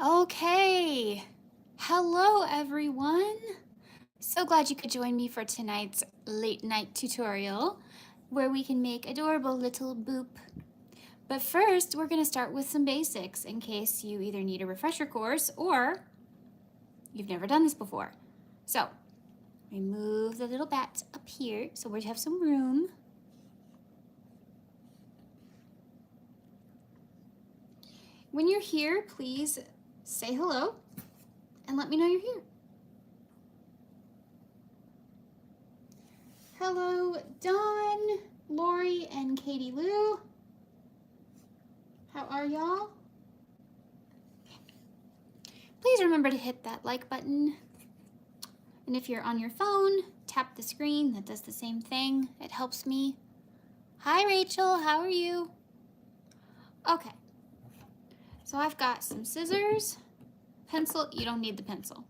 Okay, hello everyone. So glad you could join me for tonight's late night tutorial where we can make adorable little boop. But first, we're gonna start with some basics in case you either need a refresher course or you've never done this before. So, remove the little bats up here so we have some room. When you're here, please say hello and let me know you're here. Hello, Dawn, Lori, and Katie Lou. How are y'all? Please remember to hit that like button. And if you're on your phone, tap the screen. That does the same thing. It helps me. Hi, Rachel. How are you? Okay. So I've got some scissors, pencil. You don't need the pencil.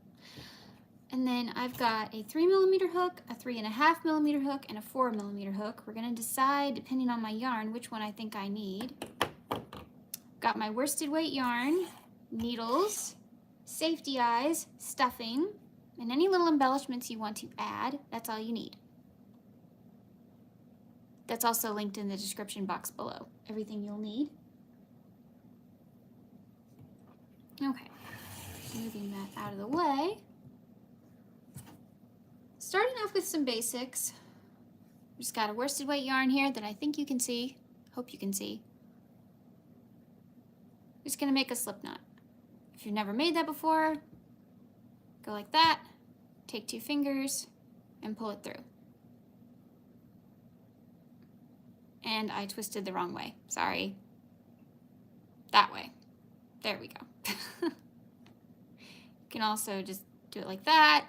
And then I've got a 3mm hook, a 3.5mm hook, and a 4mm hook. We're gonna decide, depending on my yarn, which one I think I need. Got my worsted weight yarn, needles, safety eyes, stuffing, and any little embellishments you want to add. That's all you need. That's also linked in the description box below. Everything you'll need. Okay, moving that out of the way. Starting off with some basics. Just got a worsted weight yarn here that I think you can see. Hope you can see. Just gonna make a slip knot. If you've never made that before, go like that, take 2 fingers, and pull it through. And I twisted the wrong way, sorry. That way. There we go. You can also just do it like that.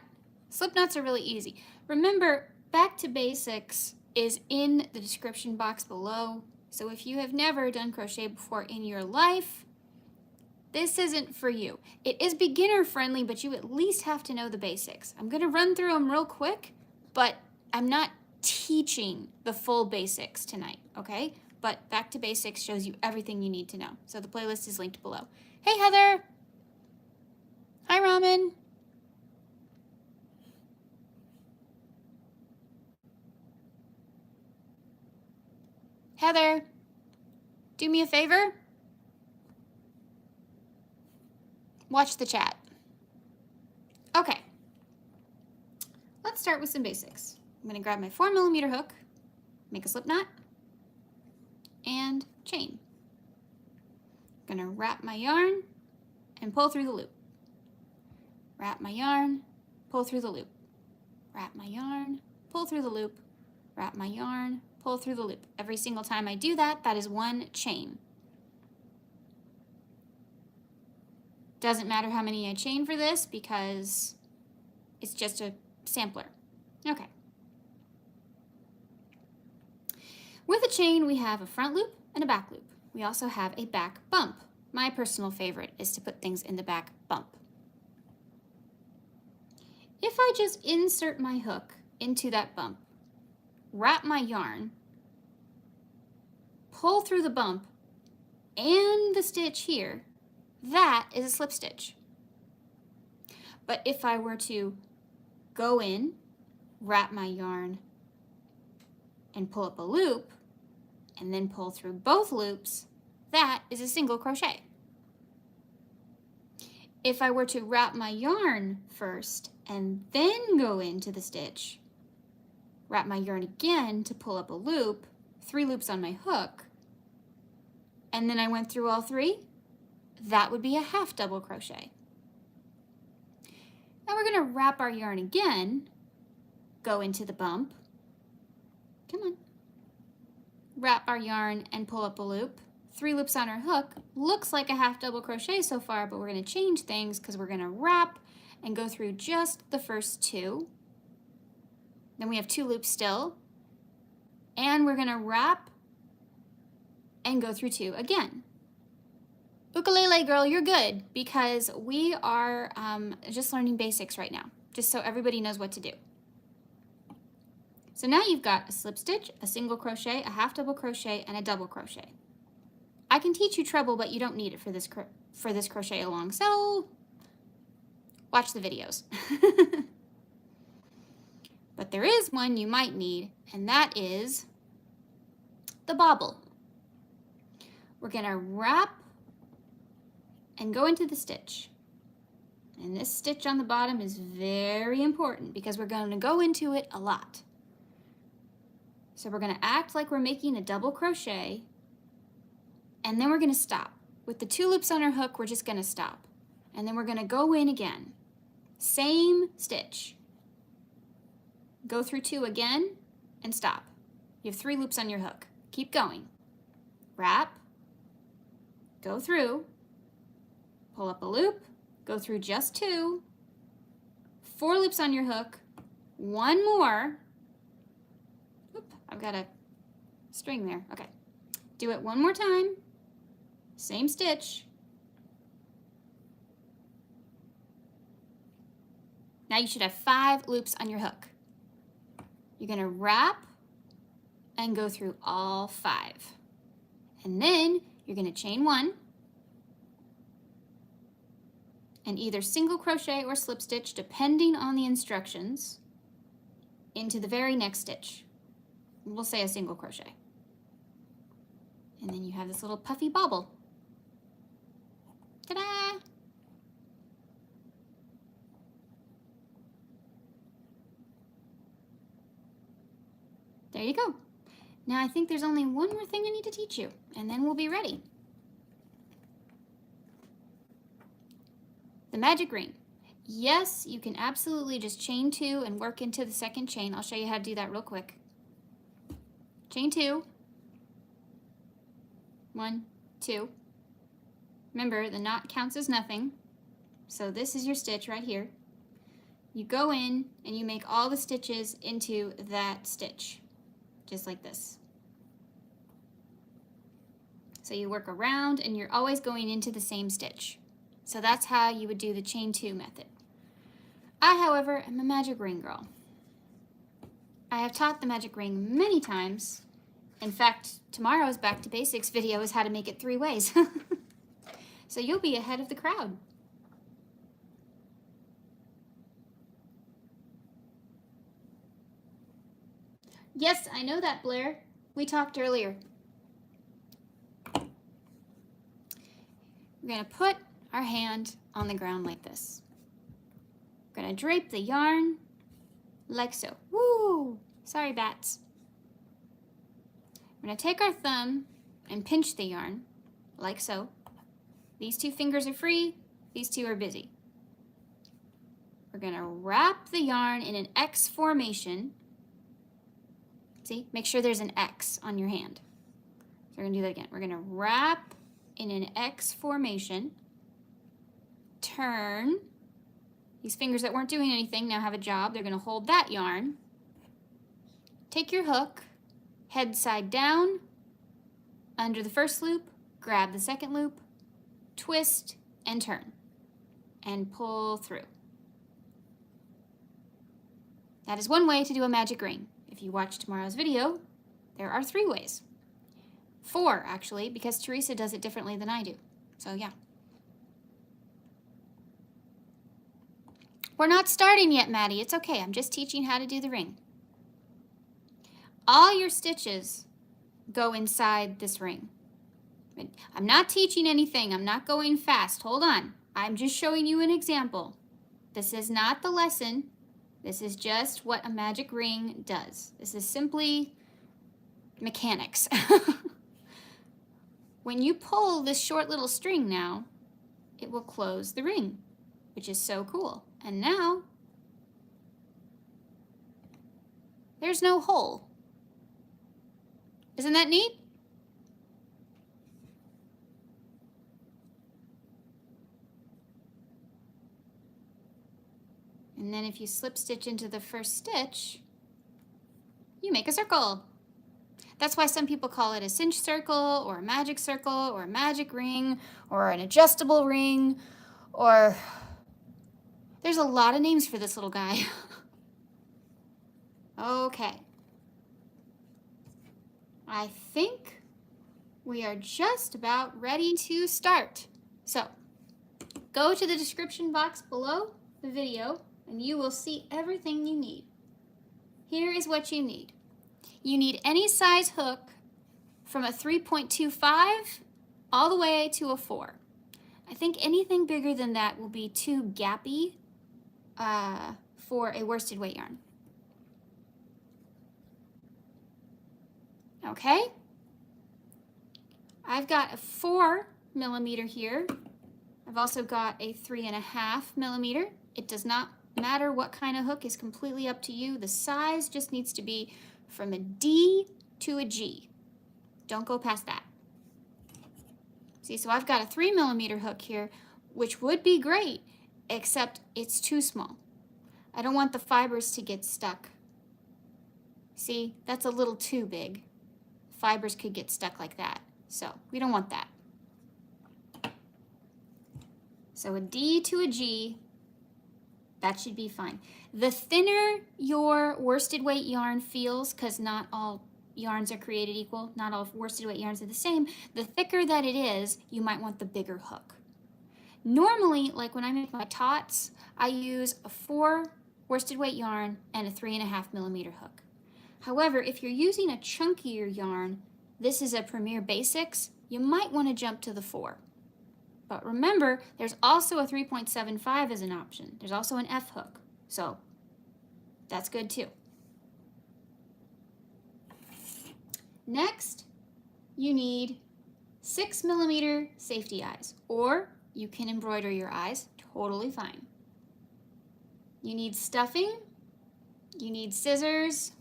Slip knots are really easy. Remember, back to basics is in the description box below. So if you have never done crochet before in your life, this isn't for you. It is beginner friendly, but you at least have to know the basics. I'm gonna run through them real quick, but I'm not teaching the full basics tonight, okay? But back to basics shows you everything you need to know. So the playlist is linked below. Hey, Heather. Hi, Ramen. Heather, do me a favor. Watch the chat. Okay, let's start with some basics. I'm gonna grab my 4mm hook, make a slip knot, and chain. I'm gonna wrap my yarn and pull through the loop. Wrap my yarn, pull through the loop. Wrap my yarn, pull through the loop. Wrap my yarn, pull through the loop. Every single time I do that, that is 1 chain. Doesn't matter how many I chain for this because it's just a sampler. Okay. With a chain, we have a front loop and a back loop. We also have a back bump. My personal favorite is to put things in the back bump. If I just insert my hook into that bump, wrap my yarn, pull through the bump and the stitch here, that is a slip stitch. But if I were to go in, wrap my yarn, and pull up a loop, and then pull through both loops, that is a single crochet. If I were to wrap my yarn first and then go into the stitch, wrap my yarn again to pull up a loop, 3 loops on my hook, and then I went through all 3, that would be a half double crochet. Now we're gonna wrap our yarn again, go into the bump, come on, wrap our yarn and pull up a loop, 3 loops on our hook. Looks like a half double crochet so far, but we're gonna change things because we're gonna wrap and go through just the first 2. Then we have 2 loops still, and we're gonna wrap and go through 2 again. Ukulele girl, you're good because we are just learning basics right now, just so everybody knows what to do. So now you've got a slip stitch, a single crochet, a half double crochet, and a double crochet. I can teach you treble, but you don't need it for this crochet along. So watch the videos. But there is one you might need, and that is the bobble. We're going to wrap and go into the stitch. And this stitch on the bottom is very important because we're going to go into it a lot. So we're going to act like we're making a double crochet, and then we're going to stop. With the 2 loops on our hook, we're just going to stop. And then we're going to go in again. Same stitch. Go through 2 again and stop. You have 3 loops on your hook. Keep going. Wrap, go through, pull up a loop, go through just 2, 4 loops on your hook, 1 more. Oop, I've got a string there. Okay. Do it 1 more time. Same stitch. Now you should have 5 loops on your hook. You're going to wrap and go through all 5. And then you're going to chain 1 and either single crochet or slip stitch, depending on the instructions, into the very next stitch. We'll say a single crochet. And then you have this little puffy bobble. Ta-da! There you go. Now I think there's only one more thing I need to teach you, and then we'll be ready. The magic ring. Yes, you can absolutely just chain 2 and work into the second chain. I'll show you how to do that real quick. Chain 2. 1, 2. Remember, the knot counts as nothing. So this is your stitch right here. You go in and you make all the stitches into that stitch, just like this. So you work around and you're always going into the same stitch. So that's how you would do the chain 2 method. I, however, am a magic ring girl. I have taught the magic ring many times. In fact, tomorrow's Back to Basics video is how to make it 3 ways. So you'll be ahead of the crowd. Yes, I know that, Blair. We talked earlier. We're going to put our hand on the ground like this. We're going to drape the yarn like so. Woo! Sorry, bats. We're going to take our thumb and pinch the yarn like so. These 2 fingers are free. These 2 are busy. We're going to wrap the yarn in an X formation. See, make sure there's an X on your hand. So we're going to do that again. We're going to wrap in an X formation. Turn. These fingers that weren't doing anything now have a job. They're going to hold that yarn. Take your hook, head side down, under the first loop, grab the second loop, twist, and turn, and pull through. That is one way to do a magic ring. If you watch tomorrow's video, there are 3 ways. 4, actually, because Teresa does it differently than I do. So, yeah. We're not starting yet, Maddie. It's okay. I'm just teaching how to do the ring. All your stitches go inside this ring. I'm not teaching anything. I'm not going fast. Hold on. I'm just showing you an example. This is not the lesson. This is just what a magic ring does. This is simply mechanics. When you pull this short little string now, it will close the ring, which is so cool. And now, there's no hole. Isn't that neat? And then if you slip stitch into the first stitch, you make a circle. That's why some people call it a cinch circle or a magic circle or a magic ring or an adjustable ring, or there's a lot of names for this little guy. Okay. I think we are just about ready to start. So go to the description box below the video and you will see everything you need. Here is what you need. You need any size hook from a 3.25 all the way to a 4. I think anything bigger than that will be too gappy for a worsted weight yarn. Okay, I've got a 4mm here. I've also got a 3.5mm. It does not matter what kind of hook, is completely up to you. The size just needs to be from a D to a G. Don't go past that. See, so I've got a 3mm hook here, which would be great, except it's too small. I don't want the fibers to get stuck. See, that's a little too big. Fibers could get stuck like that, so we don't want that. So a D to a G, that should be fine. The thinner your worsted weight yarn feels, because not all yarns are created equal, not all worsted weight yarns are the same, the thicker that it is, you might want the bigger hook. Normally, like when I make my tots, I use a 4 worsted weight yarn and a 3.5mm hook. However, if you're using a chunkier yarn, this is a Premier Basics, you might want to jump to the 4. But remember, there's also a 3.75 as an option. There's also an F hook, so that's good too. Next, you need 6mm safety eyes, or you can embroider your eyes, totally fine. You need stuffing, you need scissors.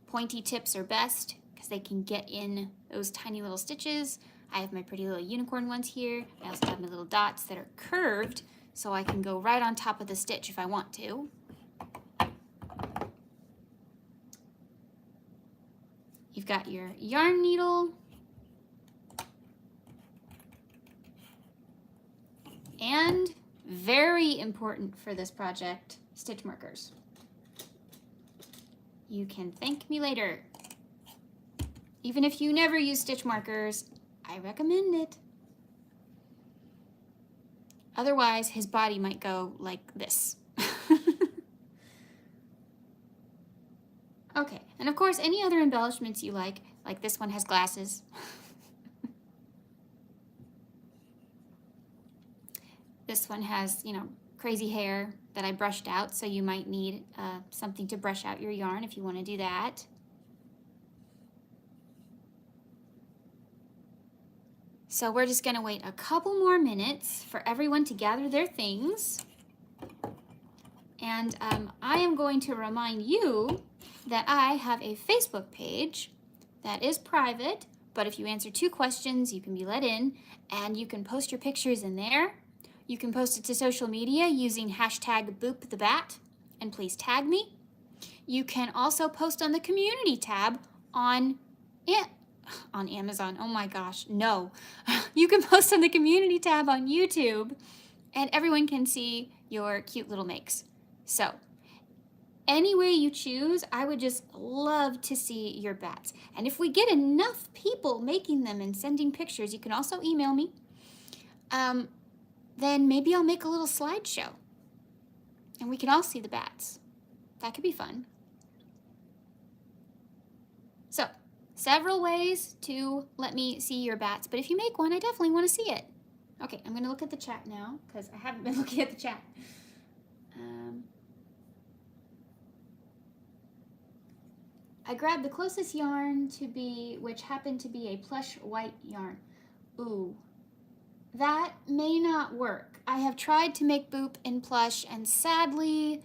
Pointy tips are best because they can get in those tiny little stitches. I have my pretty little unicorn ones here. I also have my little dots that are curved so I can go right on top of the stitch if I want to. You've got your yarn needle and, very important for this project, stitch markers. You can thank me later. Even if you never use stitch markers, I recommend it. Otherwise, his body might go like this. Okay, and of course, any other embellishments you like this one has glasses. This one has, you know, crazy hair that I brushed out, so you might need something to brush out your yarn if you want to do that. So we're just going to wait a couple more minutes for everyone to gather their things. And I am going to remind you that I have a Facebook page that is private, but if you answer 2 questions, you can be let in, and you can post your pictures in there. You can post it to social media using #BoopTheBat, and please tag me. You can also post on the community tab on Amazon. Oh my gosh, no. You can post on the community tab on YouTube, and everyone can see your cute little makes. So, any way you choose, I would just love to see your bats. And if we get enough people making them and sending pictures, you can also email me. Then maybe I'll make a little slideshow and we can all see the bats. That could be fun. So, several ways to let me see your bats, but if you make one, I definitely want to see it. Okay, I'm going to look at the chat now because I haven't been looking at the chat. I grabbed the closest yarn which happened to be a plush white yarn. Ooh. That may not work. I have tried to make Boop in plush, and sadly,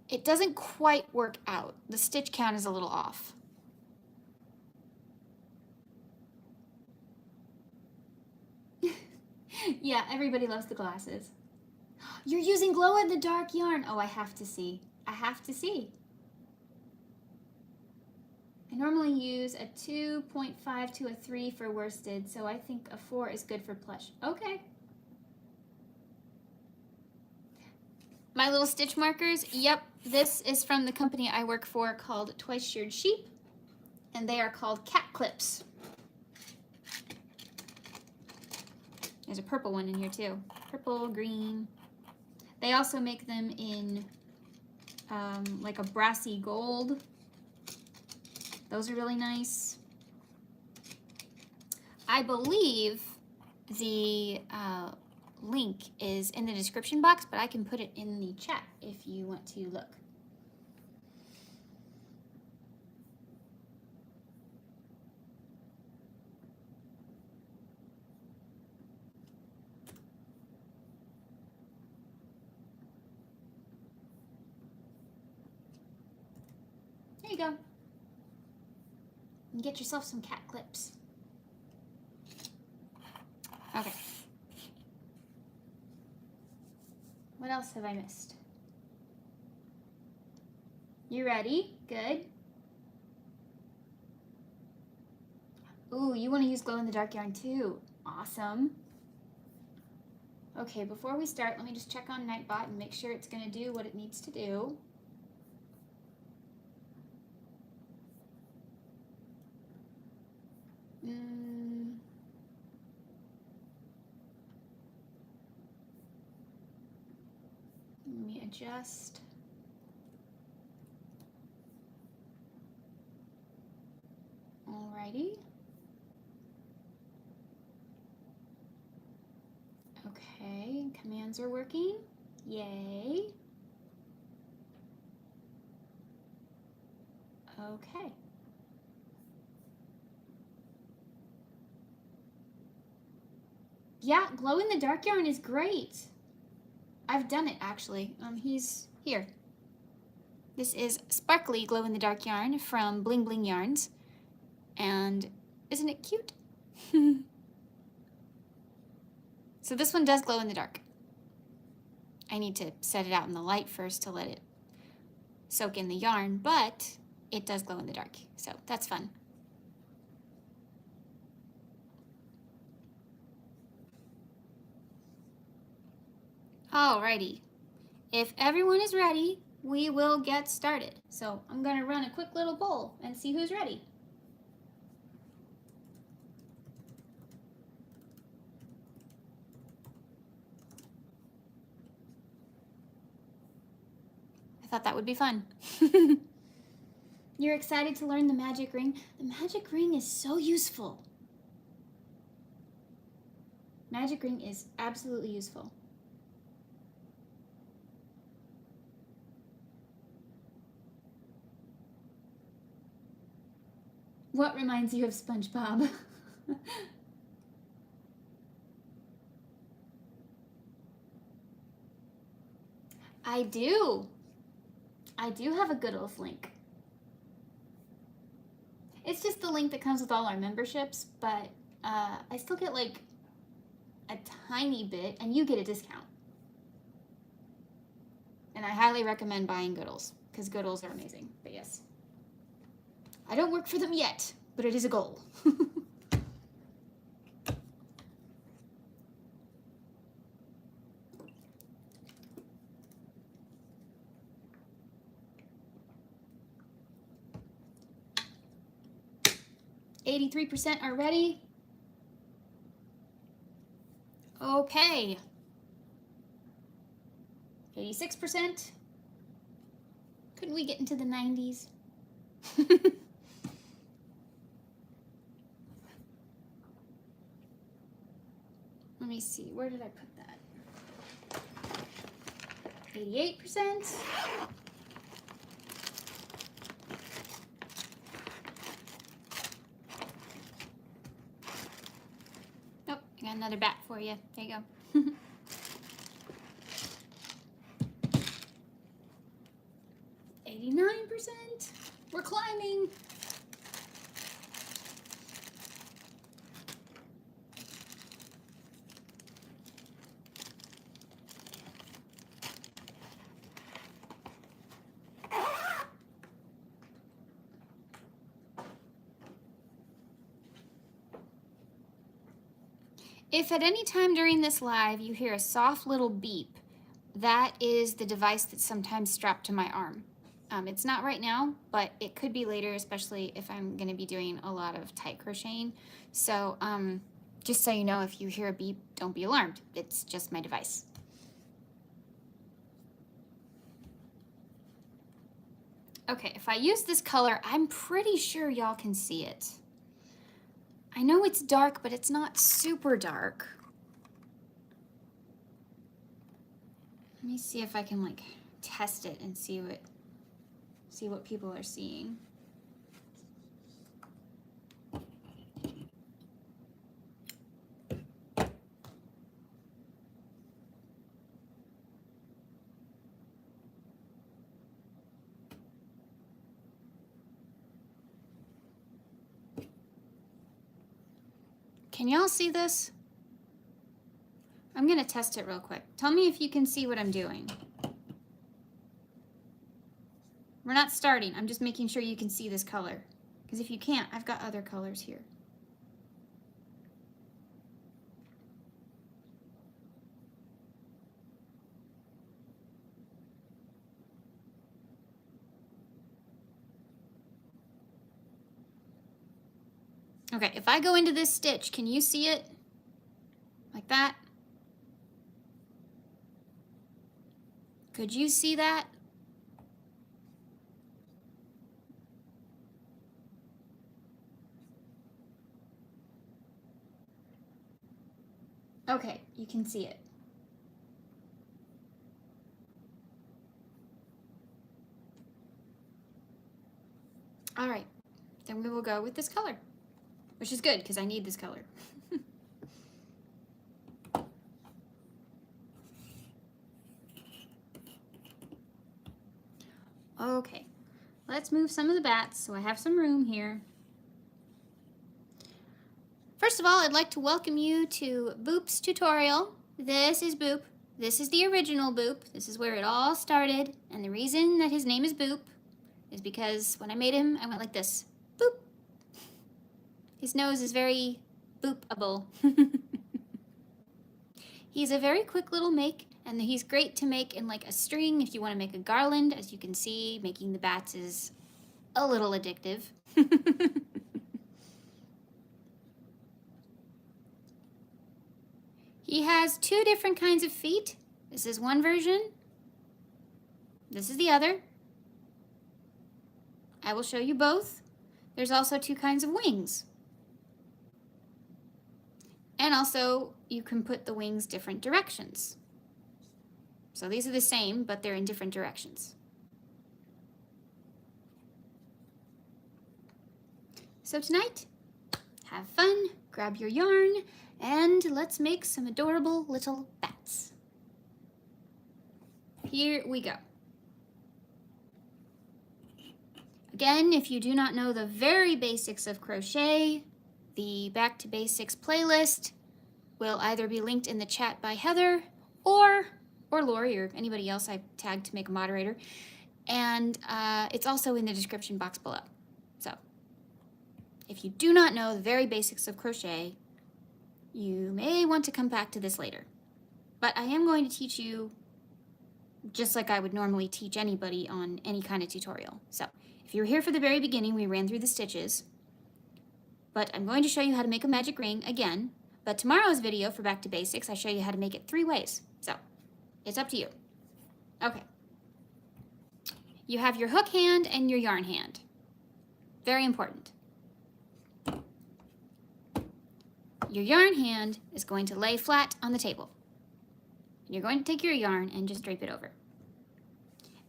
it doesn't quite work out. The stitch count is a little off. Yeah, everybody loves the glasses. You're using glow-in-the-dark yarn. Oh, I have to see. I have to see. I normally use a 2.5 to a 3 for worsted, so I think a 4 is good for plush. Okay. My little stitch markers, yep, this is from the company I work for called Twice Sheared Sheep, and they are called cat clips. There's a purple one in here too. Purple, green. They also make them in like a brassy gold. Those are really nice. I believe the link is in the description box, but I can put it in the chat if you want to look. There you go. And get yourself some cat clips. Okay. What else have I missed? You ready? Good. Ooh, you want to use glow-in-the-dark yarn too. Awesome. Okay, before we start, let me just check on Nightbot and make sure it's going to do what it needs to do. Let me adjust. Alrighty. Okay, commands are working. Yay. Okay. Yeah, glow-in-the-dark yarn is great. I've done it actually. He's here. This is sparkly glow-in-the-dark yarn from Bling Bling Yarns. And isn't it cute? So this one does glow in the dark. I need to set it out in the light first to let it soak in the yarn, but it does glow in the dark, so that's fun. Alrighty, if everyone is ready, we will get started. So I'm gonna run a quick little poll and see who's ready. I thought that would be fun. You're excited to learn the magic ring? The magic ring is so useful. Magic ring is absolutely useful. What reminds you of SpongeBob? I do. I do have a Good Oath link. It's just the link that comes with all our memberships, but I still get like a tiny bit, and you get a discount. And I highly recommend buying Goodles, because Goodles are amazing, but yes. I don't work for them yet, but it is a goal. 83% are ready. Okay. 86%. Couldn't we get into the 90s? Let me see, where did I put that? 88%. Nope, I got another bat for you. There you go. 89%. We're climbing. If at any time during this live you hear a soft little beep, that is the device that's sometimes strapped to my arm. It's not right now, but it could be later, especially if I'm going to be doing a lot of tight crocheting. So Just so you know, if you hear a beep, don't be alarmed. It's just my device. Okay, if I use this color, I'm pretty sure y'all can see it. I know it's dark, but it's not super dark. Let me see if I can like test it and see what people are seeing. Can y'all see this? I'm gonna test it real quick. Tell me if you can see what I'm doing. We're not starting, I'm just making sure you can see this color. Because if you can't, I've got other colors here. Okay, if I go into this stitch, can you see it? Like that? Could you see that? Okay, you can see it. All right, then we will go with this color, which is good because I need this color. Okay, let's move some of the bats so I have some room here. First of all, I'd like to welcome you to Boop's tutorial. This is Boop. This is the original Boop. This is where it all started. And the reason that his name is Boop is because when I made him, I went like this. Boop. His nose is very boopable. He's a very quick little make, and he's great to make in like a string if you want to make a garland. As you can see, making the bats is a little addictive. He has two different kinds of feet. This is one version. This is the other. I will show you both. There's also two kinds of wings. And also, you can put the wings different directions. So these are the same, but they're in different directions. So tonight, have fun, grab your yarn, and let's make some adorable little bats. Here we go. Again, if you do not know the very basics of crochet, the Back to Basics playlist will either be linked in the chat by Heather or Lori or anybody else I tagged to make a moderator. And it's also in the description box below. So if you do not know the very basics of crochet, you may want to come back to this later. But I am going to teach you just like I would normally teach anybody on any kind of tutorial. So if you're here for the very beginning, we ran through the stitches. But I'm going to show you how to make a magic ring again. But tomorrow's video for Back to Basics, I show you how to make it 3 ways. So it's up to you. Okay. You have your hook hand and your yarn hand. Very important. Your yarn hand is going to lay flat on the table. You're going to take your yarn and just drape it over.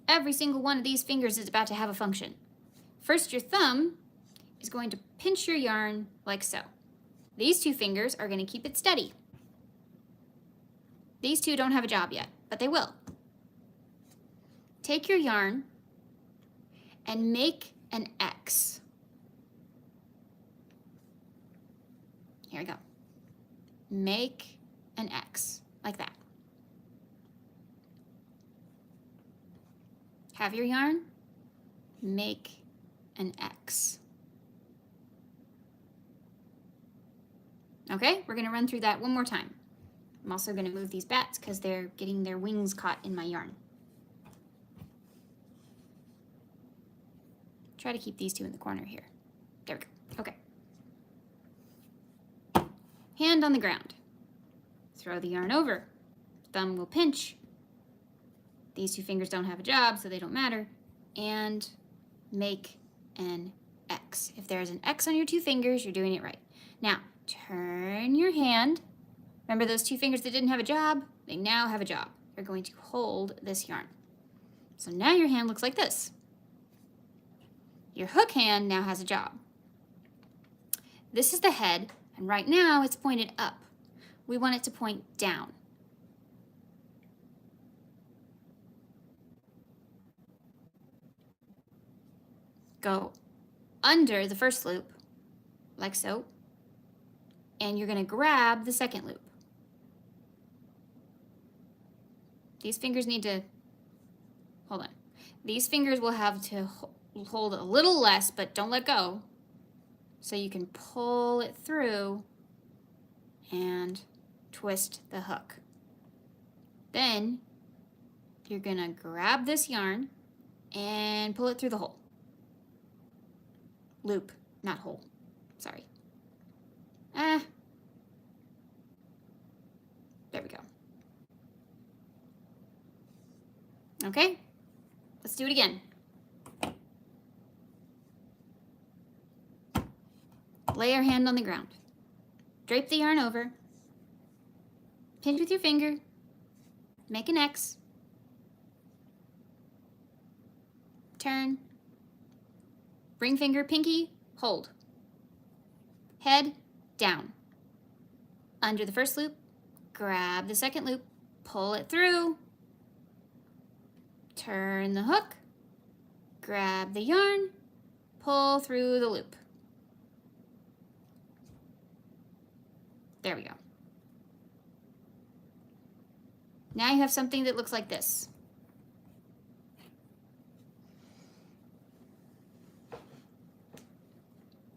Every single one of these fingers is about to have a function. First, your thumb is going to pinch your yarn like so. These 2 fingers are going to keep it steady. These 2 don't have a job yet, but they will. Take your yarn and make an X. Here we go. Make an X, like that. Have your yarn, make an X. Okay, we're gonna run through that one more time. I'm also gonna move these bats because they're getting their wings caught in my yarn. Try to keep these 2 in the corner here. There we go, okay. hand on the ground. Throw the yarn over. Thumb will pinch. These two fingers don't have a job, so they don't matter. And make an X. If there's an X on your two fingers, you're doing it right. Now, turn your hand. Remember those two fingers that didn't have a job? They now have a job. You're going to hold this yarn. So now your hand looks like this. Your hook hand now has a job. This is the head, and right now it's pointed up. We want it to point down. Go under the first loop, like so, and you're going to grab the second loop. These fingers need to, hold on. These fingers will have to hold a little less, but don't let go. So you can pull it through and twist the hook. Then you're gonna grab this yarn and pull it through the hole. Loop, not hole, sorry. There we go. Okay, let's do it again. Lay your hand on the ground. Drape the yarn over. Pinch with your finger. Make an X. Turn. Ring finger, pinky, hold. Head down. Under the first loop, grab the second loop, pull it through. Turn the hook, grab the yarn, pull through the loop. There we go. Now you have something that looks like this.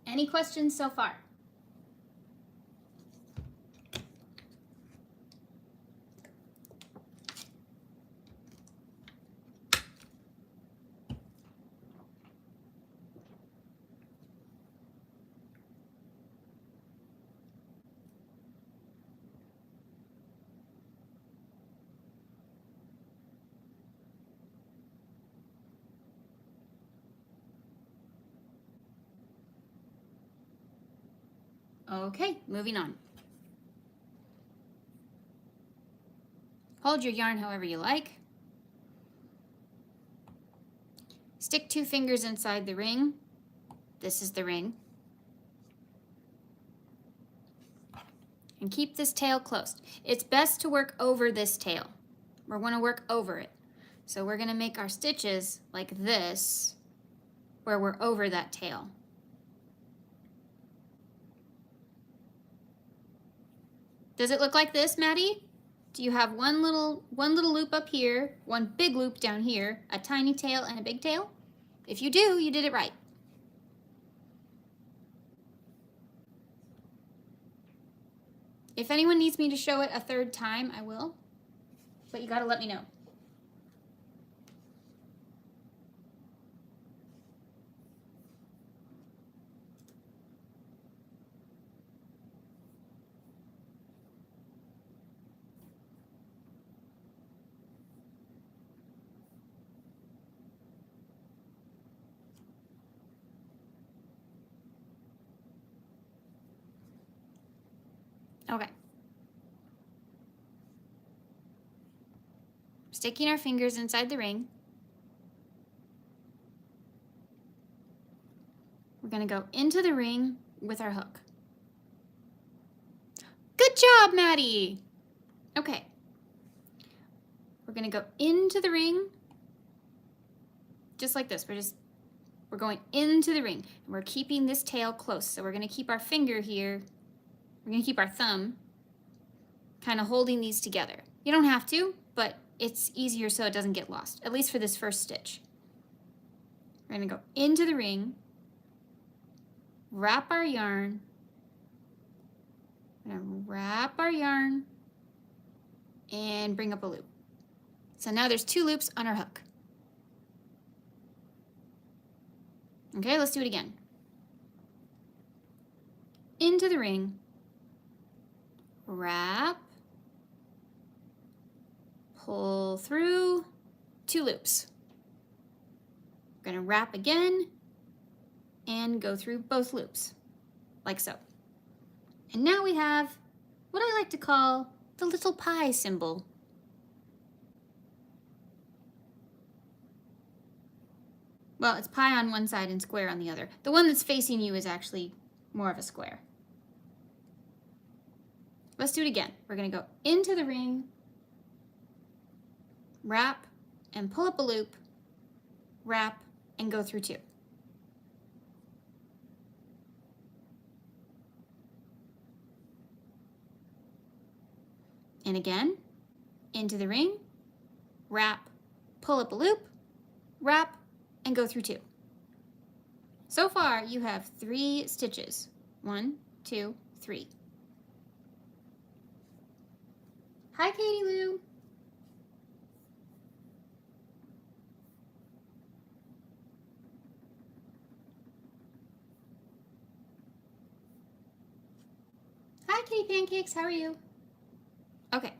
Any questions so far? Okay, moving on. Hold your yarn however you like. Stick two fingers inside the ring. This is the ring. And keep this tail closed. It's best to work over this tail. We're going to work over it. So we're going to make our stitches like this, where we're over that tail. Does it look like this, Maddie? Do you have one little loop up here, one big loop down here, a tiny tail and a big tail? If you do, you did it right. If anyone needs me to show it a third time, I will, but you gotta let me know. Okay. Sticking our fingers inside the ring. We're going to go into the ring with our hook. Good job, Maddie. Okay. We're going to go into the ring just like this. We're going into the ring and we're keeping this tail close. So we're going to keep our finger here. We're going to keep our thumb kind of holding these together. You don't have to, but it's easier so it doesn't get lost, at least for this first stitch. We're going to go into the ring, wrap our yarn, and bring up a loop. So now there's two loops on our hook. Okay, let's do it again. Into the ring, wrap, pull through, 2 loops. We're going to wrap again and go through both loops, like so. And now we have what I like to call the little pie symbol. Well, it's pie on one side and square on the other. The one that's facing you is actually more of a square. Let's do it again. We're going to go into the ring, wrap, and pull up a loop, wrap, and go through 2. And again, into the ring, wrap, pull up a loop, wrap, and go through 2. So far, you have 3 stitches. 1, 2, 3. Hi, Katie Lou. Hi, Kitty Pancakes. How are you? Okay.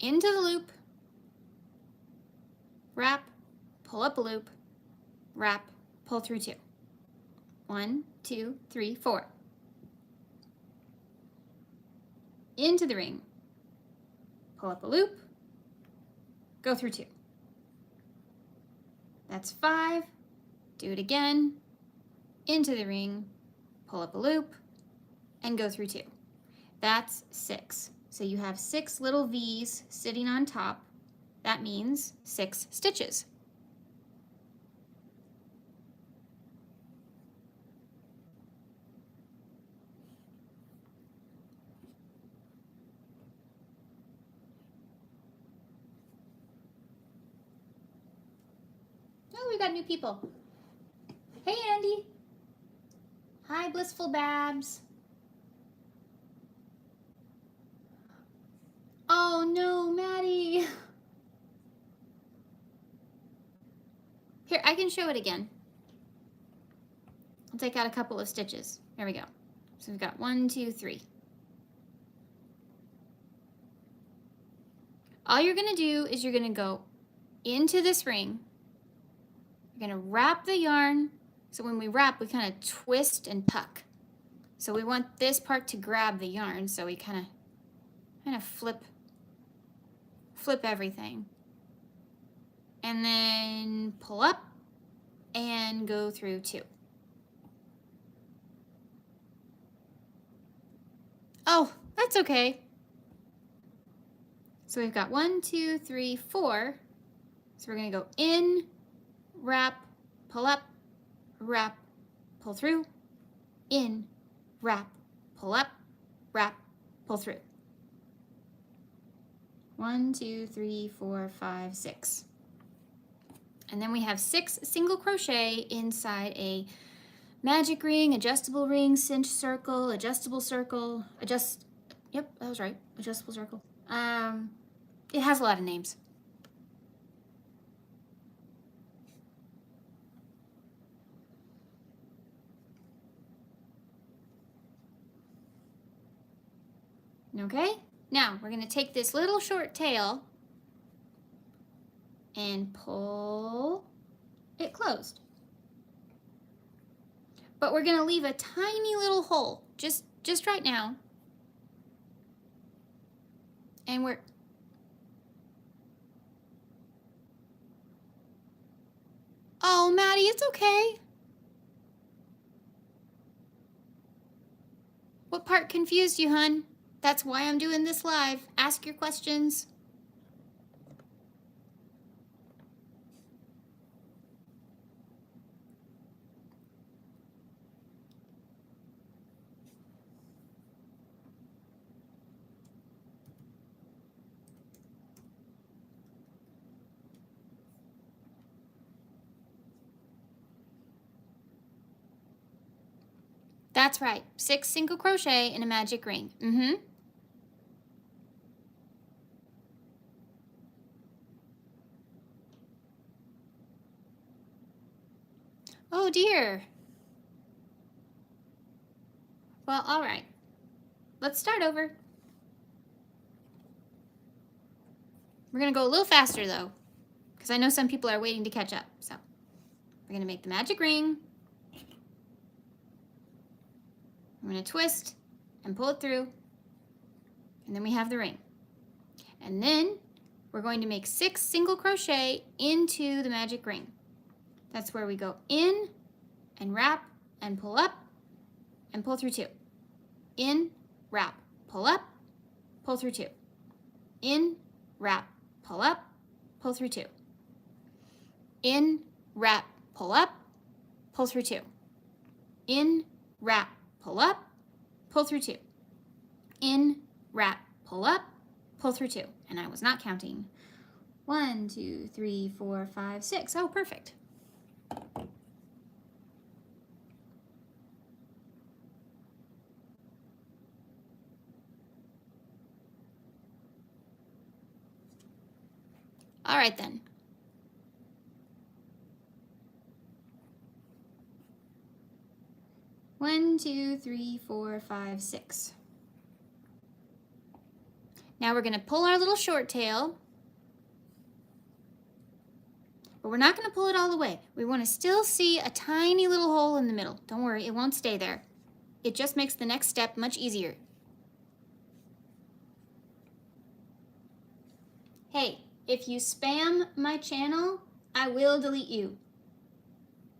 Into the loop, wrap, pull up a loop, wrap, pull through 2. 1, 2, 3, 4. Into the ring, pull up a loop, go through 2. That's 5. Do it again. Into the ring, pull up a loop, and go through 2. That's 6. So you have 6 little V's sitting on top. That means 6 stitches. Oh, we got new people. Hey, Andy. Hi, Blissful Babs. Oh no, Maddie. Here, I can show it again. I'll take out a couple of stitches. There we go. So we've got 1, 2, 3. All you're gonna do is you're gonna go into this ring. You're gonna wrap the yarn. So when we wrap, we kind of twist and tuck. So we want this part to grab the yarn. So we kind of flip everything. And then pull up and go through 2. Oh, that's okay. So we've got 1, 2, 3, 4. So we're gonna go in, wrap, pull up, wrap, pull through, in, wrap, pull up, wrap, pull through. 1, 2, 3, 4, 5, 6. And then we have 6 single crochet inside a magic ring, adjustable ring, cinch circle, adjustable circle, yep, that was right, adjustable circle. It has a lot of names. Okay, now we're gonna take this little short tail and pull it closed. But we're gonna leave a tiny little hole, just right now. And oh, Maddie, it's okay. What part confused you, hun? That's why I'm doing this live. Ask your questions. That's right, 6 single crochet in a magic ring. Oh dear. Well, all right. let's start over. We're gonna go a little faster though, because I know some people are waiting to catch up. So we're gonna make the magic ring. I'm gonna twist and pull it through, and then we have the ring. And then we're going to make 6 single crochet into the magic ring. That's where we go in and wrap and pull up and pull through 2. In, wrap, pull up, pull through 2. In, wrap, pull up, pull through 2. In, wrap, pull up, pull through 2. In, wrap, pull up, pull through 2. In, wrap, pull up, pull through 2. And I was not counting. 1, 2, 3, 4, 5, 6. Oh, perfect. All right then. One, 2, 3, 4, 5, 6. Now we're going to pull our little short tail, but we're not going to pull it all the way. We want to still see a tiny little hole in the middle. Don't worry, it won't stay there. It just makes the next step much easier. Hey, if you spam my channel, I will delete you.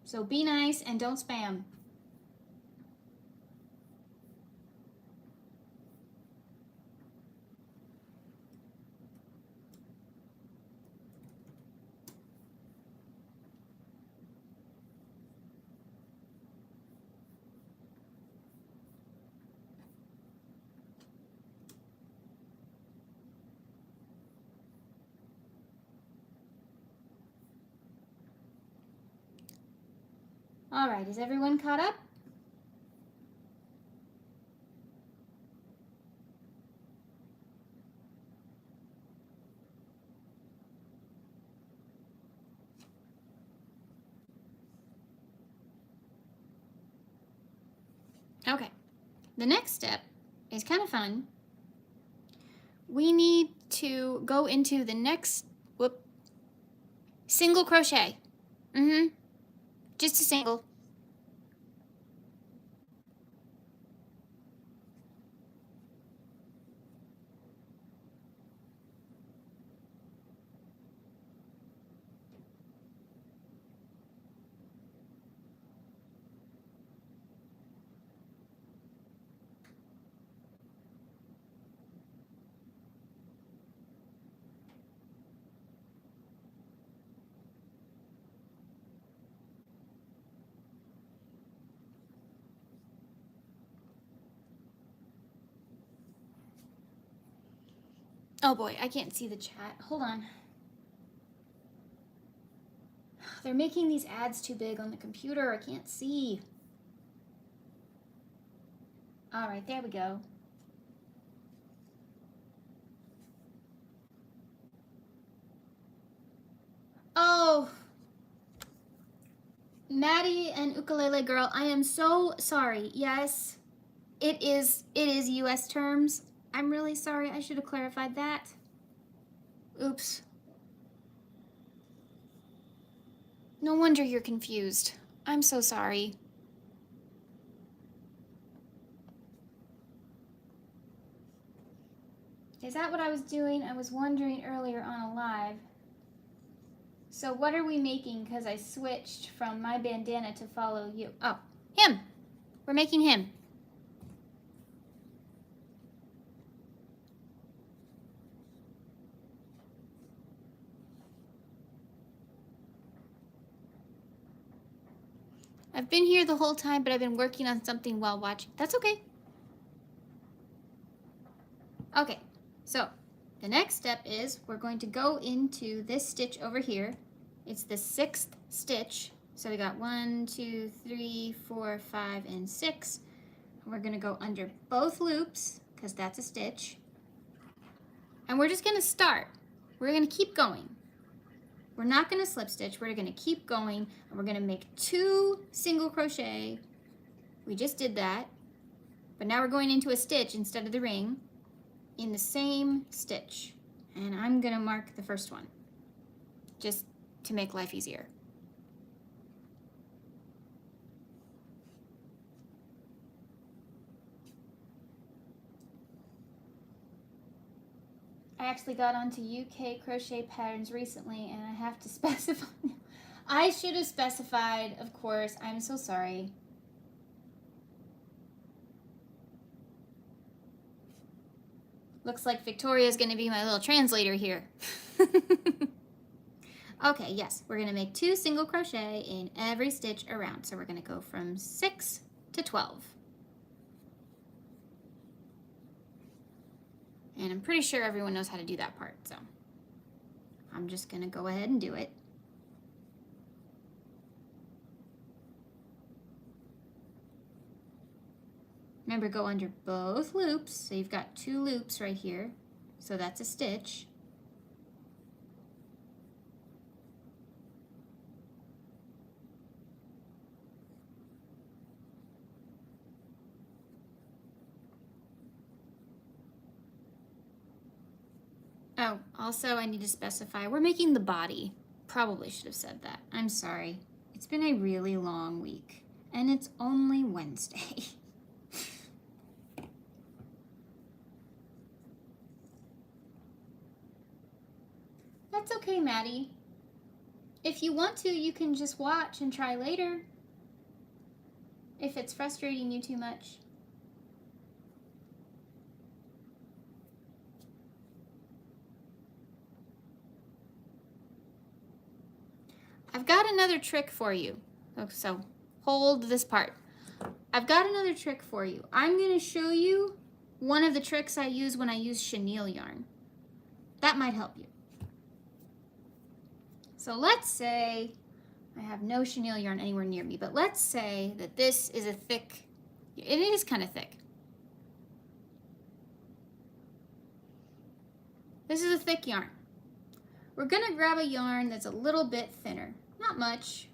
So be nice and don't spam. All right, is everyone caught up? Okay, the next step is kind of fun. We need to go into the next, single crochet. Just a single. Oh boy, I can't see the chat. Hold on. They're making these ads too big on the computer. I can't see. All right, there we go. Oh, Maddie and Ukulele Girl, I am so sorry. Yes, it is US terms. I'm really sorry. I should have clarified that. Oops. No wonder you're confused. I'm so sorry. Is that what I was doing? I was wondering earlier on a live. So what are we making? Because I switched from my bandana to follow you. Oh, him. We're making him. I've been here the whole time, but I've been working on something while watching. That's okay. Okay, so the next step is we're going to go into this stitch over here. It's the 6th stitch. So we got 1, 2, 3, 4, 5, and 6. And we're going to go under both loops because that's a stitch. And we're just going to start. We're going to keep going. We're not going to slip stitch. We're going to keep going, and we're going to make 2 single crochet. We just did that. But now we're going into a stitch instead of the ring in the same stitch. And I'm gonna mark the first one, just to make life easier. I actually got onto UK crochet patterns recently and I have to specify. I should have specified, of course. I'm so sorry. Looks like Victoria's going to be my little translator here. Okay, yes, we're going to make 2 single crochet in every stitch around. So we're going to go from 6 to 12. And I'm pretty sure everyone knows how to do that part, so I'm just going to go ahead and do it. Remember, go under both loops, so you've got 2 loops right here, so that's a stitch. Oh, also I need to specify, we're making the body. Probably should have said that. I'm sorry. It's been a really long week, and it's only Wednesday. That's okay, Maddie. If you want to, you can just watch and try later. If it's frustrating you too much. I've got another trick for you. So hold this part. I've got another trick for you. I'm going to show you one of the tricks I use when I use chenille yarn. That might help you. So let's say I have no chenille yarn anywhere near me, but let's say that this is a thick, it is kind of thick. This is a thick yarn. We're going to grab a yarn that's a little bit thinner. Not much.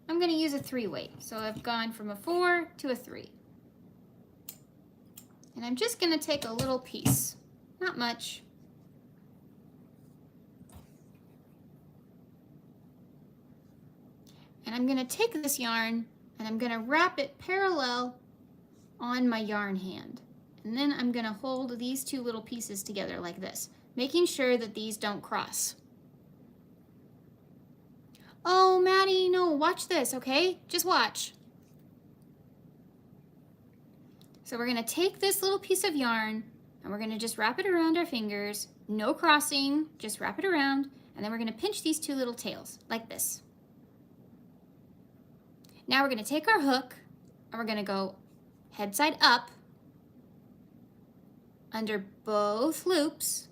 I'm going to use a 3 weight. So I've gone from a 4 to a 3. And I'm just going to take a little piece. Not much. And I'm going to take this yarn and I'm going to wrap it parallel on my yarn hand. And then I'm going to hold these 2 little pieces together like this, making sure that these don't cross. Oh, Maddie, no, watch this, okay? Just watch. So we're going to take this little piece of yarn and we're going to just wrap it around our fingers. No crossing, just wrap it around. And then we're going to pinch these 2 little tails like this. Now we're going to take our hook and we're going to go head side up under both loops.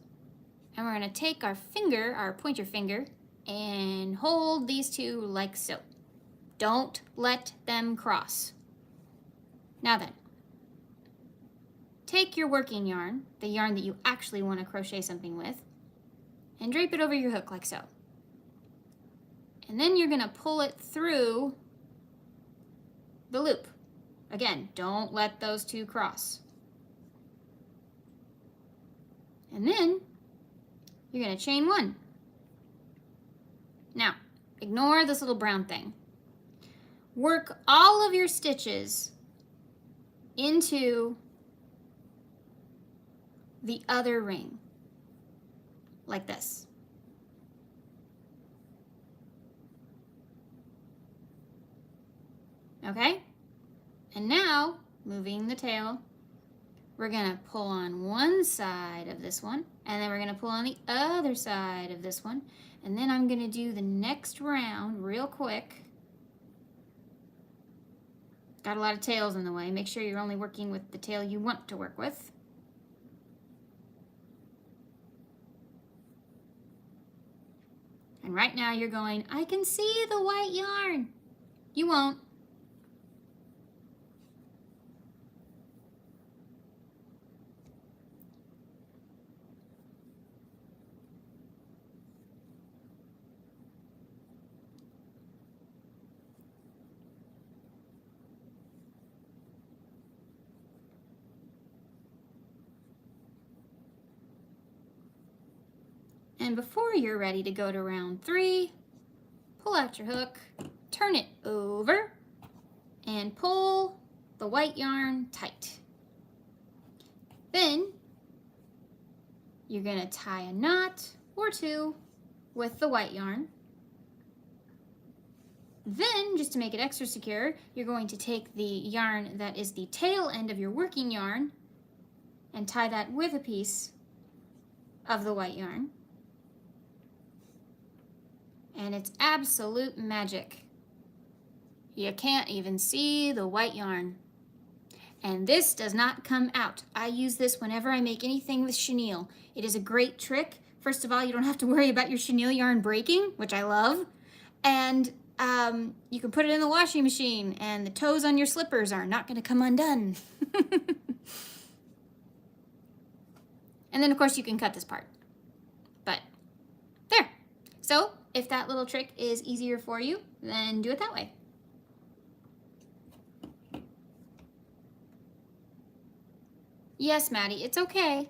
And we're going to take our finger, our pointer finger, and hold these 2 like so. Don't let them cross. Now then, take your working yarn, the yarn that you actually want to crochet something with, and drape it over your hook like so. And then you're going to pull it through the loop. Again, don't let those 2 cross. And then you're going to chain 1. Now, ignore this little brown thing. Work all of your stitches into the other ring, like this. Okay? And now, moving the tail, we're going to pull on one side of this one, and then we're going to pull on the other side of this one, and then I'm going to do the next round real quick. Got a lot of tails in the way. Make sure you're only working with the tail you want to work with. And right now you're going, I can see the white yarn. You won't. And before you're ready to go to round 3, pull out your hook, turn it over, and pull the white yarn tight. Then you're going to tie a knot or 2 with the white yarn. Then, just to make it extra secure, you're going to take the yarn that is the tail end of your working yarn and tie that with a piece of the white yarn. And it's absolute magic. You can't even see the white yarn. And this does not come out. I use this whenever I make anything with chenille. It is a great trick. First of all, you don't have to worry about your chenille yarn breaking, which I love. And you can put it in the washing machine and the toes on your slippers are not going to come undone. And then of course you can cut this part. But there. So if that little trick is easier for you, then do it that way. Yes, Maddie, it's okay.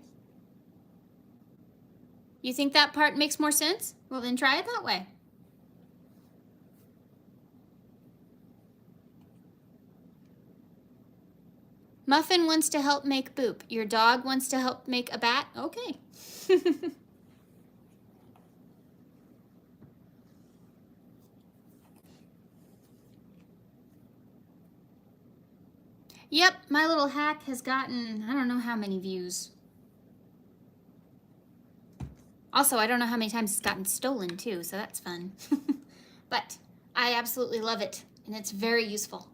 You think that part makes more sense? Well, then try it that way. Muffin wants to help make Boop. Your dog wants to help make a bat? Okay. Yep, my little hack has gotten, I don't know how many views. Also, I don't know how many times it's gotten stolen too, so that's fun. But I absolutely love it, and it's very useful.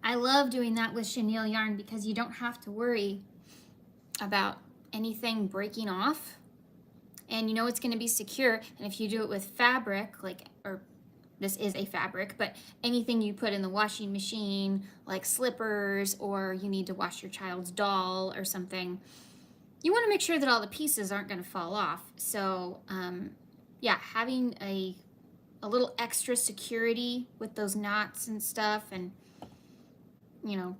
I love doing that with chenille yarn because you don't have to worry about anything breaking off, and you know it's going to be secure. And if you do it with fabric, or this is a fabric, but anything you put in the washing machine, like slippers, or you need to wash your child's doll or something, you want to make sure that all the pieces aren't going to fall off. So yeah, having a little extra security with those knots and stuff, and you know,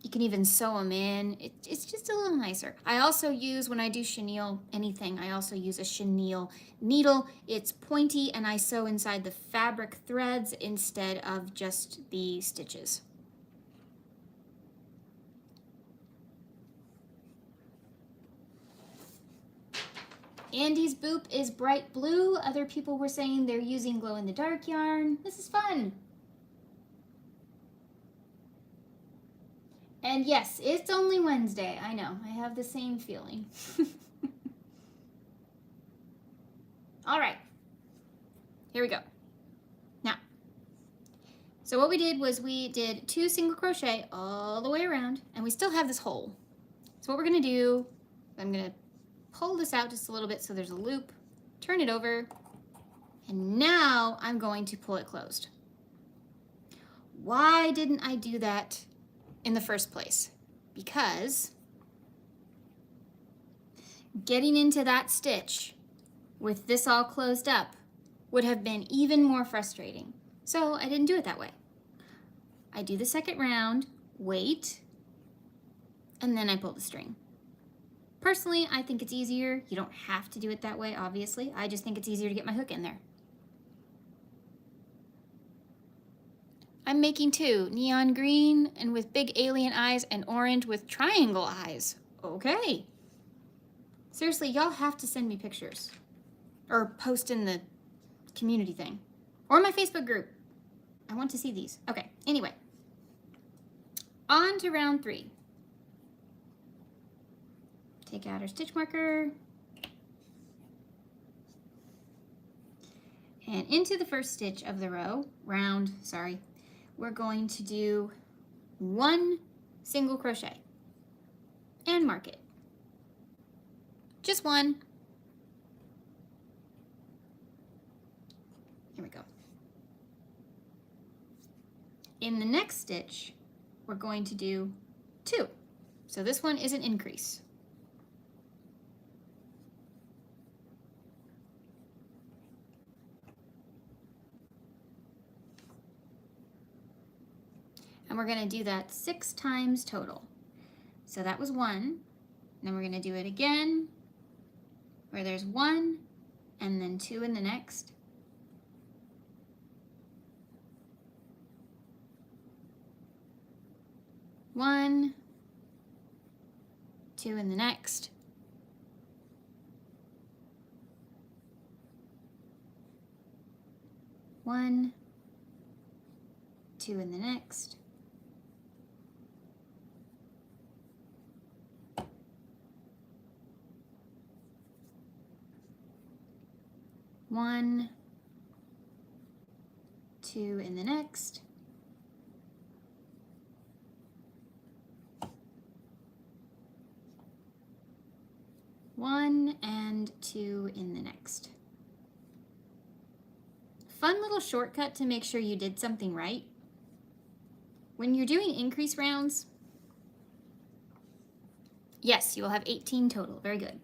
you can even sew them in. It's just a little nicer. I also use, when I do chenille anything, I also use a chenille needle. It's pointy and I sew inside the fabric threads instead of just the stitches. Andy's Boop is bright blue. Other people were saying they're using glow-in-the-dark yarn. This is fun. And yes, it's only Wednesday. I know, I have the same feeling. All right, here we go. Now, so what we did was we did 2 single crochet all the way around, and we still have this hole. So what we're gonna do, I'm gonna pull this out just a little bit so there's a loop, turn it over, and now I'm going to pull it closed. Why didn't I do that in the first place? Because getting into that stitch with this all closed up would have been even more frustrating. So I didn't do it that way. I do the second round, wait, and then I pull the string. Personally, I think it's easier. You don't have to do it that way, obviously. I just think it's easier to get my hook in there. I'm making 2, neon green and with big alien eyes and orange with triangle eyes. Okay. Seriously, y'all have to send me pictures or post in the community thing or my Facebook group. I want to see these. Okay, anyway, on to round 3. Take out our stitch marker and into the first stitch of the row, we're going to do 1 single crochet and mark it. Just 1. Here we go. In the next stitch, we're going to do 2. So this one is an increase. And we're going to do that 6 times total. So that was 1. Then we're going to do it again, where there's 1, and then 2 in the next. One, 2 in the next. One, 2 in the next. One, 2 in the next. One and 2 in the next. Fun little shortcut to make sure you did something right. When you're doing increase rounds, yes, you will have 18 total. Very good.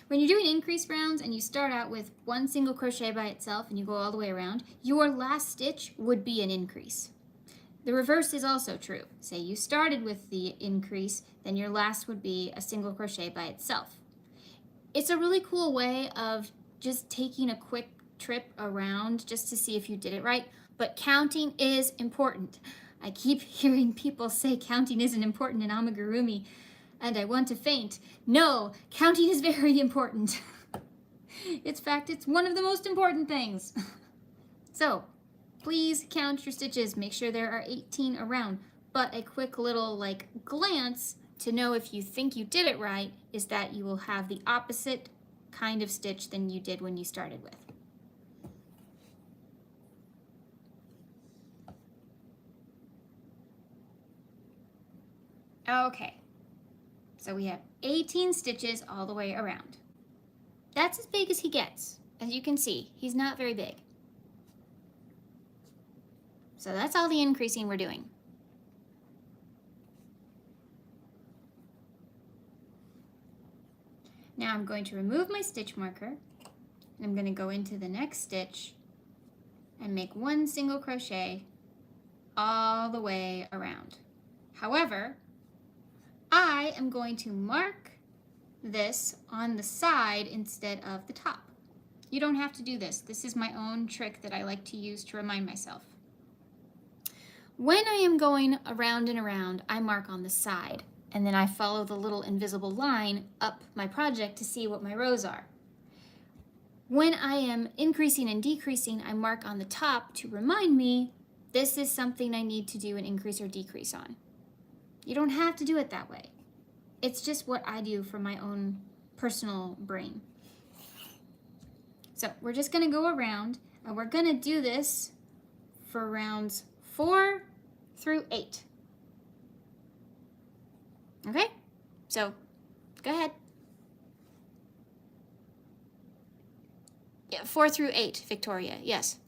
When you're doing increase rounds and you start out with 1 single crochet by itself and you go all the way around, your last stitch would be an increase. The reverse is also true. Say you started with the increase, then your last would be a single crochet by itself. It's a really cool way of just taking a quick trip around just to see if you did it right, but counting is important. I keep hearing people say counting isn't important in amigurumi, and I want to faint. No, counting is very important. In fact, it's one of the most important things. So, please count your stitches. Make sure there are 18 around. But a quick little glance to know if you think you did it right is that you will have the opposite kind of stitch than you did when you started with. Okay. So we have 18 stitches all the way around. That's as big as he gets. As you can see, he's not very big. So that's all the increasing we're doing. Now I'm going to remove my stitch marker, and I'm going to go into the next stitch and make 1 single crochet all the way around. However, I am going to mark this on the side instead of the top. You don't have to do this. This is my own trick that I like to use to remind myself. When I am going around and around, I mark on the side, and then I follow the little invisible line up my project to see what my rows are. When I am increasing and decreasing, I mark on the top to remind me this is something I need to do an increase or decrease on. You don't have to do it that way. It's just what I do for my own personal brain. So we're just gonna go around, and we're gonna do this for rounds 4 through 8. Okay? So, go ahead. Yeah, 4 through 8, Victoria, yes.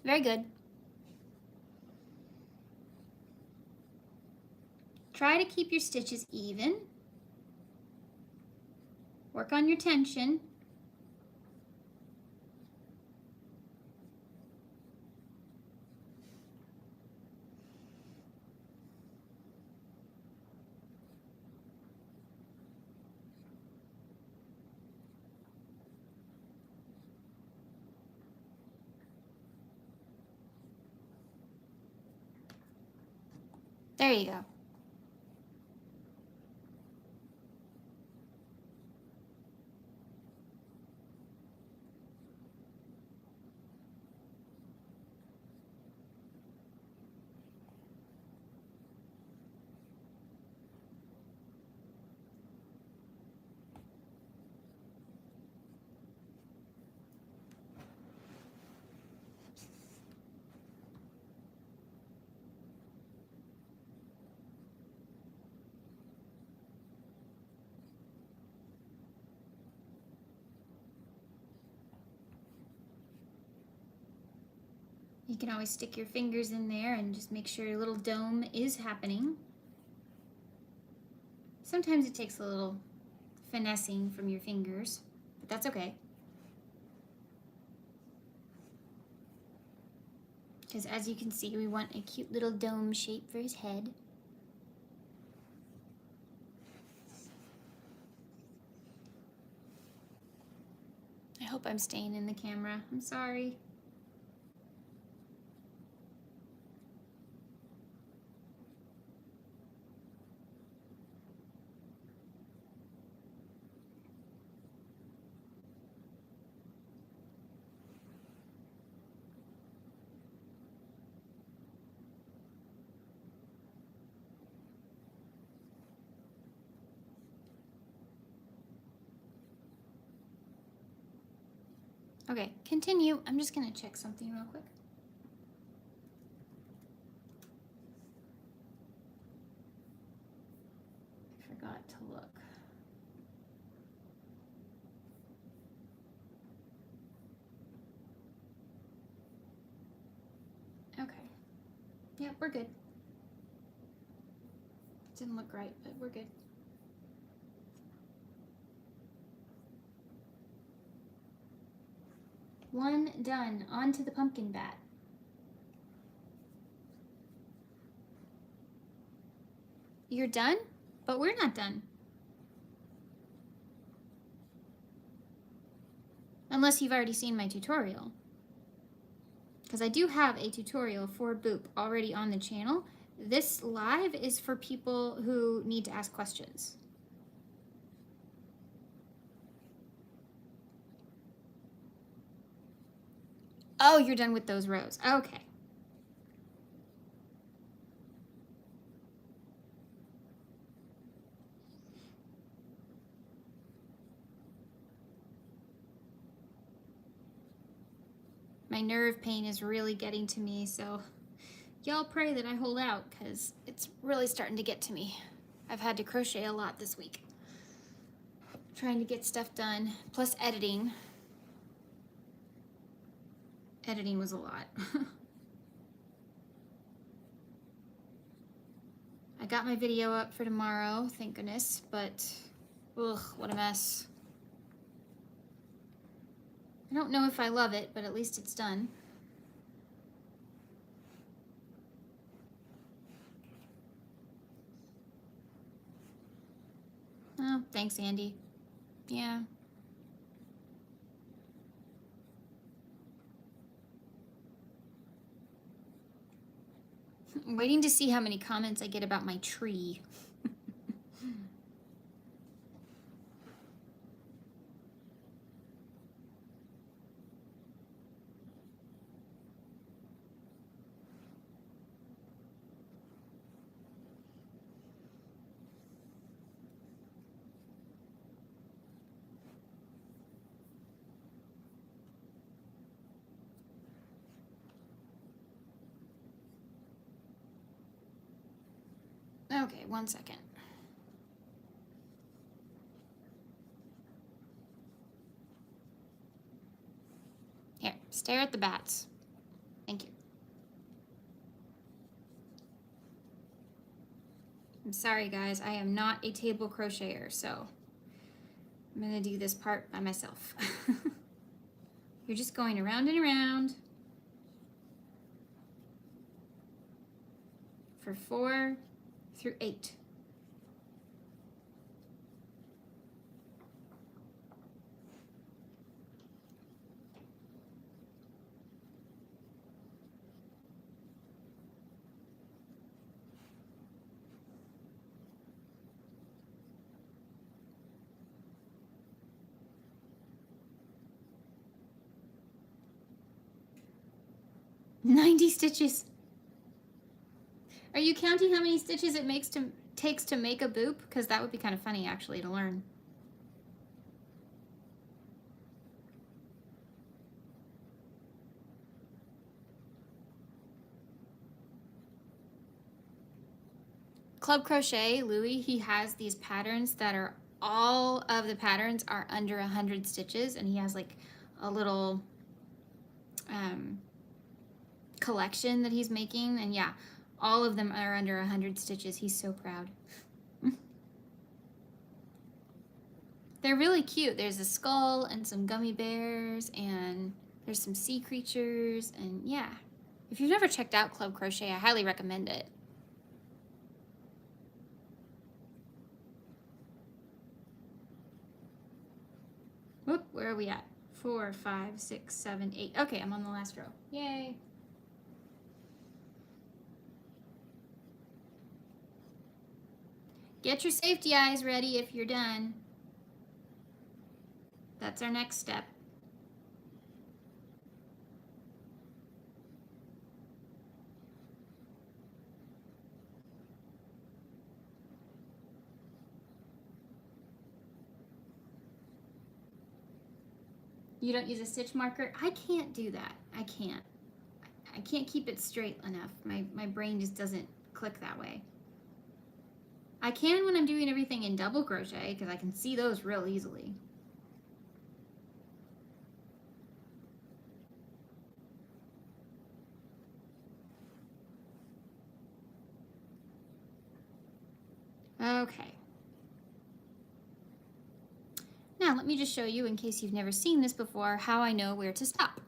Very good. Try to keep your stitches even. Work on your tension. There you go. You can always stick your fingers in there and just make sure your little dome is happening. Sometimes it takes a little finessing from your fingers, but that's okay. Because as you can see, we want a cute little dome shape for his head. I hope I'm staying in the camera. I'm sorry. Okay, continue. I'm just gonna check something real quick. I forgot to look. Okay. Yeah, we're good. Didn't look right, but we're good. One done. On to the pumpkin bat. You're done? But we're not done. Unless you've already seen my tutorial. Because I do have a tutorial for Boop already on the channel. This live is for people who need to ask questions. Oh, you're done with those rows. Okay. My nerve pain is really getting to me, so y'all pray that I hold out because it's really starting to get to me. I've had to crochet a lot this week. Trying to get stuff done, plus editing. Editing was a lot. I got my video up for tomorrow, thank goodness, but ugh, what a mess. I don't know if I love it, but at least it's done. Oh, thanks, Andy. Yeah. I'm waiting to see how many comments I get about my tree. Okay, 1 second. Here, stare at the bats. Thank you. I'm sorry, guys. I am not a table crocheter, so I'm gonna do this part by myself. You're just going around and around for 4 through 8. $90 stitches. Are you counting how many stitches it takes to make a boop? Because that would be kind of funny actually to learn. Club Crochet, Louis, he has these patterns that are, all of the patterns are under 100 stitches, and he has like a little collection that he's making, and yeah, all of them are under 100 stitches. He's so proud. They're really cute. There's a skull and some gummy bears, and there's some sea creatures, and yeah. If you've never checked out Club Crochet, I highly recommend it. Whoop, where are we at? 4, 5, 6, 7, 8. Okay, I'm on the last row. Yay. Get your safety eyes ready if you're done. That's our next step. You don't use a stitch marker? I can't do that. I can't keep it straight enough. My brain just doesn't click that way. I can when I'm doing everything in double crochet because I can see those real easily. Okay. Now let me just show you, in case you've never seen this before, how I know where to stop.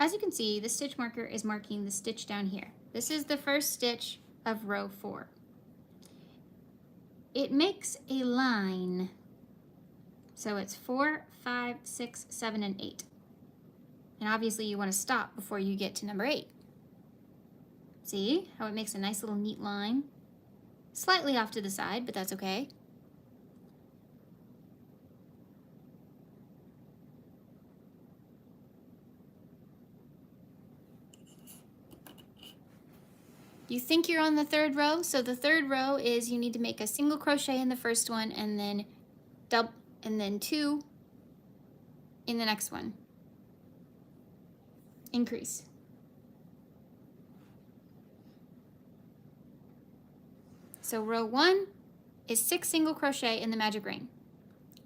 As you can see, the stitch marker is marking the stitch down here. This is the first stitch of row 4. It makes a line. So it's 4, 5, 6, 7, and 8. And obviously you want to stop before you get to number 8. See how it makes a nice little neat line? Slightly off to the side, but that's okay. You think you're on the 3rd row, so the 3rd row is you need to make a single crochet in the first one and then double and then 2 in the next one. Increase. So row 1 is 6 single crochet in the magic ring.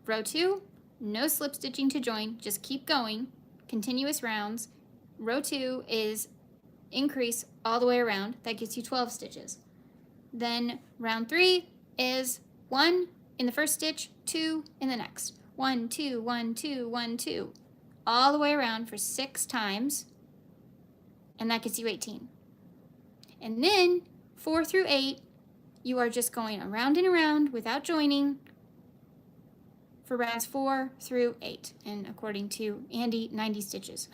Row 2, no slip stitching to join, just keep going, continuous rounds. Row 2 is increase all the way around, that gets you 12 stitches. Then round 3 is 1 in the first stitch, 2 in the next. 1, 2, 1, 2, 1, 2, all the way around for 6 times, and that gets you 18. And then 4 through 8, you are just going around and around without joining for rounds 4 through 8, and according to Andy, 90 stitches.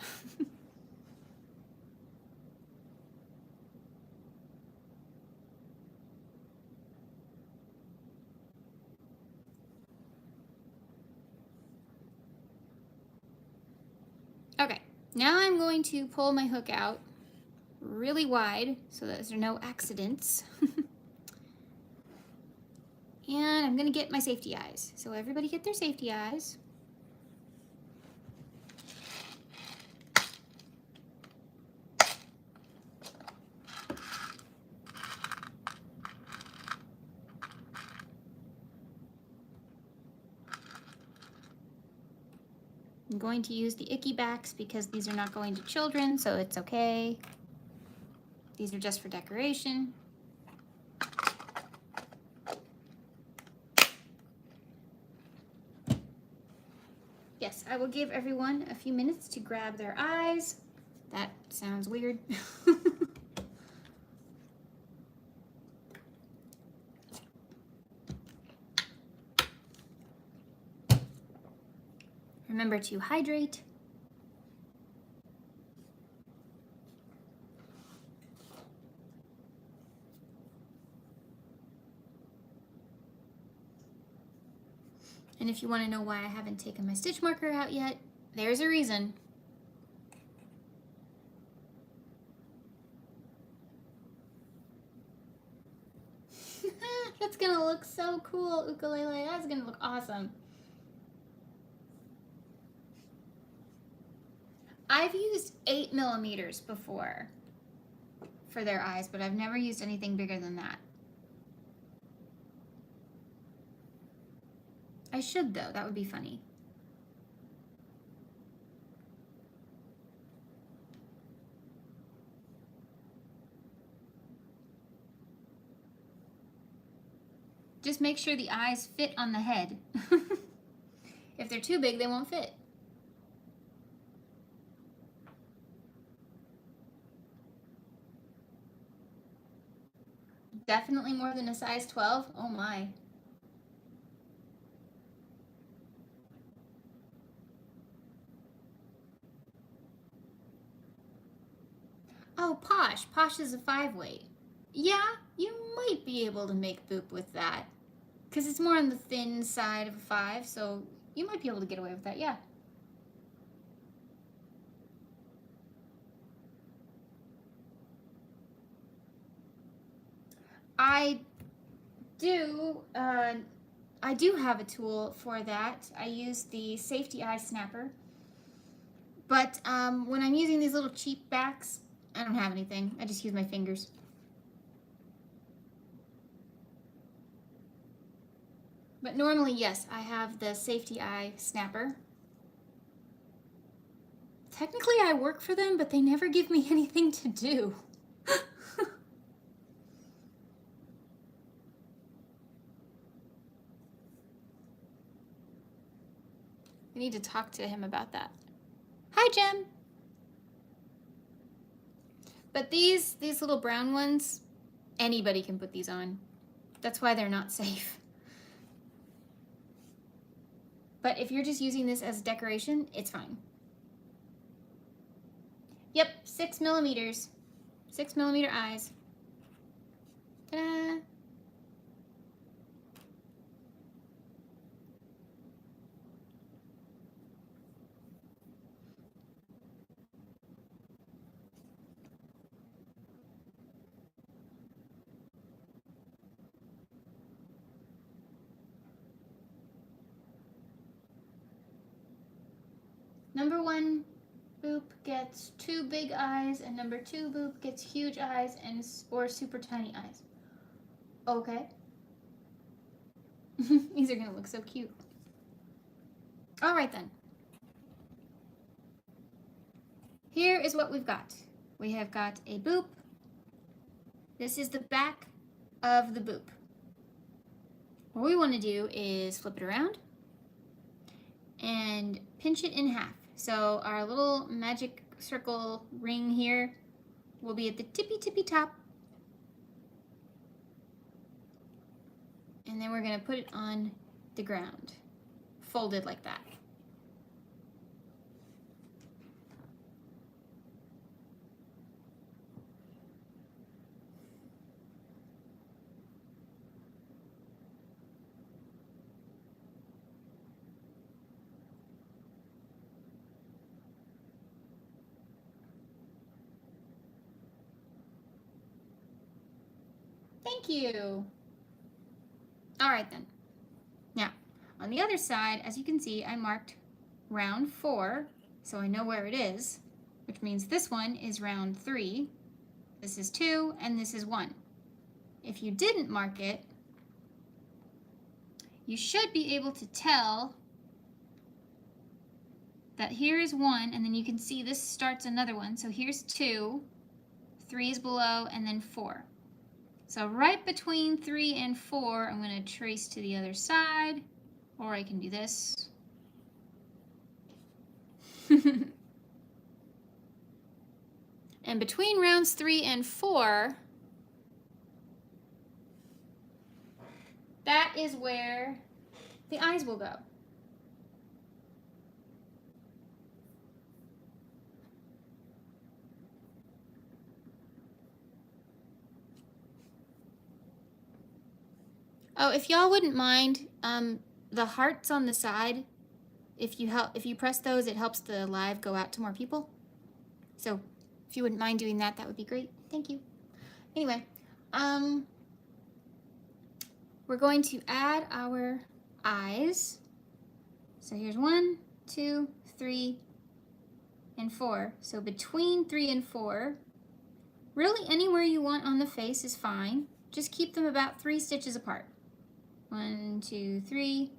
Okay, now I'm going to pull my hook out really wide so that there are no accidents. And I'm gonna get my safety eyes. So everybody get their safety eyes. I'm going to use the icky backs because these are not going to children, so it's okay. These are just for decoration. Yes, I will give everyone a few minutes to grab their eyes. That sounds weird. Remember to hydrate. And if you want to know why I haven't taken my stitch marker out yet, there's a reason. That's gonna look so cool, ukulele. That's gonna look awesome. I've used 8mm before for their eyes, but I've never used anything bigger than that. I should though, that would be funny. Just make sure the eyes fit on the head. If they're too big, they won't fit. Definitely more than a size 12? Oh my. Oh, Posh. Posh is a 5-weight. Yeah, you might be able to make boop with that. Because it's more on the thin side of a 5, so you might be able to get away with that, yeah. I do have a tool for that. I use the safety eye snapper. But when I'm using these little cheap backs, I don't have anything. I just use my fingers. But normally, yes, I have the safety eye snapper. Technically, I work for them, but they never give me anything to do. I need to talk to him about that. Hi, Jem. But these little brown ones, anybody can put these on. That's why they're not safe. But if you're just using this as decoration, it's fine. Yep, 6 millimeters. 6 millimeter eyes. Ta-da! Number 1 boop gets 2 big eyes, and number 2 boop gets huge eyes and or super tiny eyes. Okay. These are gonna look so cute. All right then. Here is what we've got. We have got a boop. This is the back of the boop. What we want to do is flip it around and pinch it in half. So our little magic circle ring here will be at the tippy top. And then we're going to put it on the ground, folded like that. Thank you. All right then. Now, on the other side, as you can see, I marked round 4, so I know where it is, which means this one is round 3, this is 2, and this is 1. If you didn't mark it, you should be able to tell that here is 1, and then you can see this starts another one. So here's 2, 3 is below, and then 4. So right between 3 and 4, I'm going to trace to the other side, or I can do this. And between rounds 3 and 4, that is where the eyes will go. Oh, if y'all wouldn't mind, the hearts on the side, if you press those, it helps the live go out to more people. So if you wouldn't mind doing that, that would be great. Thank you. Anyway, we're going to add our eyes. So here's 1, 2, 3, and 4. So between 3 and 4, really anywhere you want on the face is fine. Just keep them about 3 stitches apart. 1, 2, 3.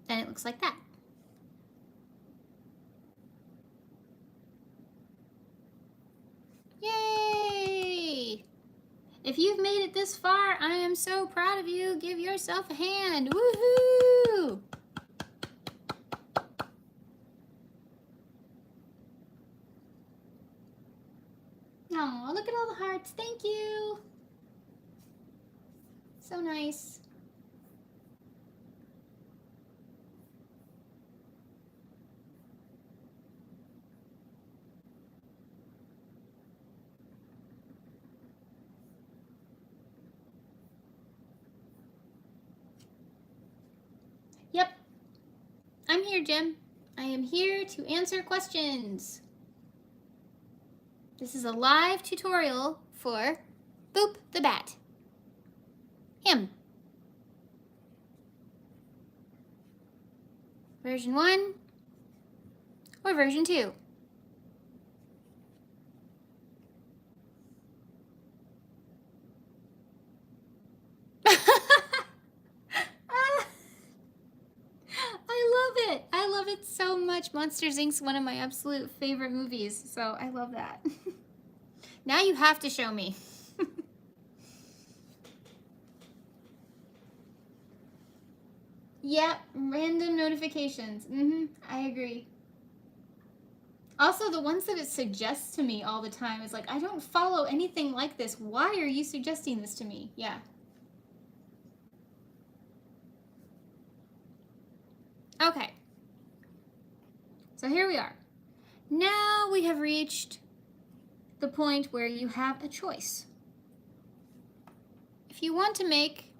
And looks like that. Yay! If you've made it this far, I am so proud of you. Give yourself a hand. Woohoo! Oh, look at all the hearts. Thank you. So nice. Yep. I'm here, Jim. I am here to answer questions. This is a live tutorial for Boop the Bat. Him. Version 1 or version 2. I love it so much. Monsters, Inc.'s one of my absolute favorite movies, so I love that. Now you have to show me. Yep, random notifications. I agree. Also, the ones that it suggests to me all the time is like, I don't follow anything like this. Why are you suggesting this to me? Yeah. Okay. So here we are. Now we have reached the point where you have a choice. If you want to make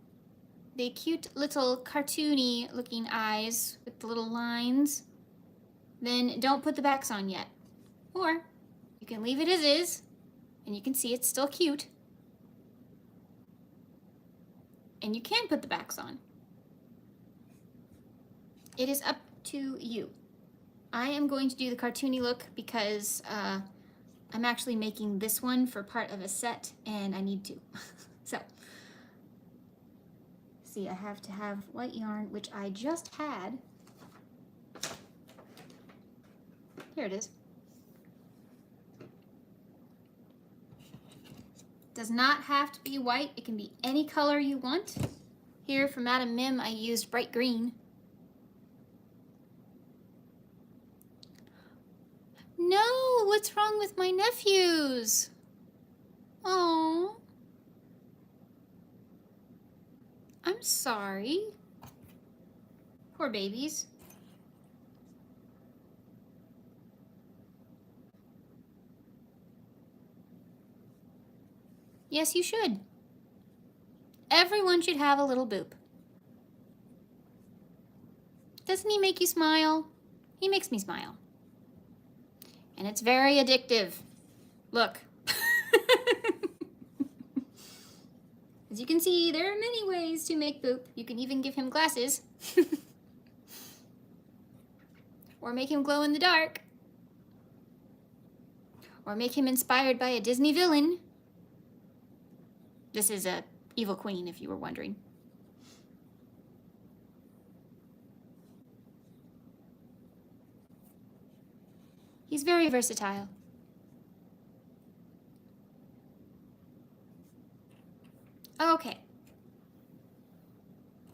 the cute little cartoony looking eyes with the little lines, then don't put the backs on yet. Or you can leave it as is, and you can see it's still cute. And you can put the backs on. It is up to you. I am going to do the cartoony look because I'm actually making this one for part of a set and I need to. So, see, I have to have white yarn, which I just had. Here it is. Does not have to be white. It can be any color you want. Here for Madam Mim, I used bright green. No, what's wrong with my nephews? Oh, I'm sorry. Poor babies. Yes, you should. Everyone should have a little Boop. Doesn't he make you smile? He makes me smile. And it's very addictive. Look. As you can see, there are many ways to make Boop. You can even give him glasses. Or make him glow in the dark. Or make him inspired by a Disney villain. This is a evil queen, if you were wondering. He's very versatile. Okay.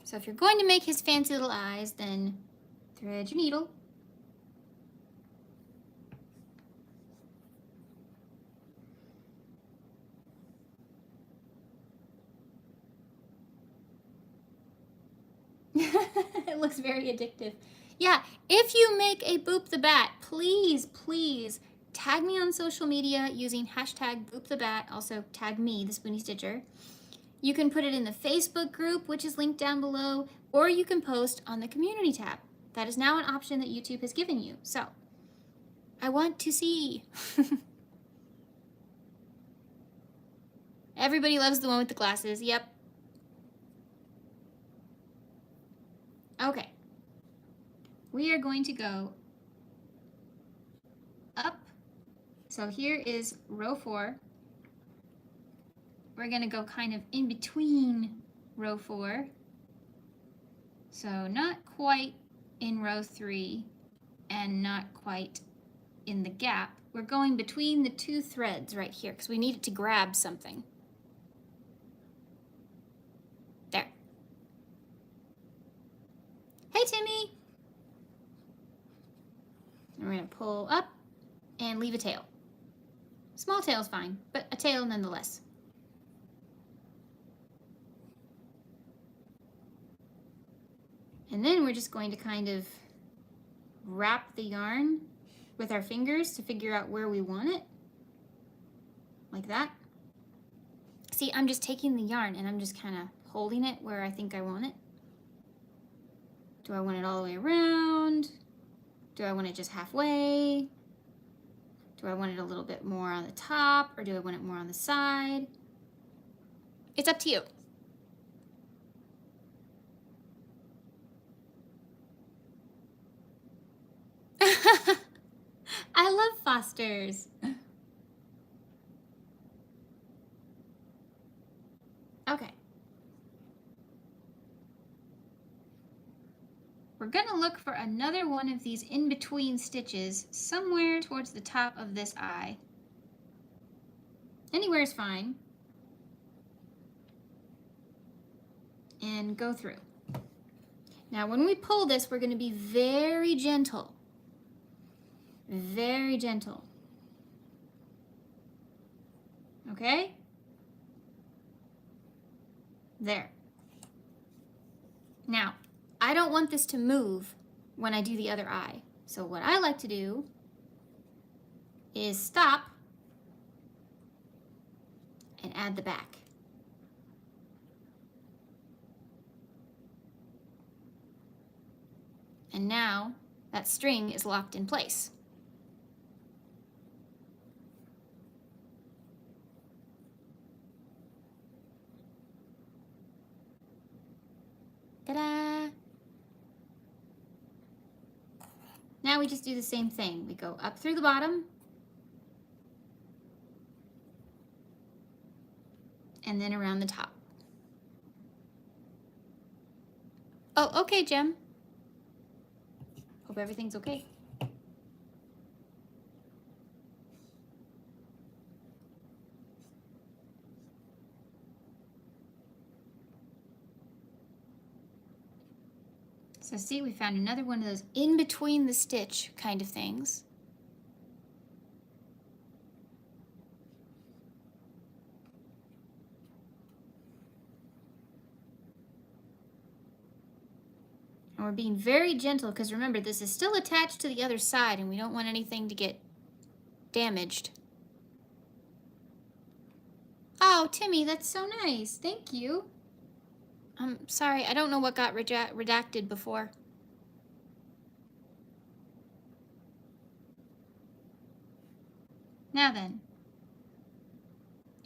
So if you're going to make his fancy little eyes, then thread your needle. It looks very addictive. Yeah, if you make a Boop the Bat, please, please tag me on social media using hashtag Boop the Bat. Also tag me, the Spoonie Stitcher. You can put it in the Facebook group, which is linked down below, or you can post on the community tab. That is now an option that YouTube has given you. So, I want to see. Everybody loves the one with the glasses. Yep. Okay. We are going to go up. So here is row 4. We're going to go kind of in between row 4. So not quite in row 3 and not quite in the gap. We're going between the 2 threads right here because we need it to grab something. There. Hey, Timmy! And we're going to pull up and leave a tail. Small tail's fine, but a tail nonetheless. And then we're just going to kind of wrap the yarn with our fingers to figure out where we want it. Like that. See, I'm just taking the yarn and I'm just kind of holding it where I think I want it. Do I want it all the way around? Do I want it just halfway? Do I want it a little bit more on the top, or do I want it more on the side? It's up to you. I love Fosters. Okay. We're going to look for another one of these in-between stitches somewhere towards the top of this eye. Anywhere is fine. And go through. Now when we pull this, we're going to be very gentle. Very gentle. Okay? There. Now, I don't want this to move when I do the other eye. So what I like to do is stop and add the back. And now that string is locked in place. Ta-da! Now we just do the same thing. We go up through the bottom and then around the top. Oh, okay, Jem. Hope everything's okay. So see, we found another one of those in between the stitch kind of things. And we're being very gentle because remember, this is still attached to the other side and we don't want anything to get damaged. Oh, Timmy, that's so nice. Thank you. I'm sorry, I don't know what got redacted before. Now then,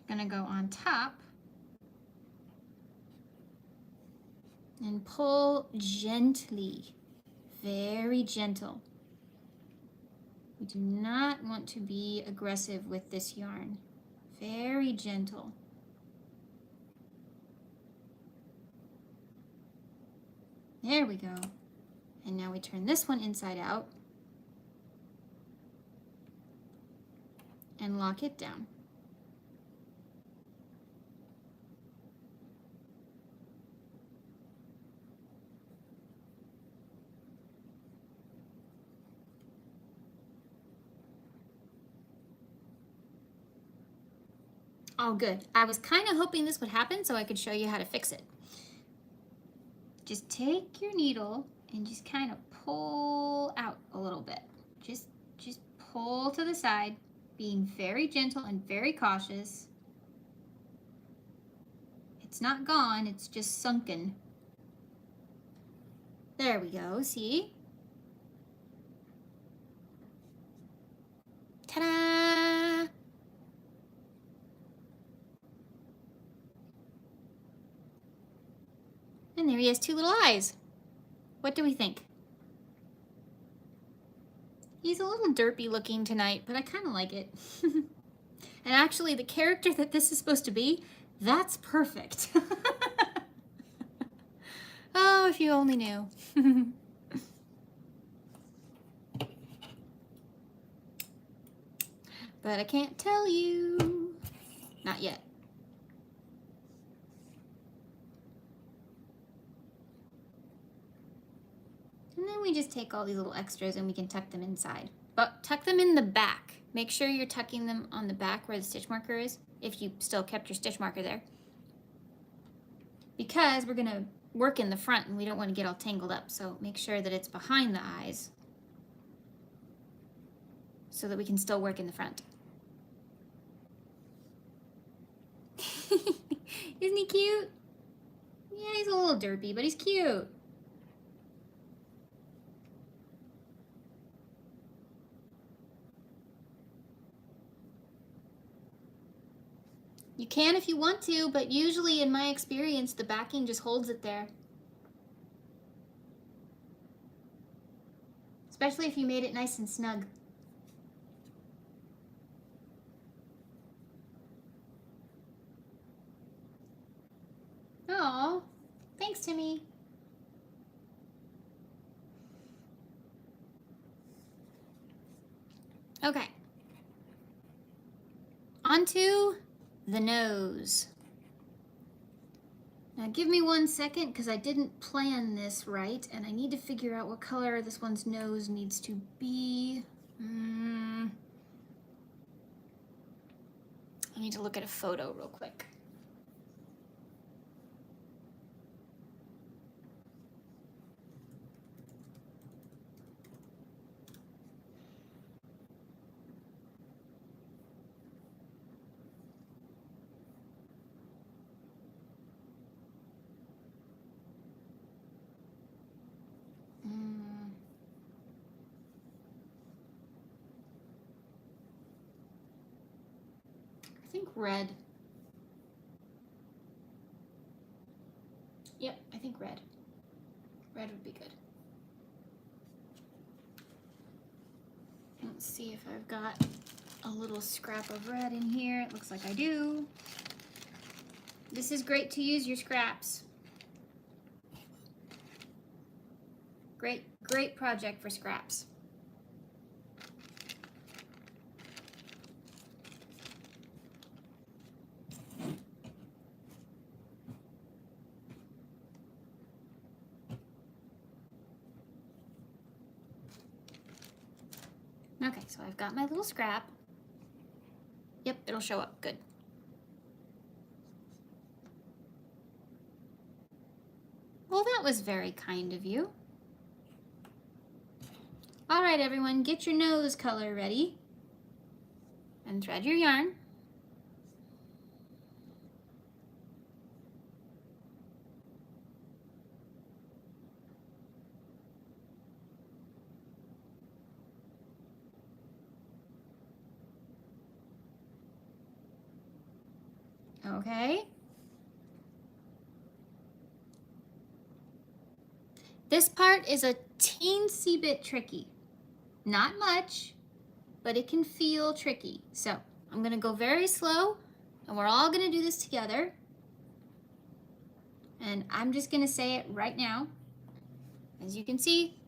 I'm gonna go on top and pull gently, very gentle. We do not want to be aggressive with this yarn. Very gentle. There we go. And now we turn this one inside out and lock it down. Oh, good. I was kind of hoping this would happen so I could show you how to fix it. Just take your needle and just kind of pull out a little bit. Just pull to the side, being very gentle and very cautious. It's not gone, it's just sunken. There we go, see? Ta-da! And there he has two little eyes. What do we think? He's a little derpy looking tonight, but I kind of like it. And actually, the character that this is supposed to be, that's perfect. Oh, if you only knew. but I can't tell you. Not yet. And then we just take all these little extras and we can tuck them inside. But tuck them in the back. Make sure you're tucking them on the back where the stitch marker is, if you still kept your stitch marker there. Because we're gonna work in the front and we don't want to get all tangled up. So make sure that it's behind the eyes so that we can still work in the front. Isn't he cute? Yeah, he's a little derpy, but he's cute. You can if you want to, but usually in my experience, the backing just holds it there. Especially if you made it nice and snug. Oh, thanks, Timmy. Okay. Onto the nose. Now give me 1 second because I didn't plan this right and I need to figure out what color this one's nose needs to be. I need to look at a photo real quick. I think red. Yep, I think red. Red would be good. Let's see if I've got a little scrap of red in here. It looks like I do. This is great to use your scraps. Great project for scraps. Okay, so I've got my little scrap. Yep, it'll show up, good. Well, that was very kind of you. All right, everyone, get your nose color ready and thread your yarn. Okay. This part is a teensy bit tricky. Not much, but it can feel tricky. So I'm gonna go very slow and we're all gonna do this together. And I'm just gonna say it right now. As you can see,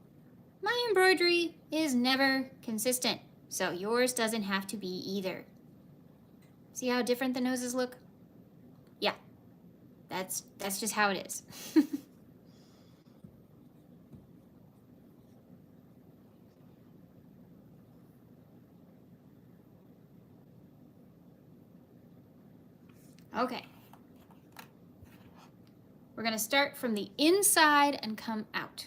my embroidery is never consistent. So yours doesn't have to be either. See how different the noses look? Yeah, that's just how it is. Okay. We're going to start from the inside and come out.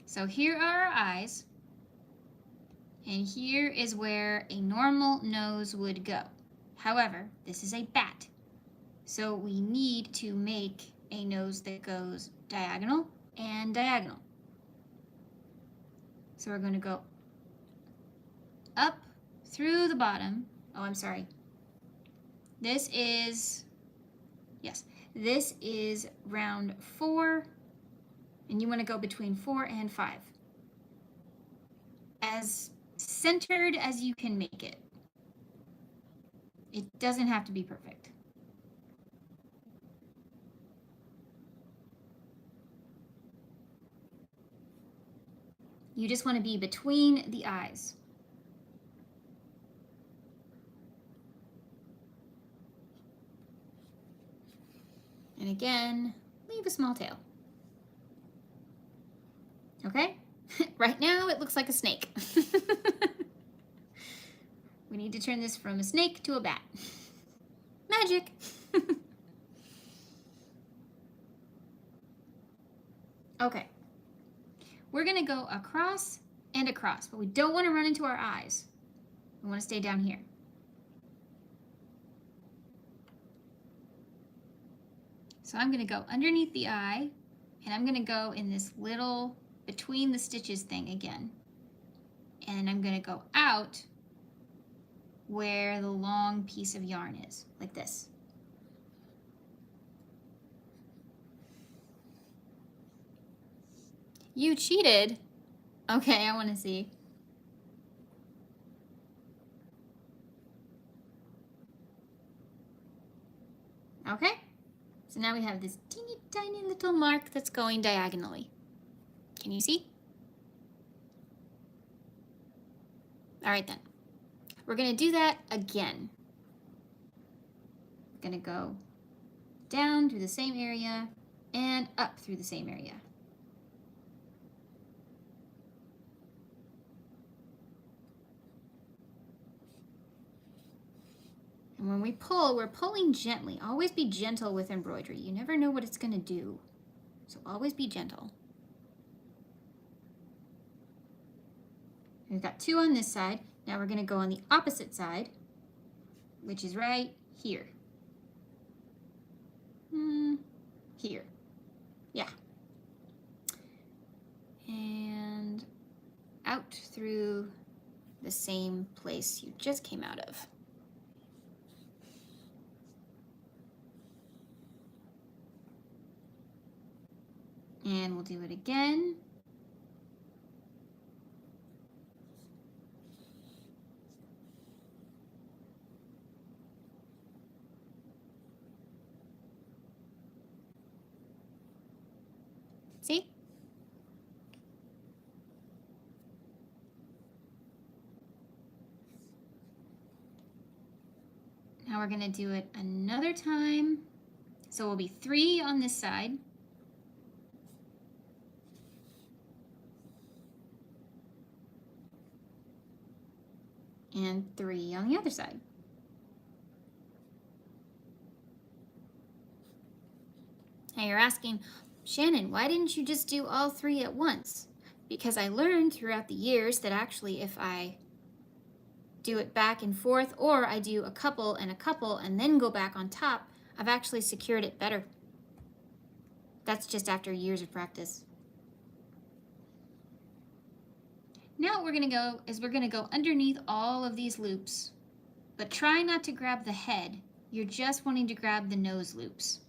So here are our eyes. And here is where a normal nose would go. However, this is a bat. So we need to make a nose that goes diagonal and diagonal. So we're going to go up through the bottom. Oh, I'm sorry. This is, yes, this is round 4, and you want to go between 4 and 5. As centered as you can make it. It doesn't have to be perfect. You just want to be between the eyes. And again, leave a small tail. Okay? Right now it looks like a snake. We need to turn this from a snake to a bat. Magic! Okay. We're gonna go across and across, but we don't want to run into our eyes. We want to stay down here. So I'm going to go underneath the eye, and I'm going to go in this little between the stitches thing again. And I'm going to go out where the long piece of yarn is, like this. You cheated? Okay, I want to see. Okay. So now we have this teeny tiny little mark that's going diagonally. Can you see? All right then. We're going to do that again. We're going to go down through the same area and up through the same area. And when we pull, we're pulling gently. Always be gentle with embroidery. You never know what it's going to do. So always be gentle. We've got 2 on this side. Now we're going to go on the opposite side, which is right here. Here. Yeah. And out through the same place you just came out of. And we'll do it again. See? Now we're going to do it another time. So we'll be 3 on this side. And 3 on the other side. Now you're asking, Shannon, why didn't you just do all 3 at once? Because I learned throughout the years that actually if I do it back and forth, or I do a couple and then go back on top, I've actually secured it better. That's just after years of practice. Now what we're going to go is we're going to go underneath all of these loops, but try not to grab the head. You're just wanting to grab the nose loops.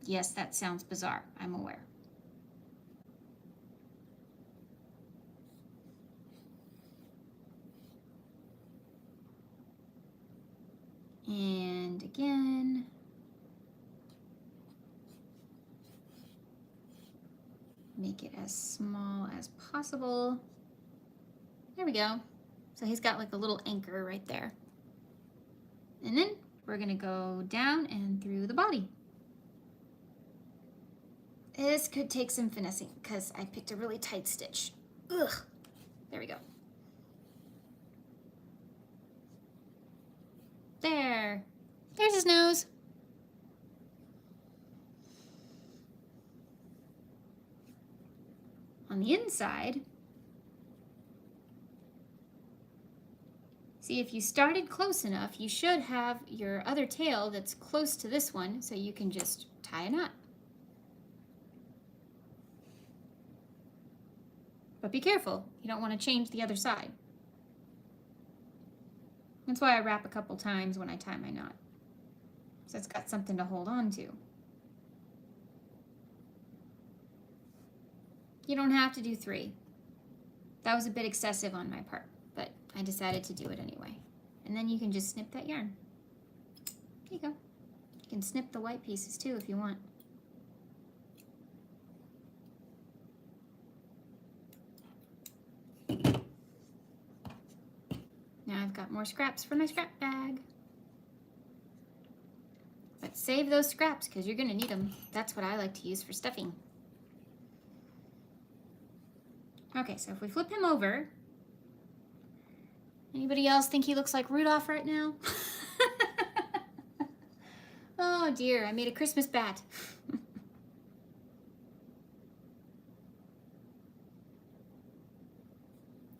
Yes, that sounds bizarre, I'm aware. And again. Make it as small as possible. There we go. So he's got like a little anchor right there. And then we're gonna go down and through the body. This could take some finessing because I picked a really tight stitch. Ugh. There we go. There. There's his nose. On the inside, see, if you started close enough, you should have your other tail that's close to this one, so you can just tie a knot. But be careful, you don't want to change the other side. That's why I wrap a couple times when I tie my knot, so it's got something to hold on to. You don't have to do 3. That was a bit excessive on my part, but I decided to do it anyway. And then you can just snip that yarn. There you go. You can snip the white pieces too if you want. Now I've got more scraps for my scrap bag. But save those scraps because you're going to need them. That's what I like to use for stuffing. Okay, so if we flip him over, anybody else think he looks like Rudolph right now? Oh dear, I made a Christmas bat.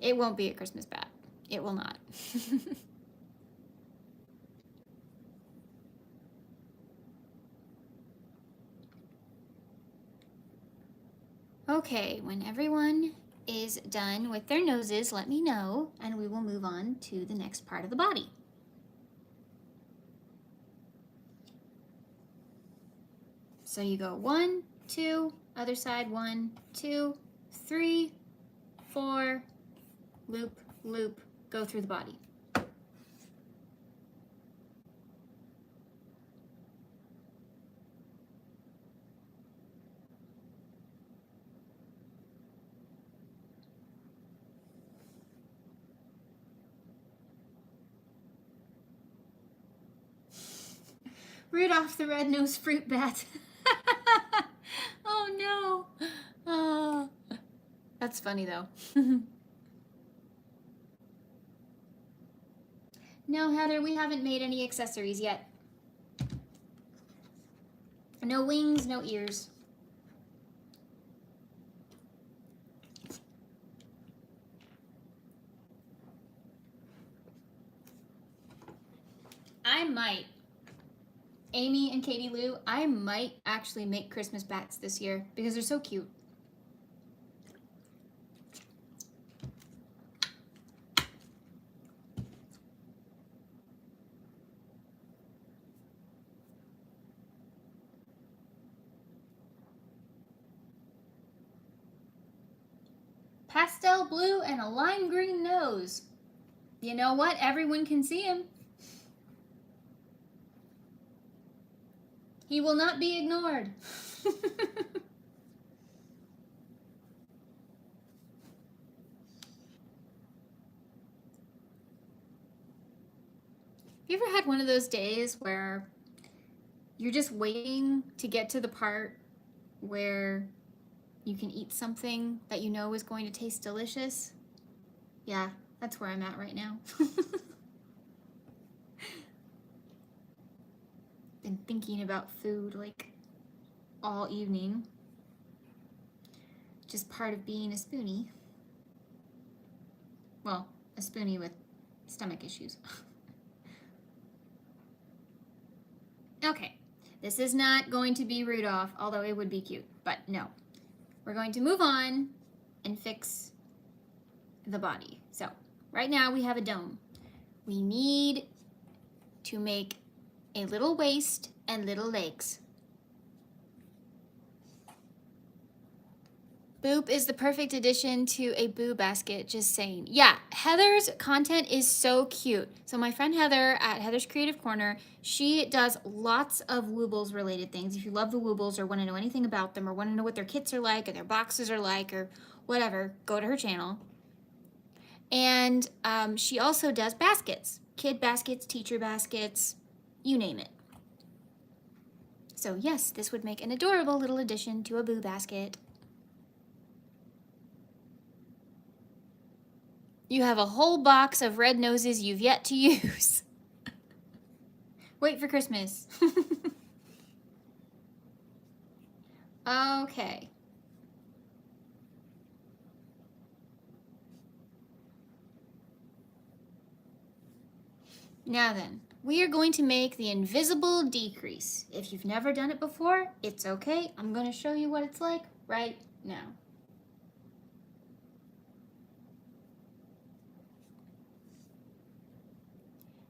It won't be a Christmas bat. It will not. Okay, when everyone is done with their noses, let me know, and we will move on to the next part of the body. So you go 1, 2, other side, 1, 2, 3, 4, loop, loop, go through the body. Rudolph the red-nosed fruit bat. Oh no. Oh, that's funny though. No, Heather, we haven't made any accessories yet. No wings, no ears. I might, Amy and Katie Lou, I might actually make Christmas bats this year because they're so cute. Pastel blue and a lime green nose. You know what? Everyone can see him. He will not be ignored. Have you ever had one of those days where you're just waiting to get to the part where you can eat something that you know is going to taste delicious? Yeah, that's where I'm at right now. Been thinking about food like all evening. Just part of being a Spoonie. Well, a Spoonie with stomach issues. Okay, this is not going to be Rudolph, although it would be cute, but no. We're going to move on and fix the body. So right now we have a dome. We need to make a little waist and little legs. Boop is the perfect addition to a boo basket, just saying. Yeah, Heather's content is so cute. So my friend Heather at Heather's Creative Corner, she does lots of Woobles related things. If you love the Woobles or want to know anything about them or want to know what their kits are like or their boxes are like or whatever, go to her channel. And she also does baskets, kid baskets, teacher baskets, you name it. So yes, this would make an adorable little addition to a boo basket. You have a whole box of red noses you've yet to use. Wait for Christmas. Okay. Now then, we are going to make the invisible decrease. If you've never done it before, it's okay. I'm going to show you what it's like right now.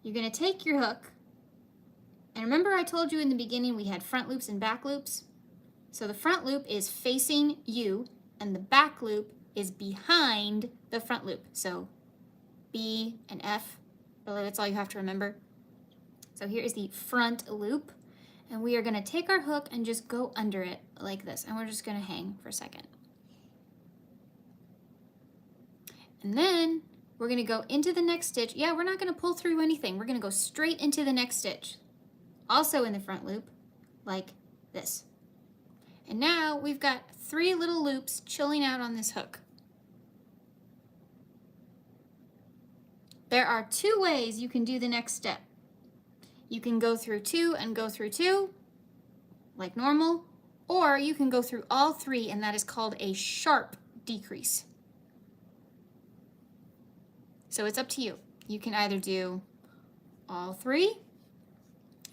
You're going to take your hook, and remember I told you in the beginning we had front loops and back loops? So the front loop is facing you, and the back loop is behind the front loop. So B and F, really that's all you have to remember. So here is the front loop, and we are going to take our hook and just go under it like this, and we're just going to hang for a second. And then we're going to go into the next stitch. Yeah, we're not going to pull through anything. We're going to go straight into the next stitch. also in the front loop, like this. And now we've got 3 little loops chilling out on this hook. There are 2 ways you can do the next step. You can go through 2 and go through 2, like normal, or you can go through all 3, and that is called a sharp decrease. So it's up to you. You can either do all 3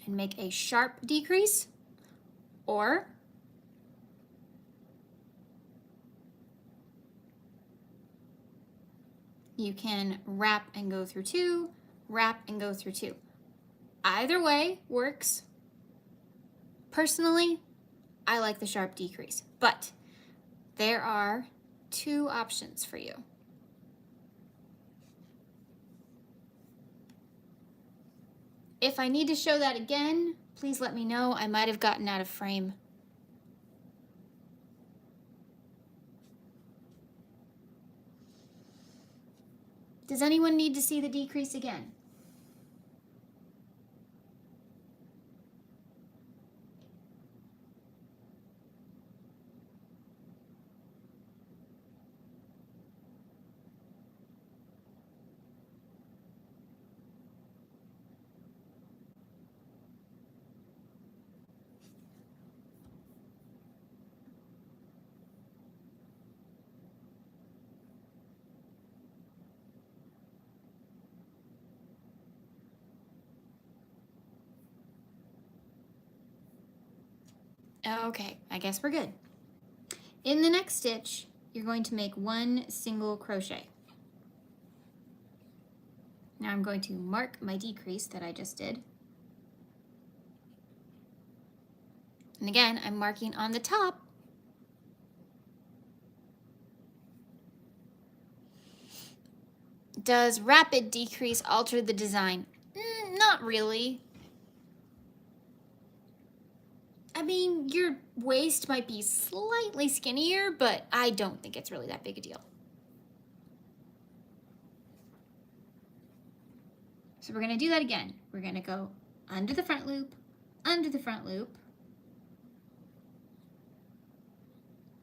and make a sharp decrease, or you can wrap and go through 2, wrap and go through 2. Either way works. Personally, I like the sharp decrease, but there are 2 options for you. If I need to show that again, please let me know. I might have gotten out of frame. Does anyone need to see the decrease again? Okay, I guess we're good. In the next stitch, you're going to make 1 single crochet. Now I'm going to mark my decrease that I just did. And again, I'm marking on the top. Does rapid decrease alter the design? Not really. I mean, your waist might be slightly skinnier, but I don't think it's really that big a deal. So we're going to do that again. We're going to go under the front loop,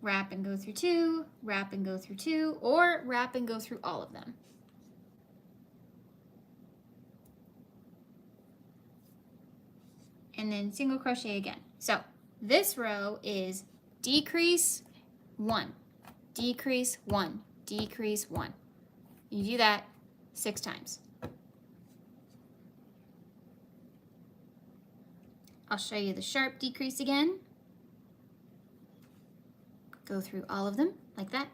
wrap and go through 2, wrap and go through 2, or wrap and go through all of them. And then single crochet again. So this row is decrease 1, decrease 1, decrease 1. You do that 6 times. I'll show you the sharp decrease again. Go through all of them like that.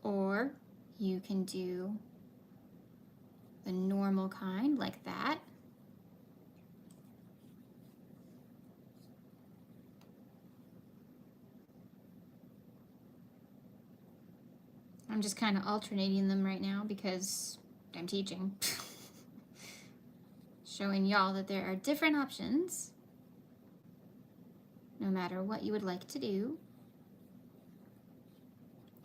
Or you can do the normal kind like that. I'm just kind of alternating them right now because I'm teaching. Showing y'all that there are different options no matter what you would like to do.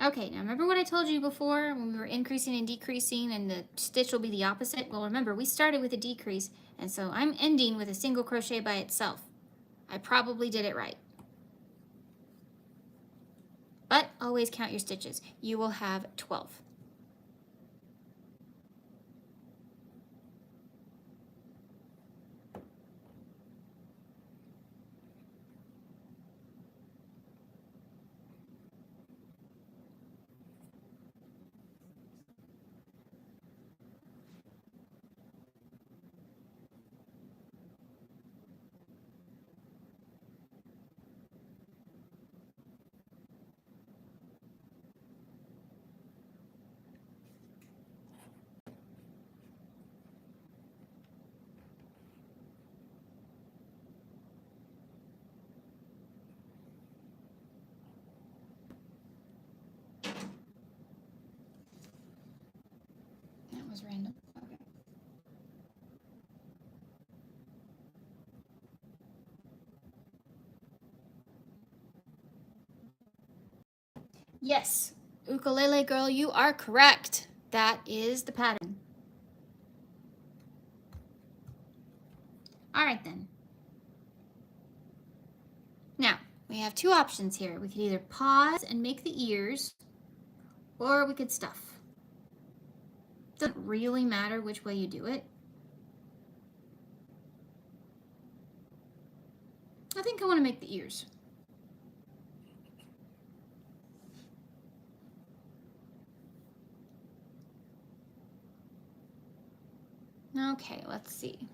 Okay, now remember what I told you before when we were increasing and decreasing and the stitch will be the opposite? Well, remember, we started with a decrease, and so I'm ending with a single crochet by itself. I probably did it right. But always count your stitches. You will have 12. That was random. Okay. Yes, ukulele girl, you are correct. That is the pattern. All right then. Now, we have two options here. We could either pause and make the ears, or we could stuff. It doesn't really matter which way you do it. I think I want to make the ears. Okay, let's see.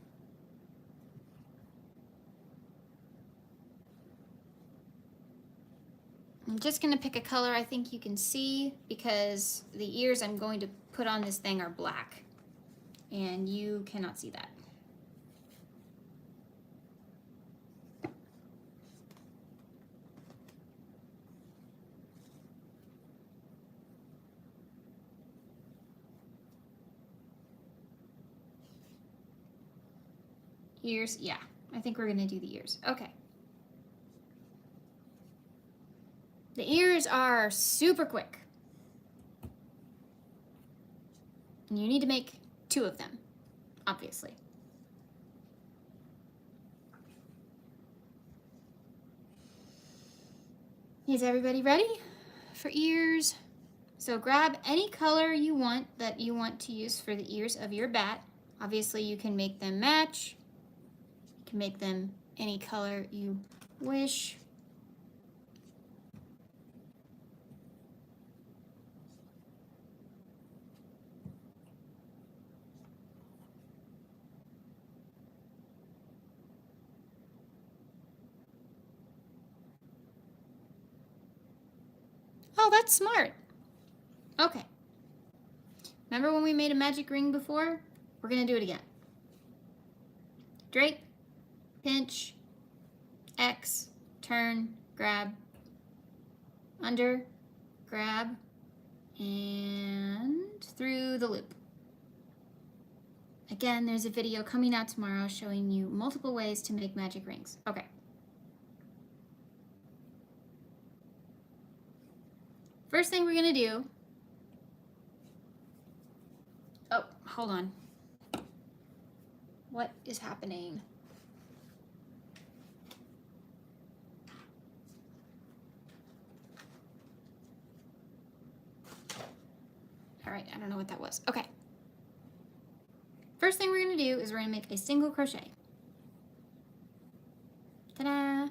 I'm just going to pick a color I think you can see, because the ears I'm going to put on this thing are black, and you cannot see that. Ears, yeah, I think we're going to do the ears. Okay. The ears are super quick. And you need to make 2 of them, obviously. Is everybody ready for ears? So grab any color you want that you want to use for the ears of your bat. Obviously you can make them match. You can make them any color you wish. Oh, that's smart. Okay. Remember when we made a magic ring before? We're going to do it again. Drape, pinch, X, turn, grab, under, grab, and through the loop. Again, there's a video coming out tomorrow showing you multiple ways to make magic rings. Okay. First thing we're going to do, oh, hold on. What is happening? All right, I don't know what that was. Okay. First thing we're going to do is we're going to make a single crochet. Ta-da!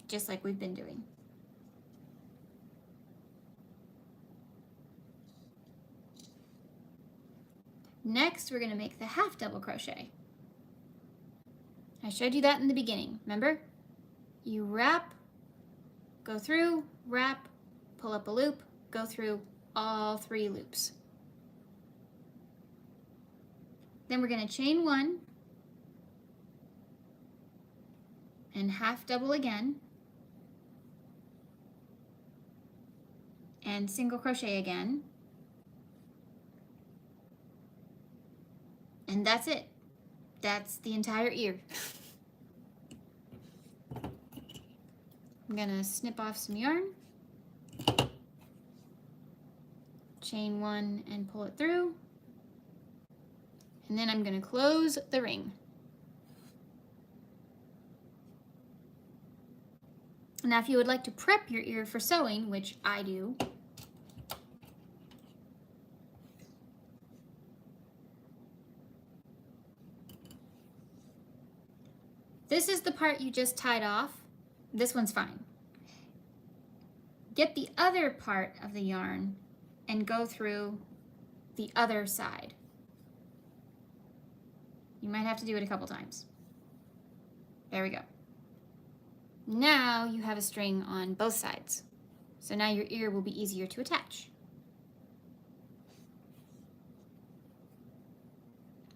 Just like we've been doing. Next, we're going to make the half double crochet. I showed you that in the beginning, remember? You wrap, go through, wrap, pull up a loop, go through all 3 loops. Then we're going to chain 1 and half double again and single crochet again. And that's it. That's the entire ear. I'm gonna snip off some yarn, chain 1 and pull it through, and then I'm gonna close the ring. Now if you would like to prep your ear for sewing, which I do, this is the part you just tied off. This one's fine. Get the other part of the yarn and go through the other side. You might have to do it a couple times. There we go. Now you have a string on both sides. So now your ear will be easier to attach.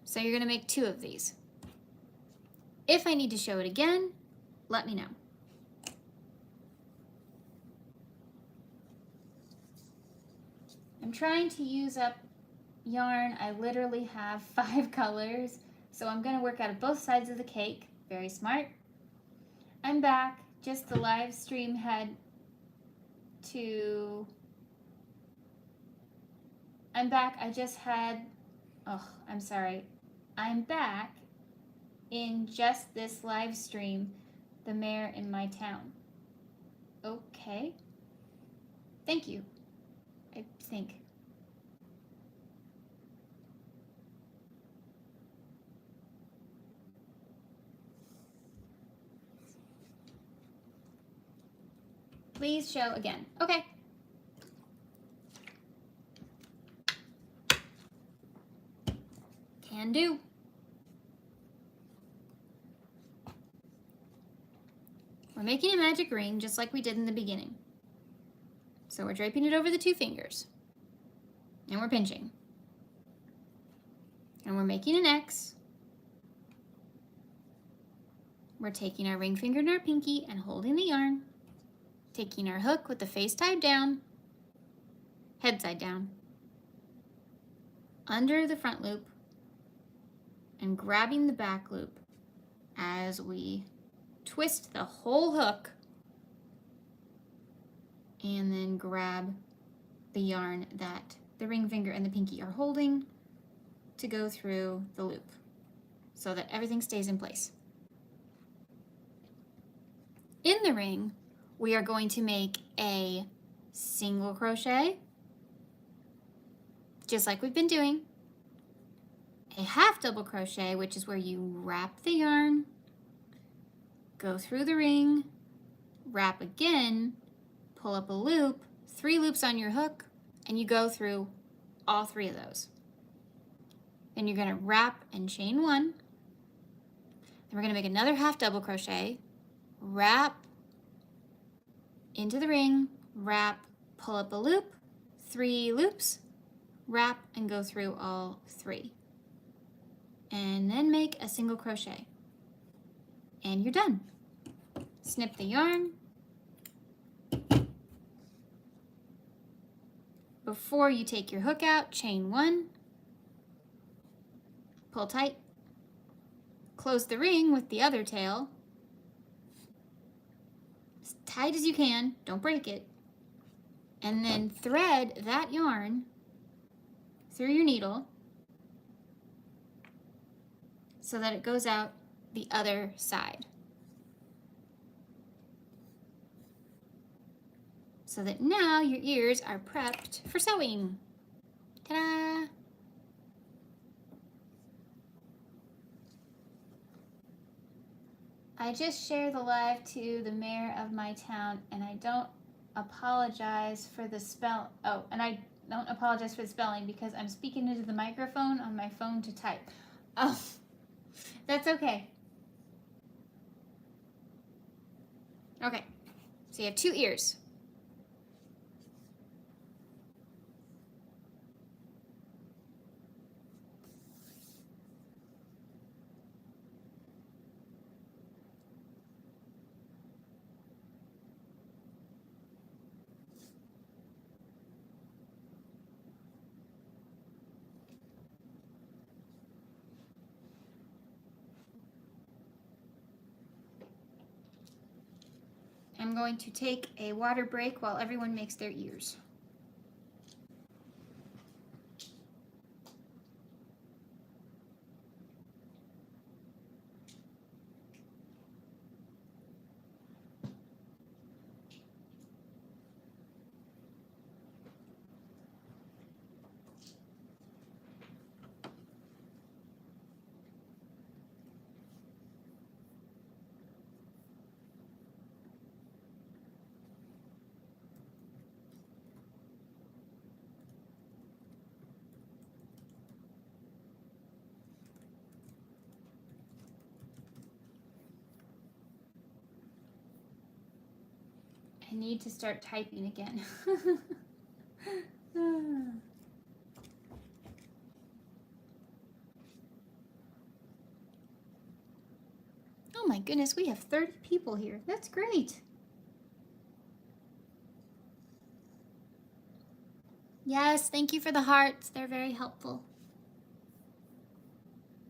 So you're going to make 2 of these. If I need to show it again, let me know. I'm trying to use up yarn. I literally have 5 colors, so I'm going to work out of both sides of the cake. Very smart. I'm back. Just the live stream had to... I'm back. I just had... Oh, I'm sorry. I'm back. in just this live stream, the mayor in my town. Okay. Thank you, I think. Please show again. Okay. Can do. We're making a magic ring just like we did in the beginning. So we're draping it over the 2 fingers. And we're pinching. And we're making an X. We're taking our ring finger and our pinky and holding the yarn. Taking our hook with the face tied down, head side down, under the front loop, and grabbing the back loop as we twist the whole hook and then grab the yarn that the ring finger and the pinky are holding to go through the loop so that everything stays in place. In the ring, we are going to make a single crochet, just like we've been doing, a half double crochet, which is where you wrap the yarn, go through the ring, wrap again, pull up a loop, 3 loops on your hook, and you go through all 3 of those. Then you're going to wrap and chain 1. Then we're going to make another half double crochet, wrap into the ring, wrap, pull up a loop, 3 loops, wrap and go through all 3. And then make a single crochet. And you're done. Snip the yarn. Before you take your hook out, chain 1, pull tight, close the ring with the other tail, as tight as you can, don't break it, and then thread that yarn through your needle so that it goes out the other side. So that now your ears are prepped for sewing. Ta-da! I just shared the live to the mayor of my town, and I don't apologize for the spell. Oh, and I don't apologize for the spelling because I'm speaking into the microphone on my phone to type. Oh, that's okay. Okay, so you have 2 ears. I'm going to take a water break while everyone makes their ears. I need to start typing again. Oh my goodness, we have 30 people here. That's great. Yes, thank you for the hearts. They're very helpful.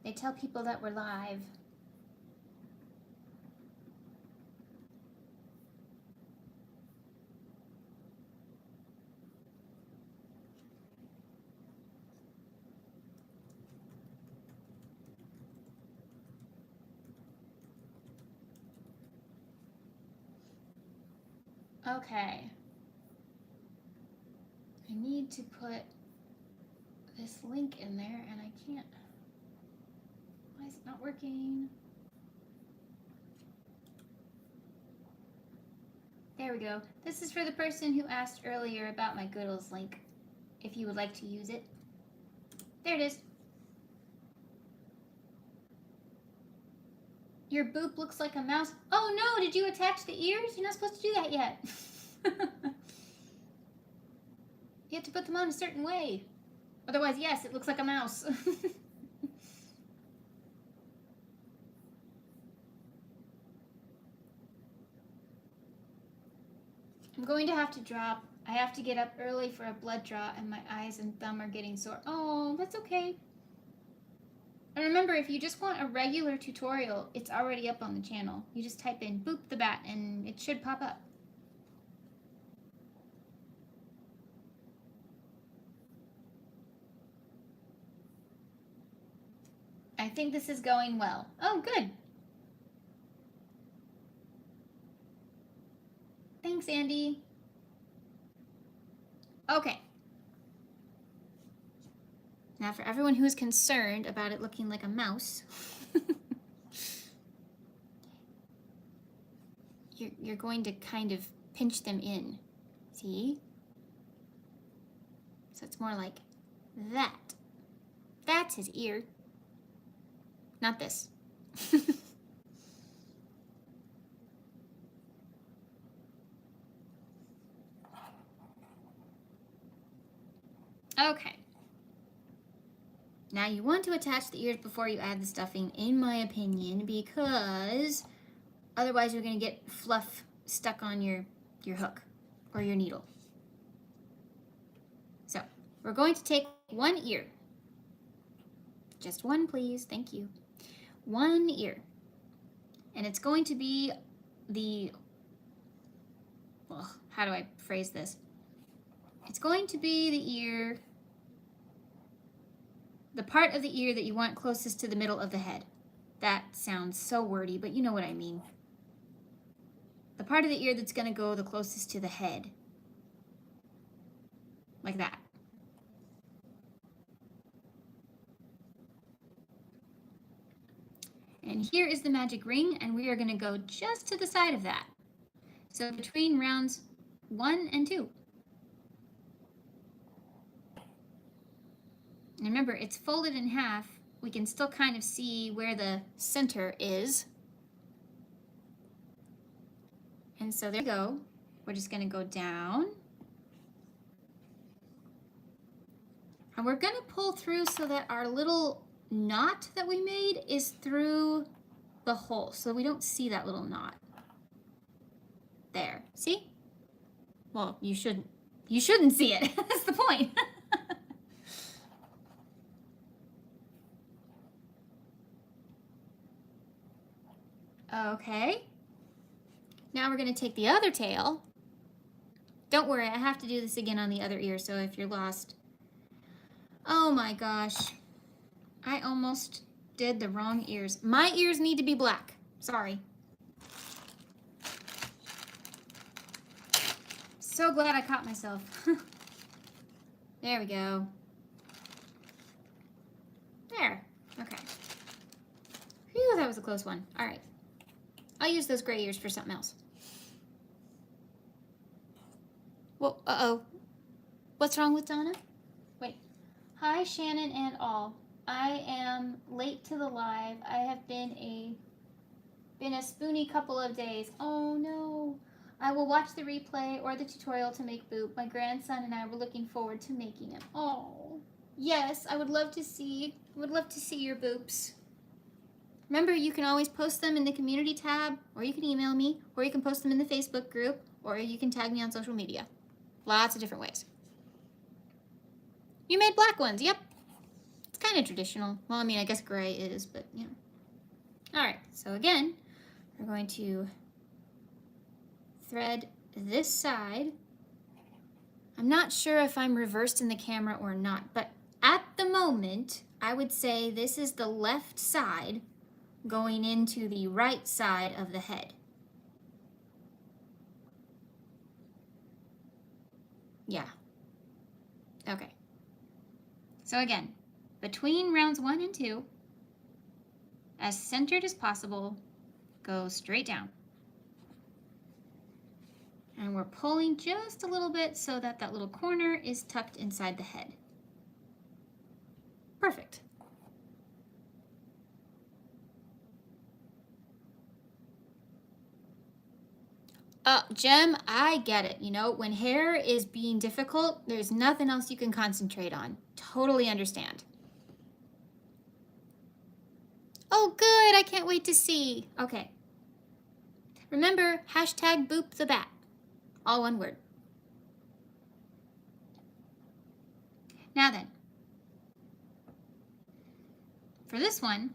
They tell people that we're live. Okay. I need to put this link in there and I can't. Why is it not working? There we go. This is for the person who asked earlier about my Goodles link, if you would like to use it. There it is. Your boop looks like a mouse. Oh no, did you attach the ears? You're not supposed to do that yet. You have to put them on a certain way. Otherwise, yes, it looks like a mouse. I'm going to have to drop. I have to get up early for a blood draw and my eyes and thumb are getting sore. Oh, that's okay. And remember, if you just want a regular tutorial, it's already up on the channel. You just type in Boop the Bat and it should pop up. I think this is going well. Oh, good. Thanks, Andy. Okay. Now for everyone who's concerned about it looking like a mouse, you're going to kind of pinch them in. See? So it's more like that. That's his ear. Not this. Okay. Now you want to attach the ears before you add the stuffing, in my opinion, because otherwise you're going to get fluff stuck on your hook or your needle. So we're going to take one ear. Just one, please. Thank you. One ear. And it's going to be the, well, how do I phrase this? It's going to be the ear, the part of the ear that you want closest to the middle of the head. That sounds so wordy, but you know what I mean. The part of the ear that's going to go the closest to the head. Like that. And here is the magic ring, and we are going to go just to the side of that. So between rounds 1 and 2. And remember, it's folded in half. We can still kind of see where the center is. And so there we go. We're just going to go down. And we're going to pull through so that our little knot that we made is through the hole, so we don't see that little knot. There. See? Well, you shouldn't see it. That's the point. Okay. Now we're going to take the other tail. Don't worry, I have to do this again on the other ear, so if you're lost. Oh my gosh. I almost did the wrong ears. My ears need to be black. Sorry. So glad I caught myself. There we go. There. Okay. Phew, that was a close one. All right. I'll use those gray ears for something else. Well, uh-oh. What's wrong with Donna? Wait. Hi, Shannon and all. I am late to the live. I have been a Spoonie couple of days. Oh no. I will watch the replay or the tutorial to make Boop. My grandson and I were looking forward to making him. Oh. Yes, I would love to see your Boops. Remember, you can always post them in the community tab, or you can email me, or you can post them in the Facebook group, or you can tag me on social media. Lots of different ways. You made black ones, yep. It's kind of traditional. Well, I mean, I guess gray is, but you know. All right, so again, we're going to thread this side. I'm not sure if I'm reversed in the camera or not, but at the moment, I would say this is the left side going into the right side of the head. Yeah. Okay. So again, between rounds 1 and 2, as centered as possible, go straight down. And we're pulling just a little bit so that that little corner is tucked inside the head. Perfect. Jem, I get it. You know, when hair is being difficult, there's nothing else you can concentrate on. Totally understand. Oh, good. I can't wait to see. Okay. Remember, hashtag boop the bat. All one word. Now then, for this one,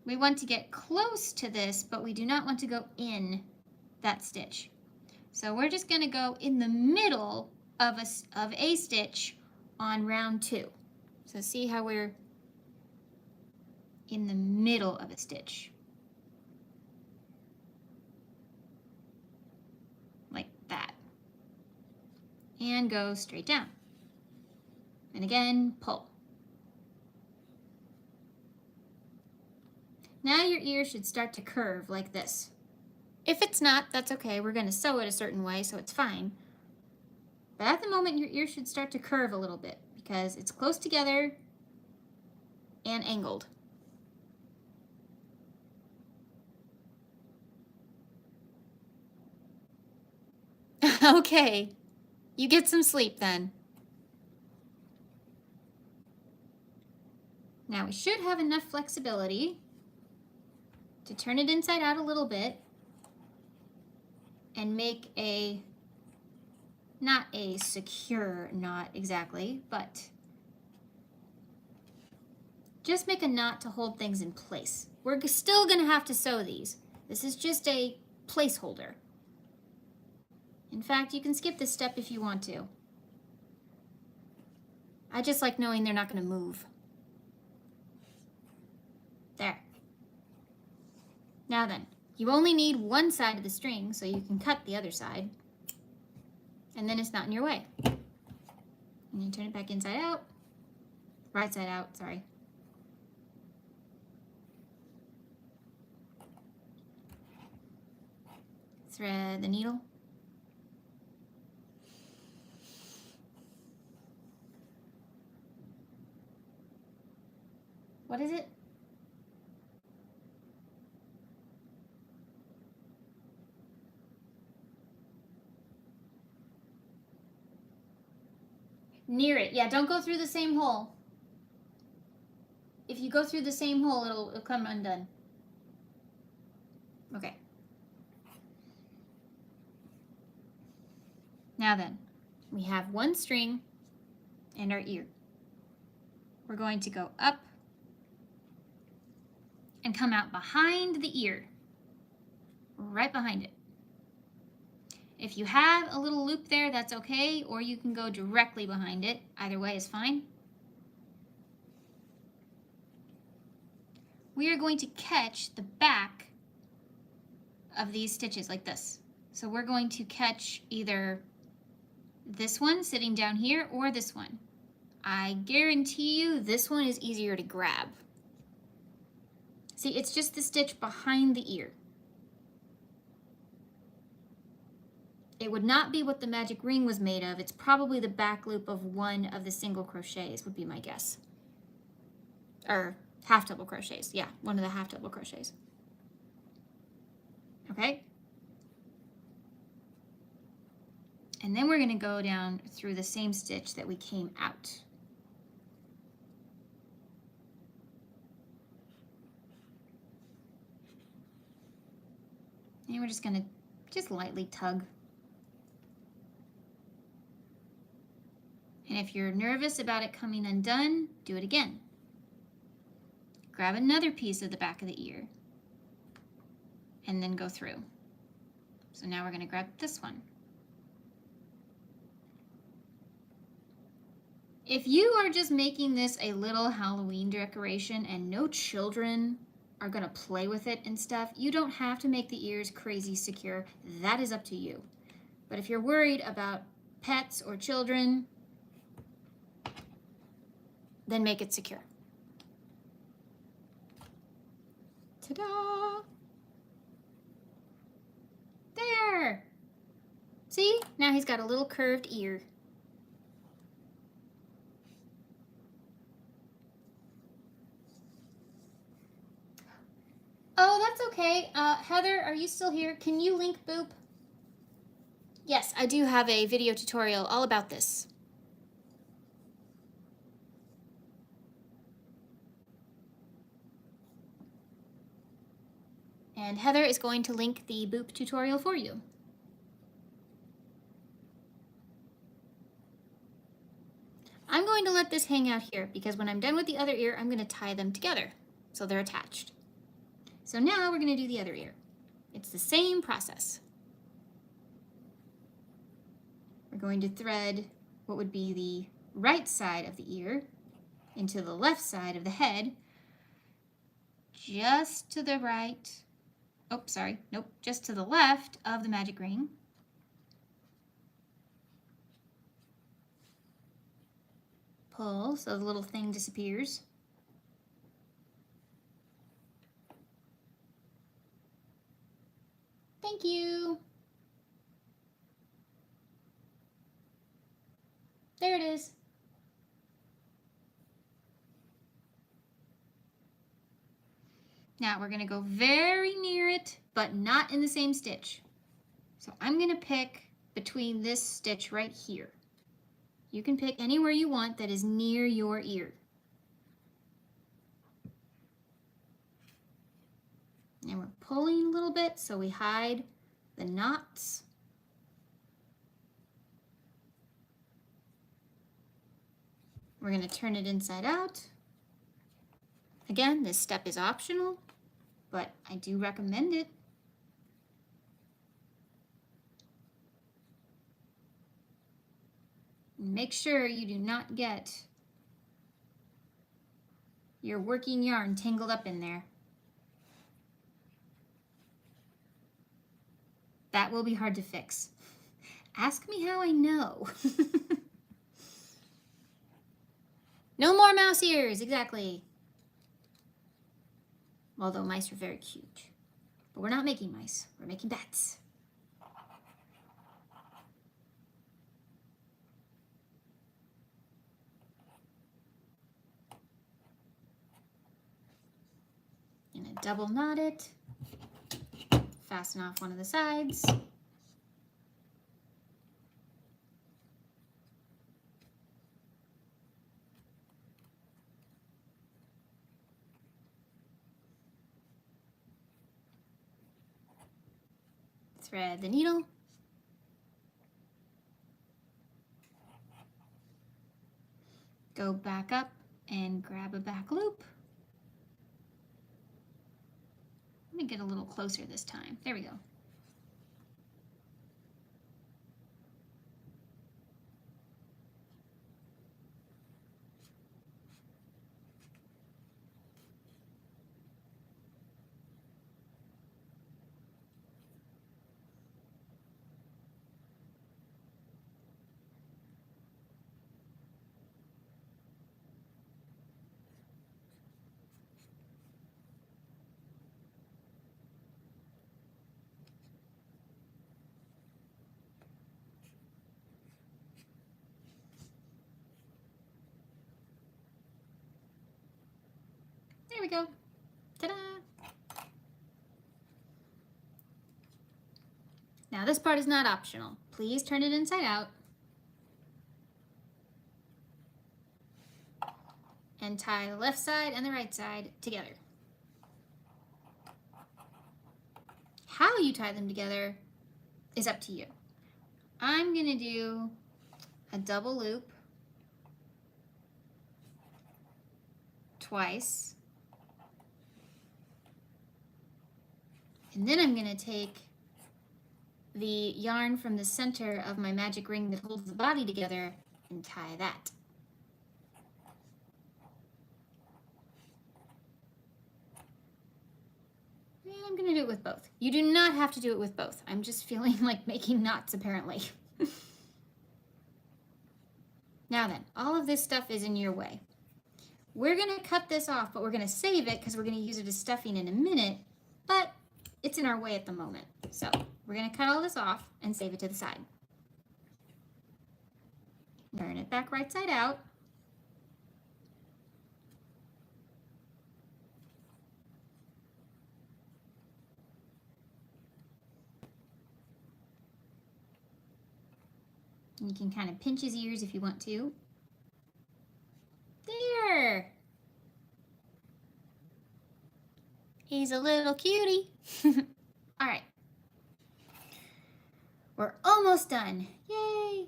we want to get close to this, but we do not want to go in that stitch. So we're just going to go in the middle of a stitch on round 2. So see how we're in the middle of a stitch. Like that. And go straight down. And again, pull. Now your ear should start to curve like this. If it's not, that's okay. We're going to sew it a certain way, so it's fine. But at the moment, your ear should start to curve a little bit because it's close together and angled. Okay, you get some sleep then. Now we should have enough flexibility to turn it inside out a little bit and make a, not a secure knot exactly, but just make a knot to hold things in place. We're still gonna have to sew these. This is just a placeholder. In fact, you can skip this step if you want to. I just like knowing they're not gonna move. There. Now then, you only need one side of the string, so you can cut the other side. And then it's not in your way. And you turn it back inside out. Right side out, sorry. Thread the needle. What is it? Near it. Yeah, don't go through the same hole. If you go through the same hole, it'll come undone. Okay. Now then, we have one string and our ear. We're going to go up and come out behind the ear, right behind it. If you have a little loop there, that's okay, or you can go directly behind it. Either way is fine. We are going to catch the back of these stitches like this. So we're going to catch either this one sitting down here or this one. I guarantee you this one is easier to grab. See, it's just the stitch behind the ear. It would not be what the magic ring was made of. It's probably the back loop of one of the single crochets would be my guess. Or half double crochets. Yeah, one of the half double crochets. Okay? And then we're going to go down through the same stitch that we came out. And we're just going to just lightly tug. And if you're nervous about it coming undone, do it again. Grab another piece of the back of the ear and then go through. So now we're going to grab this one. If you are just making this a little Halloween decoration and no children are going to play with it and stuff, you don't have to make the ears crazy secure. That is up to you. But if you're worried about pets or children, then make it secure. Ta-da! There! See? Now he's got a little curved ear. Oh, that's okay. Heather, are you still here? Can you link Boop? Yes, I do have a video tutorial all about this. And Heather is going to link the Boop tutorial for you. I'm going to let this hang out here because when I'm done with the other ear, I'm going to tie them together so they're attached. So now we're going to do the other ear. It's the same process. We're going to thread what would be the right side of the ear into the left side of the head, just to the right, oh, sorry, nope, just to the left of the magic ring. Pull so the little thing disappears. Thank you. There it is. Now we're going to go very near it, but not in the same stitch. So I'm going to pick between this stitch right here. You can pick anywhere you want that is near your ear. And we're pulling a little bit so we hide the knots. We're going to turn it inside out. Again, this step is optional, but I do recommend it. Make sure you do not get your working yarn tangled up in there. That will be hard to fix. Ask me how I know. No more mouse ears, exactly. Although mice are very cute. But we're not making mice, we're making bats. Gonna double knot it, fasten off one of the sides. Thread the needle. Go back up and grab a back loop. Let me get a little closer this time. There we go. There we go. Ta-da! Now this part is not optional. Please turn it inside out. And tie the left side and the right side together. How you tie them together is up to you. I'm gonna do a double loop twice. And then I'm gonna take the yarn from the center of my magic ring that holds the body together and tie that. And I'm gonna do it with both. You do not have to do it with both. I'm just feeling like making knots apparently. Now then, all of this stuff is in your way. We're going to cut this off, but we're going to save it because we're going to use it as stuffing in a minute, but it's in our way at the moment. So we're going to cut all this off and save it to the side. Turn it back right side out. You can kind of pinch his ears if you want to. There! He's a little cutie. All right. We're almost done. Yay!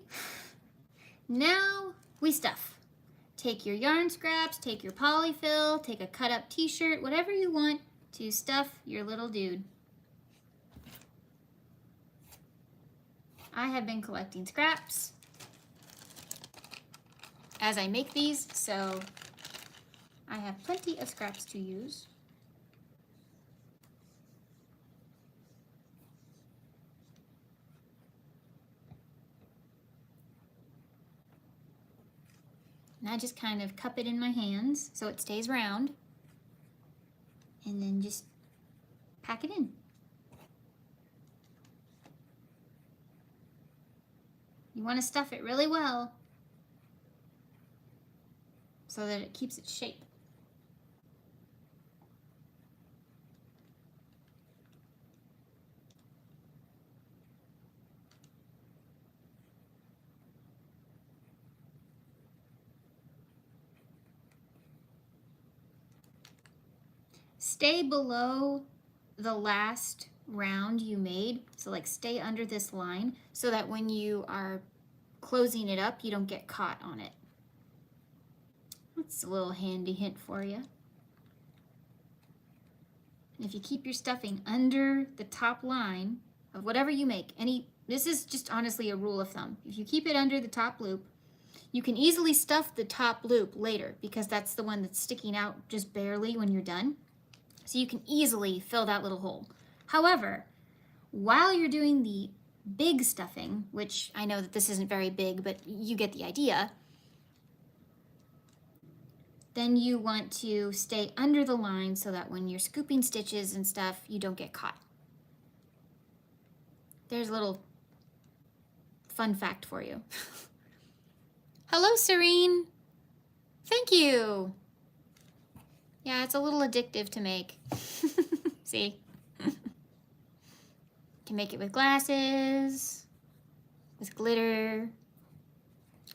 Now we stuff. Take your yarn scraps, take your polyfill, take a cut up t-shirt, whatever you want to stuff your little dude. I have been collecting scraps as I make these, so I have plenty of scraps to use. And I just kind of cup it in my hands so it stays round, and then just pack it in. You want to stuff it really well so that it keeps its shape. Stay below the last round you made, so like stay under this line so that when you are closing it up, you don't get caught on it. That's a little handy hint for you. If you keep your stuffing under the top line of whatever you make, this is just honestly a rule of thumb. If you keep it under the top loop, you can easily stuff the top loop later because that's the one that's sticking out just barely when you're done. So you can easily fill that little hole. However, while you're doing the big stuffing, which I know that this isn't very big, but you get the idea, then you want to stay under the line so that when you're scooping stitches and stuff, you don't get caught. There's a little fun fact for you. Hello, Serene. Thank you. Yeah, it's a little addictive to make. See? You can make it with glasses, with glitter,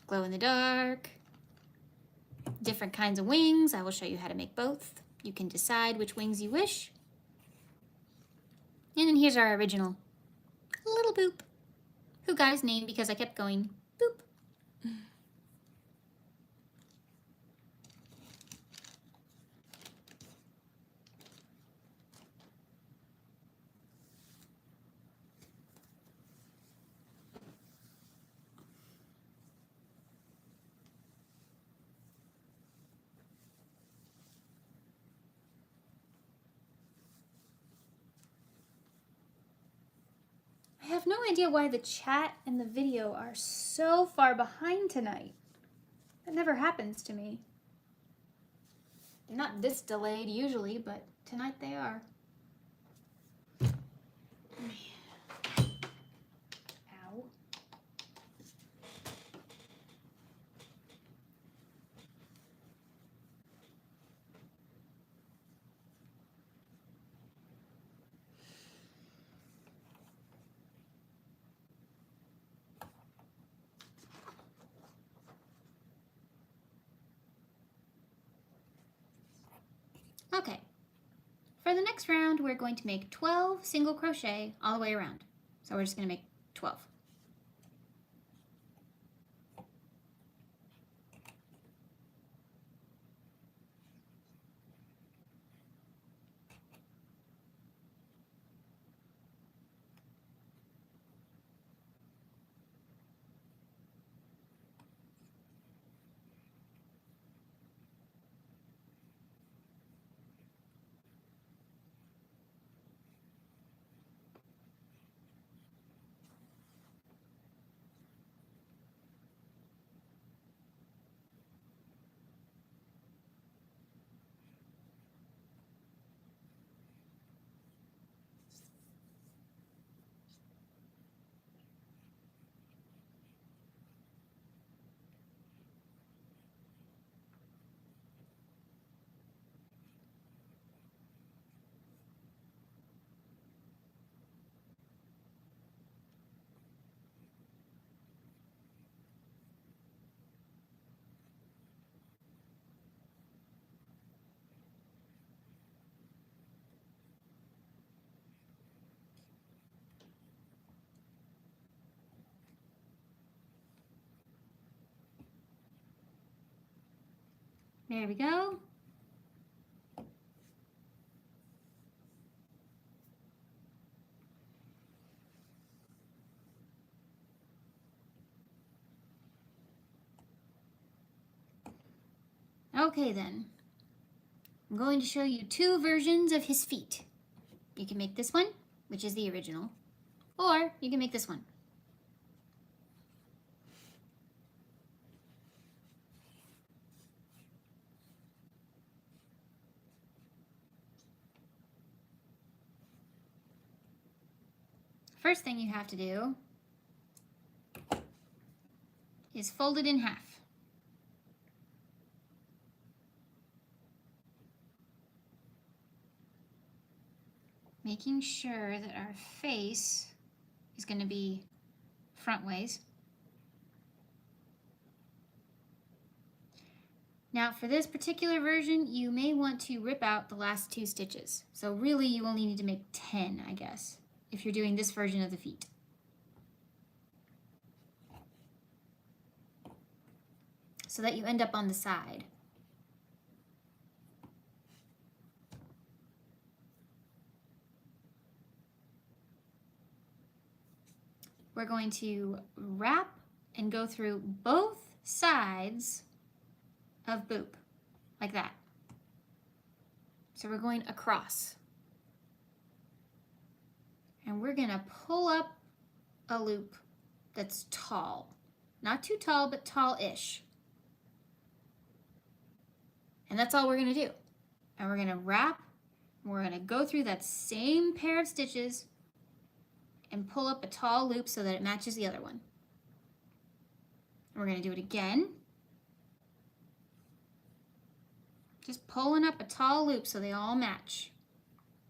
glow in the dark, different kinds of wings. I will show you how to make both. You can decide which wings you wish. And then here's our original little Boop, who got his name because I kept going boop. I have no idea why the chat and the video are so far behind tonight. That never happens to me. They're not this delayed usually, but tonight they are. Ow. Okay, for the next round, we're going to make 12 single crochet all the way around. So we're just going to make 12. There we go. Okay then, I'm going to show you two versions of his feet. You can make this one, which is the original, or you can make this one. First thing you have to do is fold it in half. Making sure that our face is going to be front ways. Now for this particular version, you may want to rip out the last 2 stitches. So really you only need to make 10, I guess, if you're doing this version of the feet. So that you end up on the side. We're going to wrap and go through both sides of Boop, like that. So we're going across. And we're gonna pull up a loop that's tall. Not too tall, but tall-ish. And that's all we're gonna do. And we're gonna wrap, and we're gonna go through that same pair of stitches and pull up a tall loop so that it matches the other one. And we're going to do it again. Just pulling up a tall loop so they all match.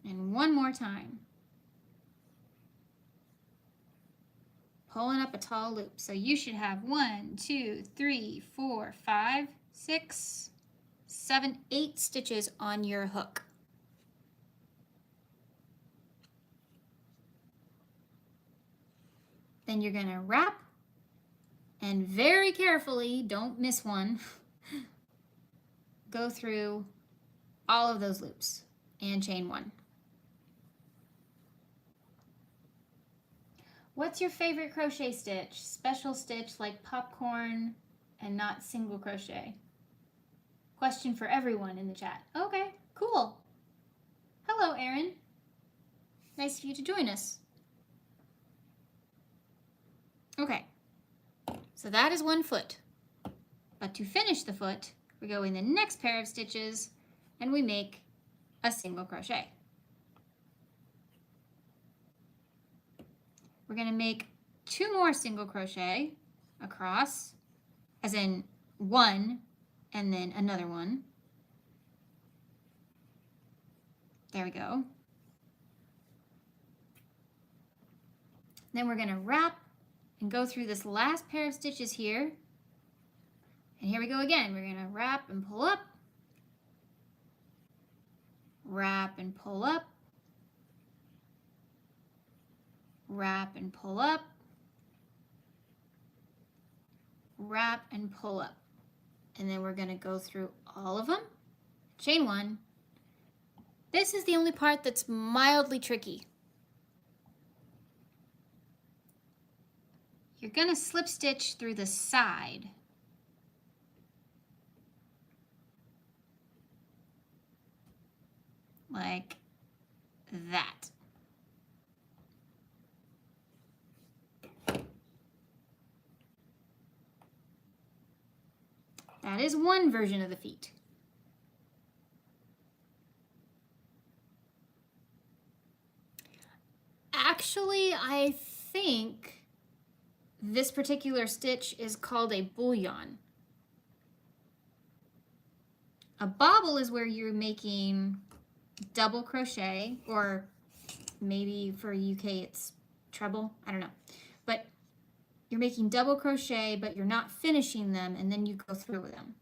And one more time. Pulling up a tall loop. So you should have 1, 2, 3, 4, 5, 6, 7, 8 stitches on your hook. Then you're going to wrap and very carefully, don't miss one, go through all of those loops and chain 1. What's your favorite crochet stitch? Special stitch like popcorn and not single crochet? Question for everyone in the chat. Okay, cool. Hello, Erin. Nice of you to join us. Okay, so that is one foot. But to finish the foot, we go in the next pair of stitches and we make a single crochet. We're going to make 2 more single crochet across, as in 1 and then another one. There we go. Then we're going to wrap and go through this last pair of stitches here. And here we go again. We're going to wrap and pull up, wrap and pull up, wrap and pull up, wrap and pull up. And then we're going to go through all of them, chain 1. This is the only part that's mildly tricky. You're going to slip stitch through the side. Like that. That is one version of the feet. Actually, I think this particular stitch is called a bullion. A bobble is where you're making double crochet, or maybe for UK it's treble, I don't know. But you're making double crochet, but you're not finishing them, and then you go through with them.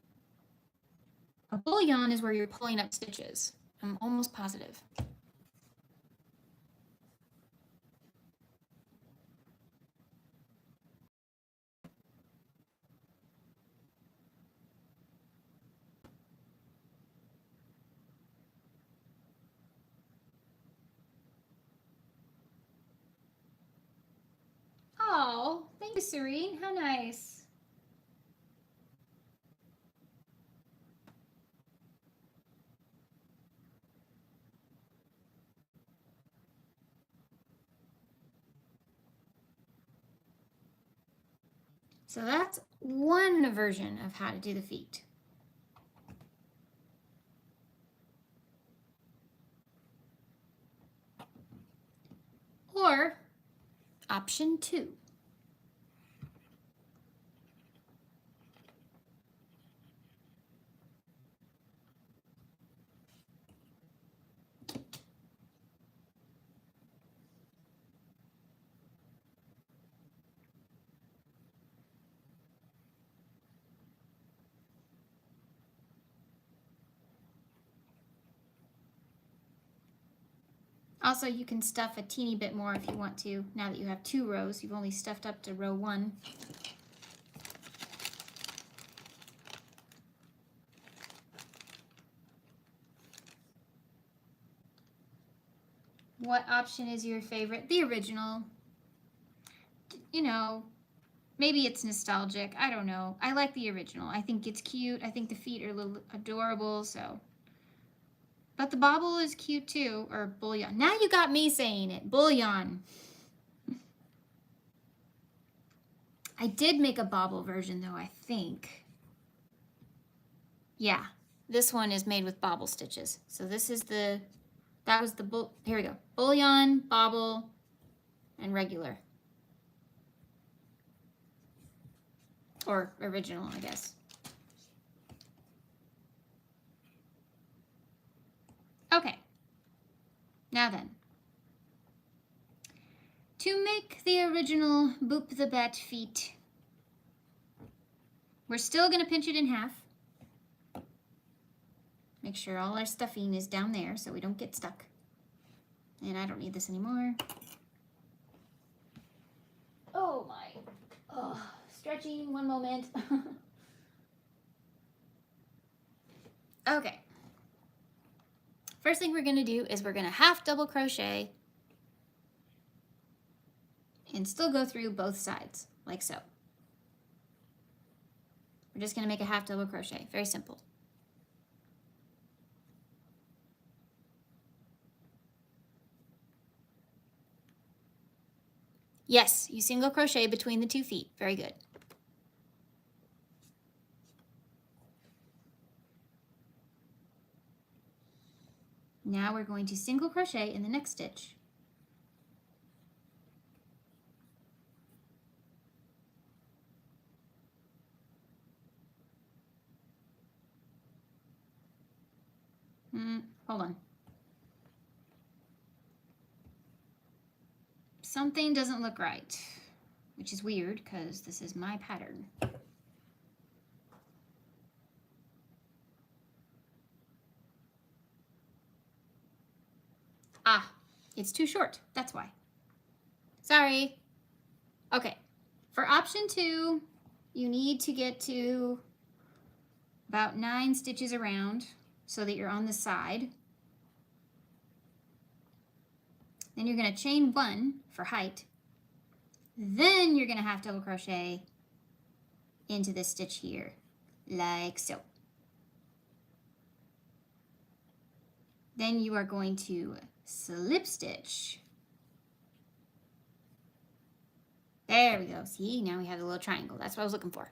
A bullion is where you're pulling up stitches. I'm almost positive. you, Serene. How nice. So that's one version of how to do the feet. Or option 2. Also, you can stuff a teeny bit more if you want to. Now that you have 2 rows, you've only stuffed up to row 1. What option is your favorite? The original. You know, maybe it's nostalgic. I don't know. I like the original. I think it's cute. I think the feet are a little adorable, so. But the Bobble is cute too, or Bullion. Now you got me saying it. Bullion. I did make a Bobble version though, I think. Yeah, this one is made with Bobble stitches. So this is the, that was the, here we go. Bullion, Bobble, and regular. Or original, I guess. Okay, now then. To make the original Boop the Bat feet, we're still gonna pinch it in half. Make sure all our stuffing is down there so we don't get stuck. And I don't need this anymore. Oh my, oh, stretching, one moment. Okay. First thing we're gonna do is we're gonna half double crochet and still go through both sides, like so. We're just gonna make a half double crochet, very simple. Yes, you single crochet between the 2 feet, very good. Now we're going to single crochet in the next stitch. Hold on. Something doesn't look right, which is weird because this is my pattern. Ah, it's too short, that's why. Sorry. Okay, for option 2, you need to get to about 9 stitches around so that you're on the side. Then you're going to chain 1 for height. Then you're going to half double crochet into this stitch here, like so. Then you are going to slip stitch. There we go. See, now we have a little triangle. That's what I was looking for.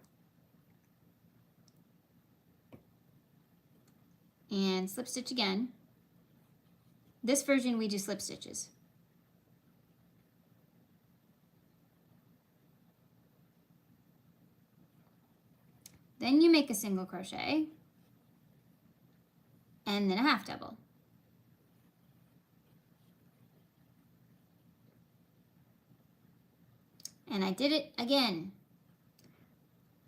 And slip stitch again. This version we do slip stitches. Then you make a single crochet and then a half double. And I did it again.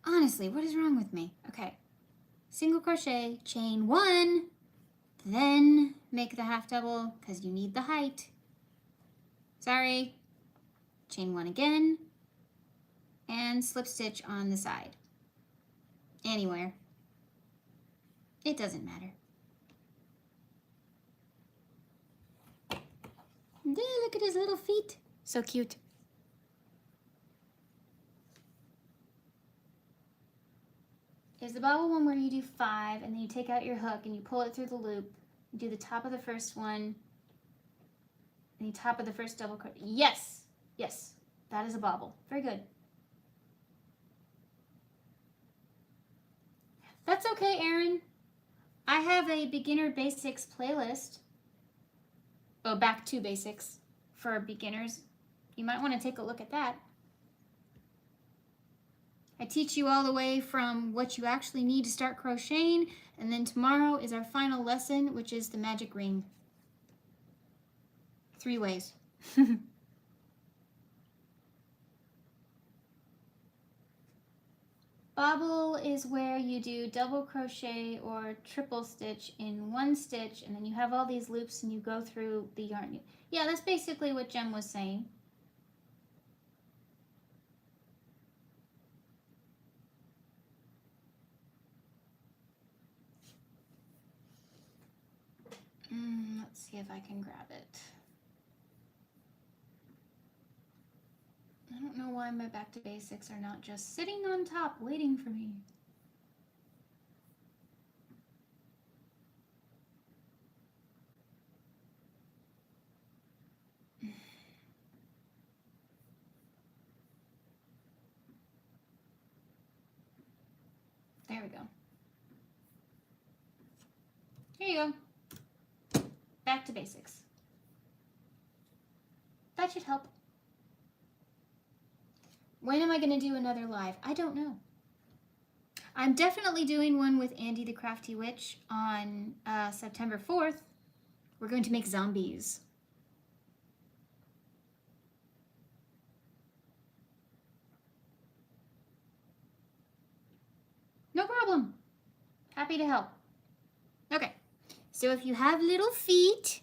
Honestly, what is wrong with me? Okay, single crochet, chain 1, then make the half double because you need the height. Sorry. Chain 1 again and slip stitch on the side. Anywhere. It doesn't matter. Look at his little feet. So cute. is the Bobble one where you do 5 and then you take out your hook and you pull it through the loop. You do the top of the first one and the top of the first double crochet. Yes, yes, that is a Bobble. Very good. That's okay, Erin. I have a beginner basics playlist. Oh, back to basics for beginners. You might want to take a look at that. I teach you all the way from what you actually need to start crocheting, and then tomorrow is our final lesson, which is the magic ring. 3 ways. Bobble is where you do double crochet or triple stitch in 1 stitch, and then you have all these loops and you go through the yarn. Yeah, that's basically what Jem was saying. Let's see if I can grab it. I don't know why my back to basics are not just sitting on top waiting for me. There we go. Here you go. Back to basics. That should help. When am I going to do another live? I don't know. I'm definitely doing one with Andy the Crafty Witch on September 4th. We're going to make zombies. No problem. Happy to help. Okay, so if you have little feet,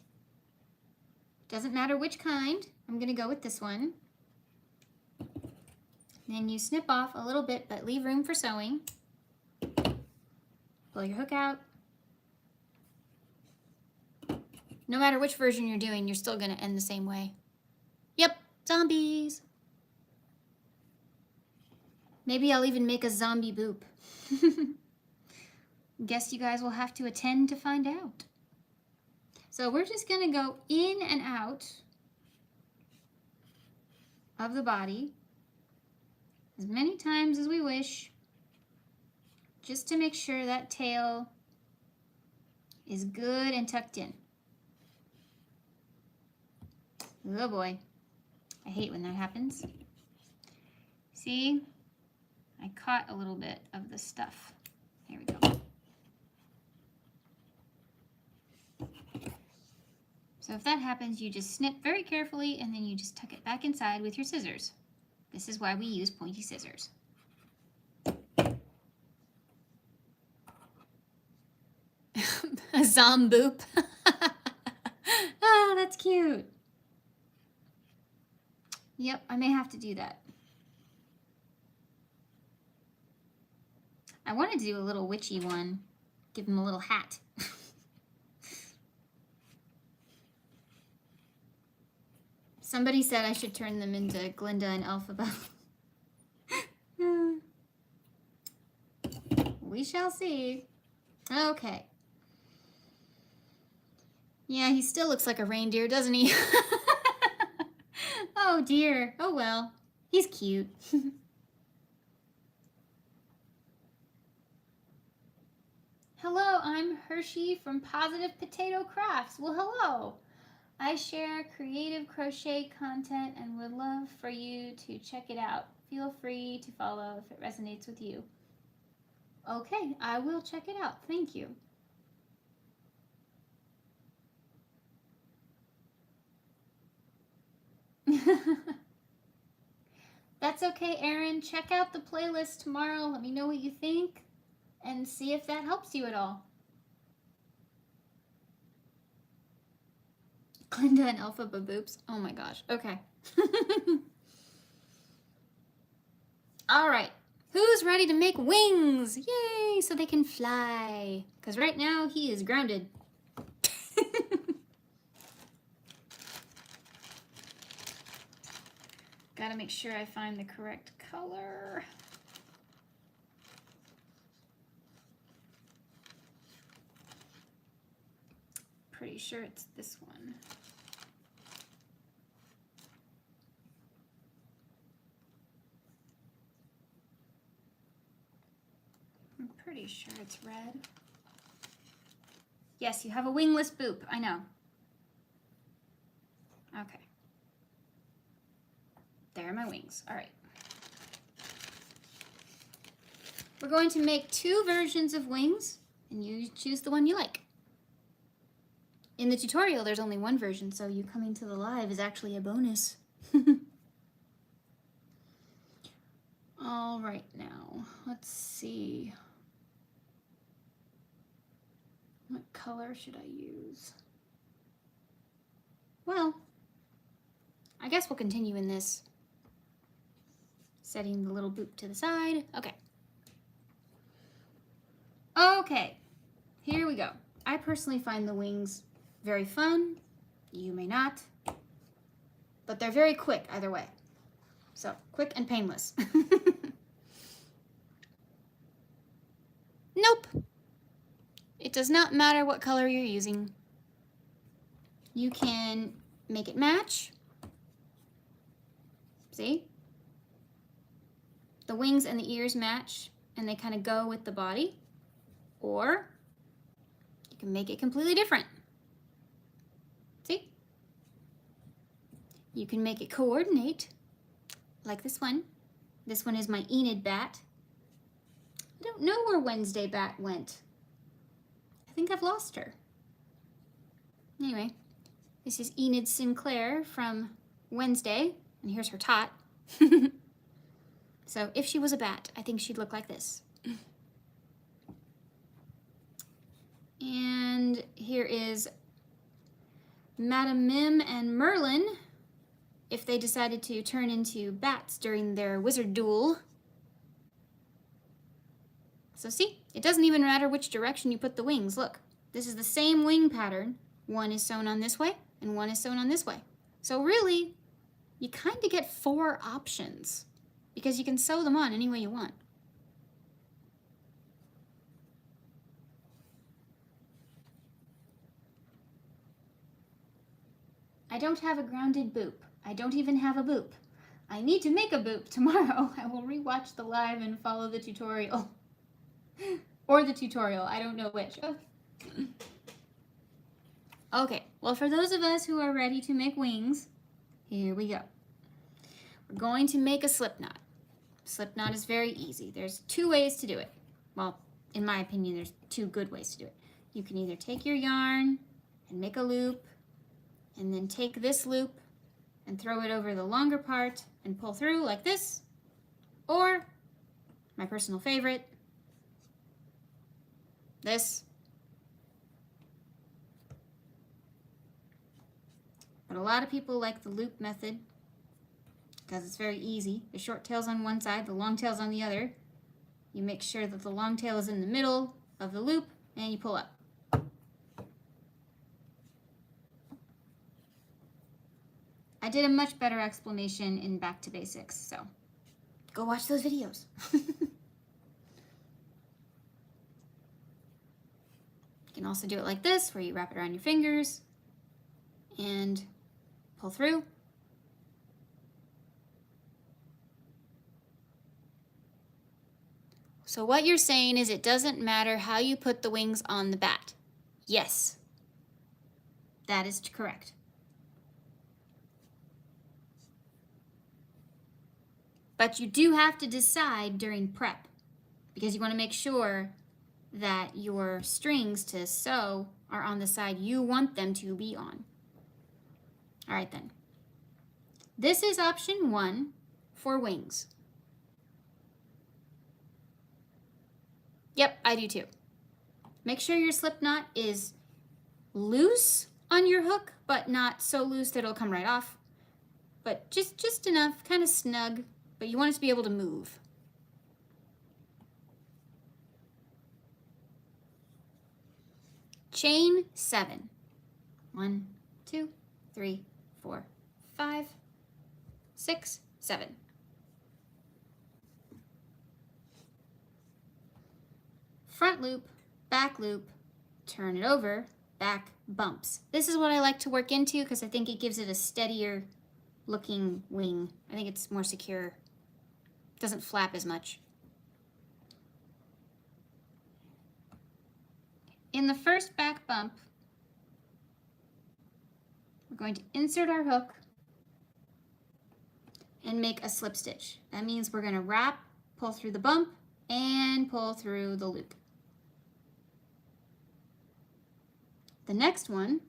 doesn't matter which kind, I'm going to go with this one. Then you snip off a little bit, but leave room for sewing. Pull your hook out. No matter which version you're doing, you're still going to end the same way. Yep, zombies. Maybe I'll even make a zombie boop. Guess you guys will have to attend to find out. So we're just going to go in and out of the body as many times as we wish, just to make sure that tail is good and tucked in. Oh boy, I hate when that happens. See, I caught a little bit of the stuff. There we go. So if that happens, you just snip very carefully and then you just tuck it back inside with your scissors. This is why we use pointy scissors. A zomboop. Ah, that's cute. Yep, I may have to do that. I wanted to do a little witchy one. Give him a little hat. Somebody said I should turn them into Glinda and Elphaba. We shall see. Okay. Yeah, he still looks like a reindeer, doesn't he? Oh dear. Oh well. He's cute. Hello, I'm Hershey from Positive Potato Crafts. Well, hello. I share creative crochet content and would love for you to check it out. Feel free to follow if it resonates with you. Okay, I will check it out. Thank you. That's okay, Erin. Check out the playlist tomorrow. Let me know what you think and see if that helps you at all. Glinda and Elphaba boops. Oh my gosh. Okay. All right. Who's ready to make wings? Yay! So they can fly. Because right now he is grounded. Gotta make sure I find the correct color. sure it's this one. I'm pretty sure it's red. Yes, you have a wingless boop, I know. Okay. There are my wings, all right. We're going to make 2 versions of wings, and you choose the one you like. In the tutorial, there's only 1 version, so you coming to the live is actually a bonus. All right, now, let's see. What color should I use? Well, I guess we'll continue in this. Setting the little boop to the side. Okay. Okay, here we go. I personally find the wings very fun. You may not. But they're very quick either way. So, quick and painless. Nope. It does not matter what color you're using. You can make it match. See? The wings and the ears match, and they kind of go with the body. Or you can make it completely different. See? You can make it coordinate, like this one. This one is my Enid bat. I don't know where Wednesday bat went. I think I've lost her. Anyway, this is Enid Sinclair from Wednesday, and here's her tot. So if she was a bat, I think she'd look like this. And here is Madame Mim and Merlin, if they decided to turn into bats during their wizard duel. So see, it doesn't even matter which direction you put the wings. Look, this is the same wing pattern. One is sewn on this way, and one is sewn on this way. So really, you kind of get 4 options, because you can sew them on any way you want. I don't have a grounded boop. I don't even have a boop. I need to make a boop tomorrow. I will rewatch the live and follow the tutorial. Or the tutorial, I don't know which. Okay, well, for those of us who are ready to make wings, here we go. We're going to make a slip knot. Slip knot is very easy. There's 2 ways to do it. Well, in my opinion, there's 2 good ways to do it. You can either take your yarn and make a loop, and then take this loop and throw it over the longer part and pull through like this, or my personal favorite, this. But a lot of people like the loop method because it's very easy. The short tail's on one side, the long tail's on the other. You make sure that the long tail is in the middle of the loop and you pull up. I did a much better explanation in Back to Basics, so go watch those videos. You can also do it like this, where you wrap it around your fingers and pull through. So what you're saying is it doesn't matter how you put the wings on the bat. Yes, that is correct. But you do have to decide during prep, because you want to make sure that your strings to sew are on the side you want them to be on. All right then. This is option 1 for wings. Yep, I do too. Make sure your slip knot is loose on your hook, but not so loose that it'll come right off. But just enough, kind of snug, but you want it to be able to move. Chain 7. 1, 2, 3, 4, 5, 6, 7. Front loop, back loop, turn it over, back bumps. This is what I like to work into because I think it gives it a steadier looking wing. I think it's more secure. It doesn't flap as much. In the first back bump, we're going to insert our hook and make a slip stitch. That means we're going to wrap, pull through the bump, and pull through the loop. The next one,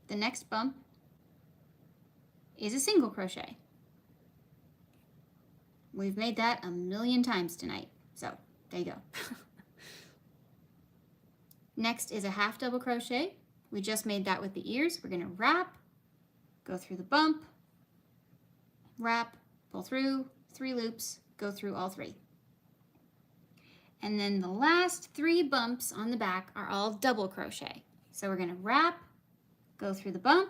the next bump, is a single crochet. We've made that a million times tonight, so there you go. Next is a half double crochet. We just made that with the ears. We're going to wrap, go through the bump, wrap, pull through, 3 loops, go through all 3. And then the last 3 bumps on the back are all double crochet. So we're going to wrap, go through the bump,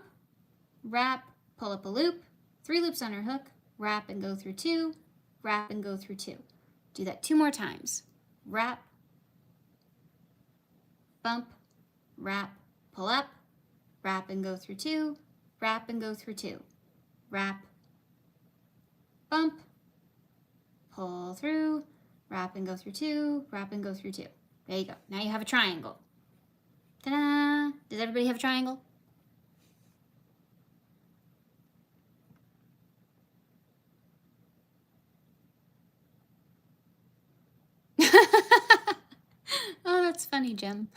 wrap, pull up a loop, 3 loops on our hook, wrap and go through 2, wrap and go through 2. Do that 2 more times. Wrap, bump, wrap, pull up, wrap and go through 2, wrap and go through 2, wrap, bump, pull through, wrap and go through 2, wrap and go through 2. There you go. Now you have a triangle. Ta-da! Does everybody have a triangle? Oh, that's funny, Jem.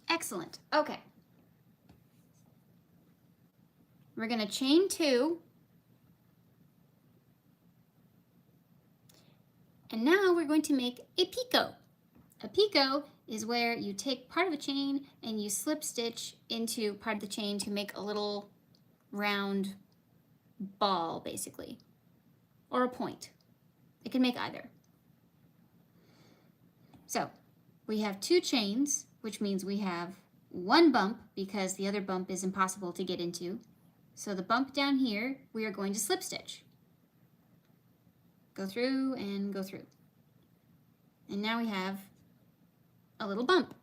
Excellent. Okay. We're going to chain 2. And now we're going to make a picot. A picot is where you take part of a chain and you slip stitch into part of the chain to make a little round ball, basically, or a point. It can make either. So we have 2 chains, which means we have 1 bump because the other bump is impossible to get into. So the bump down here, we are going to slip stitch. Go through and go through. And now we have a little bump.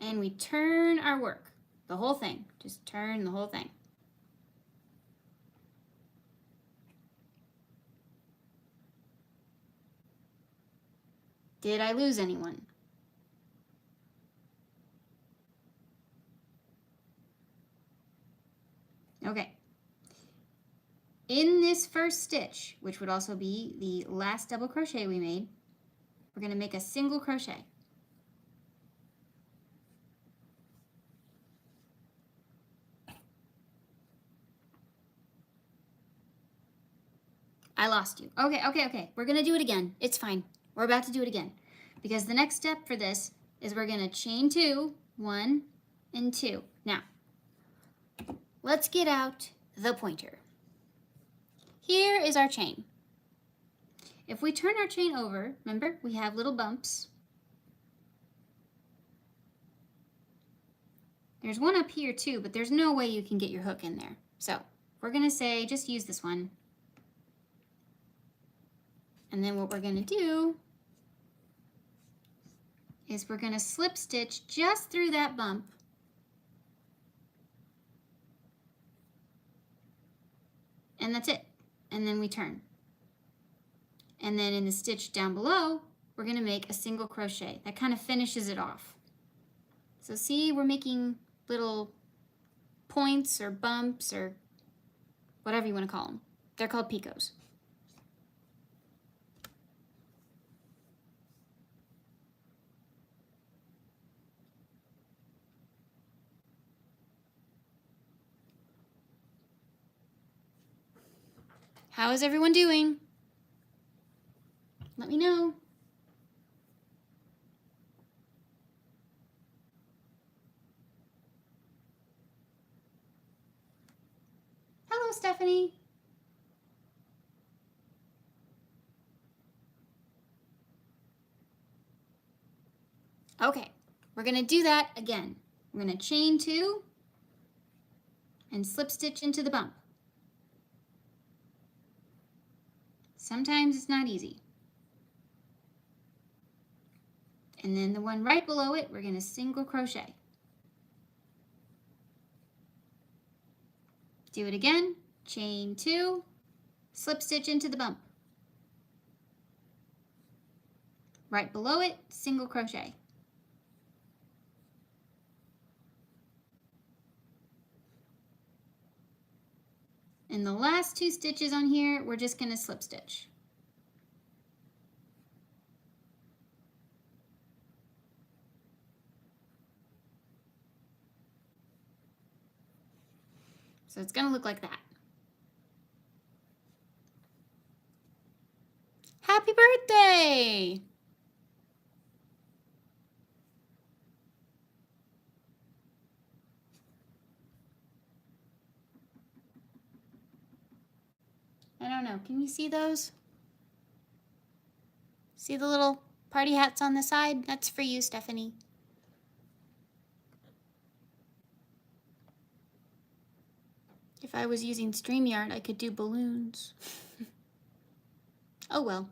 And we turn our work, the whole thing. Just turn the whole thing. Did I lose anyone? Okay. In this first stitch, which would also be the last double crochet we made, we're going to make a single crochet. I lost you. Okay. We're going to do it again. It's fine. We're about to do it again. Because the next step for this is we're going to chain 2, 1 and 2. Now, let's get out the pointer. Here is our chain. If we turn our chain over, remember, we have little bumps. There's one up here too, but there's no way you can get your hook in there. So we're going to say, just use this one. And then what we're going to do is we're going to slip stitch just through that bump. And that's it. And then we turn. And then in the stitch down below, we're going to make a single crochet. That kind of finishes it off. So see, we're making little points or bumps or whatever you want to call them. They're called picots. How is everyone doing? Let me know. Hello, Stephanie. Okay, we're gonna do that again. We're gonna chain 2 and slip stitch into the bump. Sometimes it's not easy. And then the one right below it, we're gonna single crochet. Do it again, chain 2, slip stitch into the bump. Right below it, single crochet. And the last 2 stitches on here, we're just gonna slip stitch. So it's gonna look like that. Happy birthday! I don't know, can you see those? See the little party hats on the side? That's for you, Stephanie. If I was using StreamYard, I could do balloons. Oh well.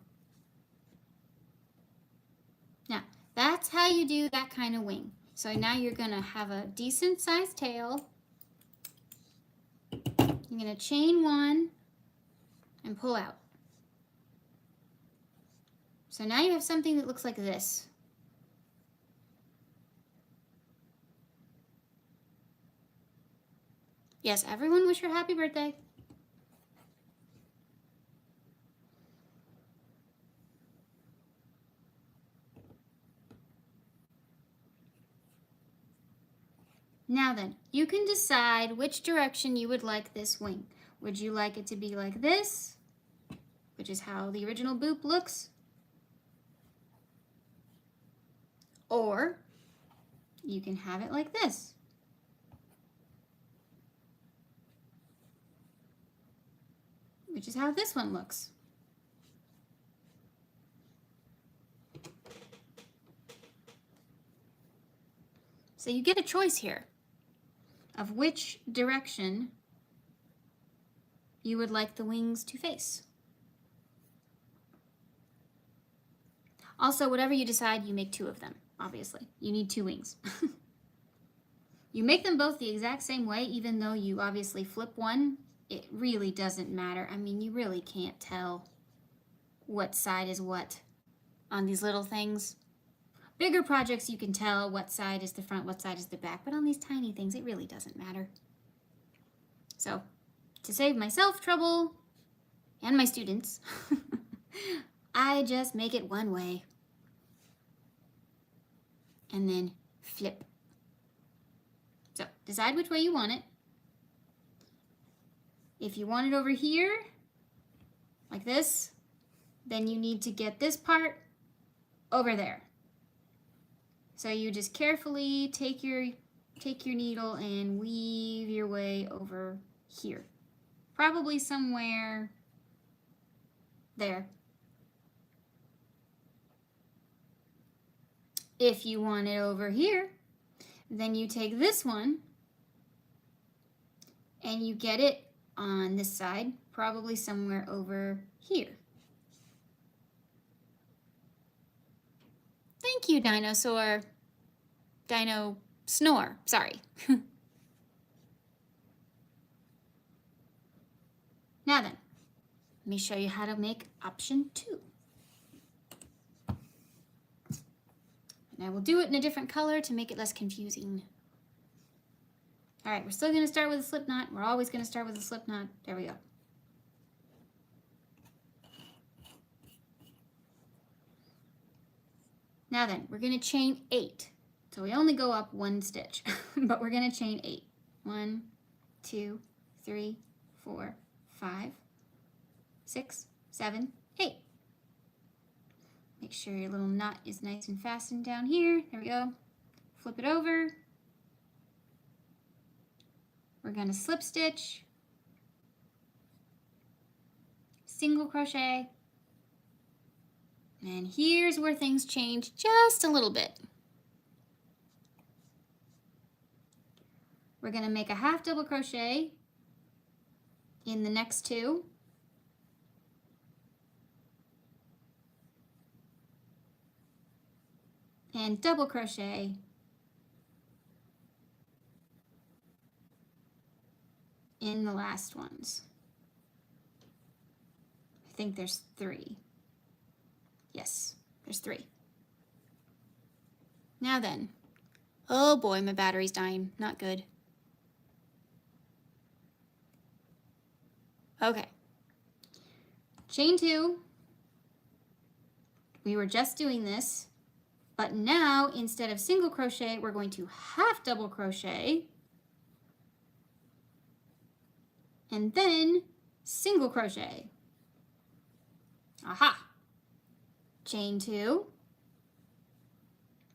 Now, that's how you do that kind of wing. So now you're gonna have a decent sized tail. You're gonna chain 1 and pull out. So now you have something that looks like this. Yes, everyone wish her happy birthday. Now then, you can decide which direction you would like this wing. Would you like it to be like this, which is how the original boop looks? Or you can have it like this. Which is how this one looks. So you get a choice here of which direction you would like the wings to face. Also, whatever you decide, you make 2 of them, obviously. You need 2 wings. You make them both the exact same way, even though you obviously flip one. It really doesn't matter. I mean, you really can't tell what side is what on these little things. Bigger projects, you can tell what side is the front, what side is the back, but on these tiny things, it really doesn't matter. So, to save myself trouble, and my students, I just make it one way. And then flip. So, decide which way you want it. If you want it over here, like this, then you need to get this part over there. So you just carefully take your needle and weave your way over here. Probably somewhere there. If you want it over here, then you take this one and you get it on this side, probably somewhere over here. Thank you, Dinosaur. Dino Snore, sorry. Now then, let me show you how to make option 2. And I will do it in a different color to make it less confusing. All right, we're still gonna start with a slip knot. We're always gonna start with a slip knot. There we go. Now then, we're gonna chain 8. So we only go up 1 stitch, but we're gonna chain 8. 1, 2, 3, 4, 5, 6, 7, 8. Make sure your little knot is nice and fastened down here. There we go. Flip it over. We're gonna slip stitch, single crochet, and here's where things change just a little bit. we're going to make a half double crochet in the next two. And double crochet in the last ones. I think there's 3. Yes, there's 3. Now then, oh boy, my battery's dying. Not good. Okay. Chain 2. We were just doing this, but now instead of single crochet, we're going to half double crochet and then single crochet. Aha! Chain 2.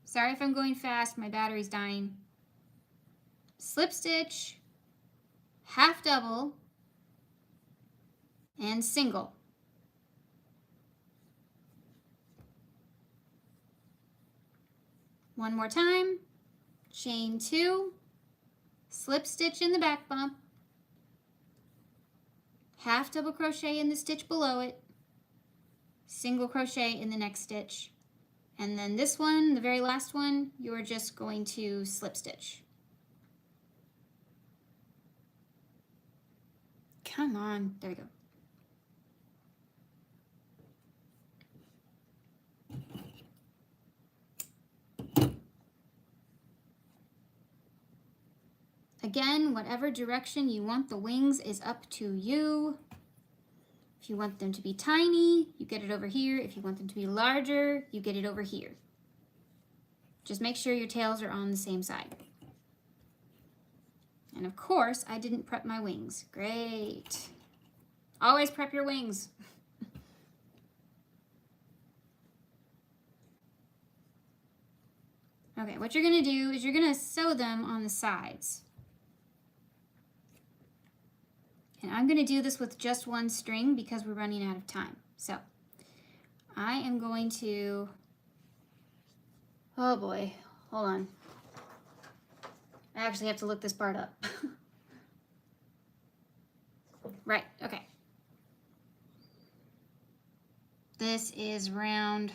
Sorry if I'm going fast, my battery's dying. Slip stitch, half double, and single. One more time, chain 2, slip stitch in the back bump, half double crochet in the stitch below it, single crochet in the next stitch, and then this one, the very last one, you're just going to slip stitch. Come on, there we go. Again, whatever direction you want the wings is up to you. If you want them to be tiny, you get it over here. If you want them to be larger, you get it over here. Just make sure your tails are on the same side. And of course, I didn't prep my wings. Great. Always prep your wings. Okay, what you're gonna do is you're gonna sew them on the sides. And I'm gonna do this with just one string because we're running out of time. So I am going to, oh boy, hold on. I actually have to look this part up. Right, okay. This is round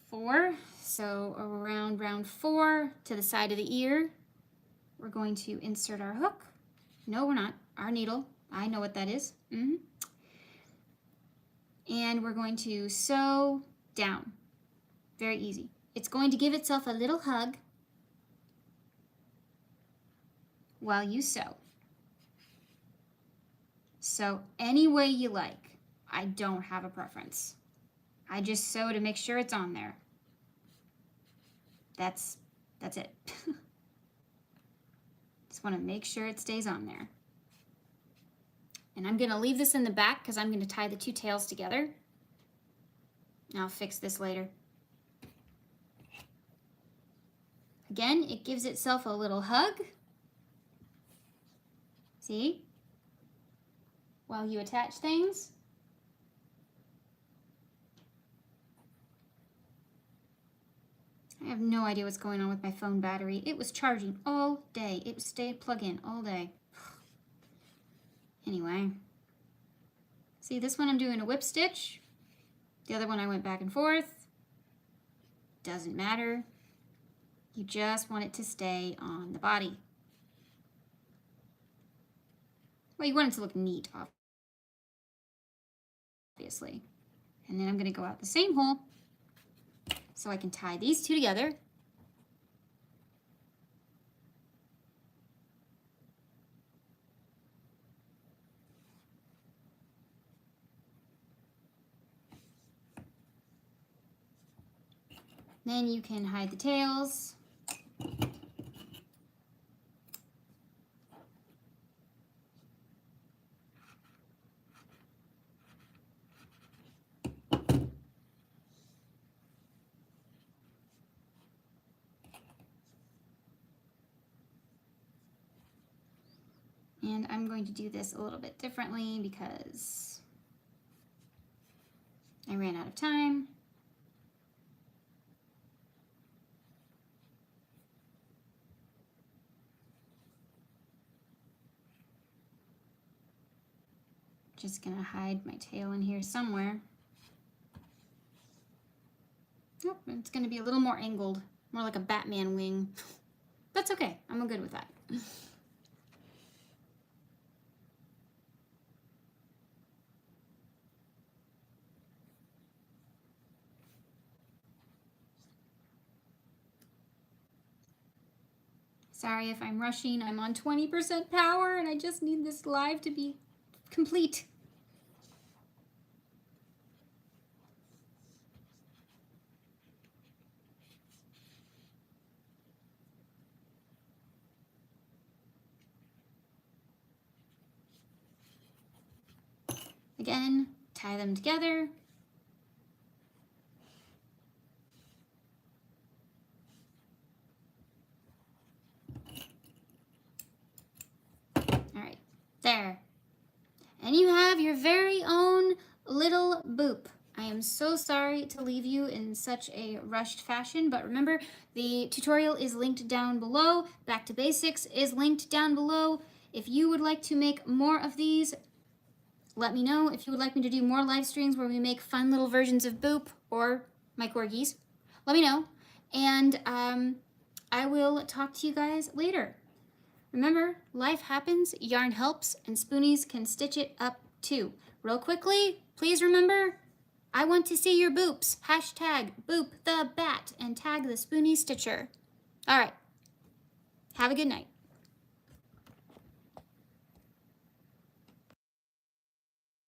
4. So around round 4 to the side of the ear, we're going to insert our hook. No, we're not. Our needle. I know what that is. And we're going to sew down. Very easy. It's going to give itself a little hug while you sew. Sew any way you like. I don't have a preference. I just sew to make sure it's on there. That's it. Just want to make sure it stays on there. And I'm going to leave this in the back because I'm going to tie the 2 tails together. I'll fix this later. Again, it gives itself a little hug. See? While you attach things. I have no idea what's going on with my phone battery. It was charging all day. It stayed plugged in all day. Anyway, see, this one I'm doing a whip stitch. The other one I went back and forth. Doesn't matter. You just want it to stay on the body. Well, you want it to look neat, obviously. And then I'm going to go out the same hole so I can tie these 2 together. Then you can hide the tails. And I'm going to do this a little bit differently because I ran out of time. Just gonna hide my tail in here somewhere. Nope, it's gonna be a little more angled, more like a Batman wing. That's okay, I'm good with that. Sorry if I'm rushing, I'm on 20% power and I just need this live to be complete. Again, tie them together. All right, there. And you have your very own little boop. I am so sorry to leave you in such a rushed fashion, but remember, the tutorial is linked down below. Back to Basics is linked down below. If you would like to make more of these, let me know. If you would like me to do more live streams where we make fun little versions of Boop or my corgis, let me know. And I will talk to you guys later. Remember, life happens, yarn helps, and Spoonies can stitch it up too. Real quickly, please remember, I want to see your boops. Hashtag boop the bat and tag the Spoonie Stitcher. All right, have a good night.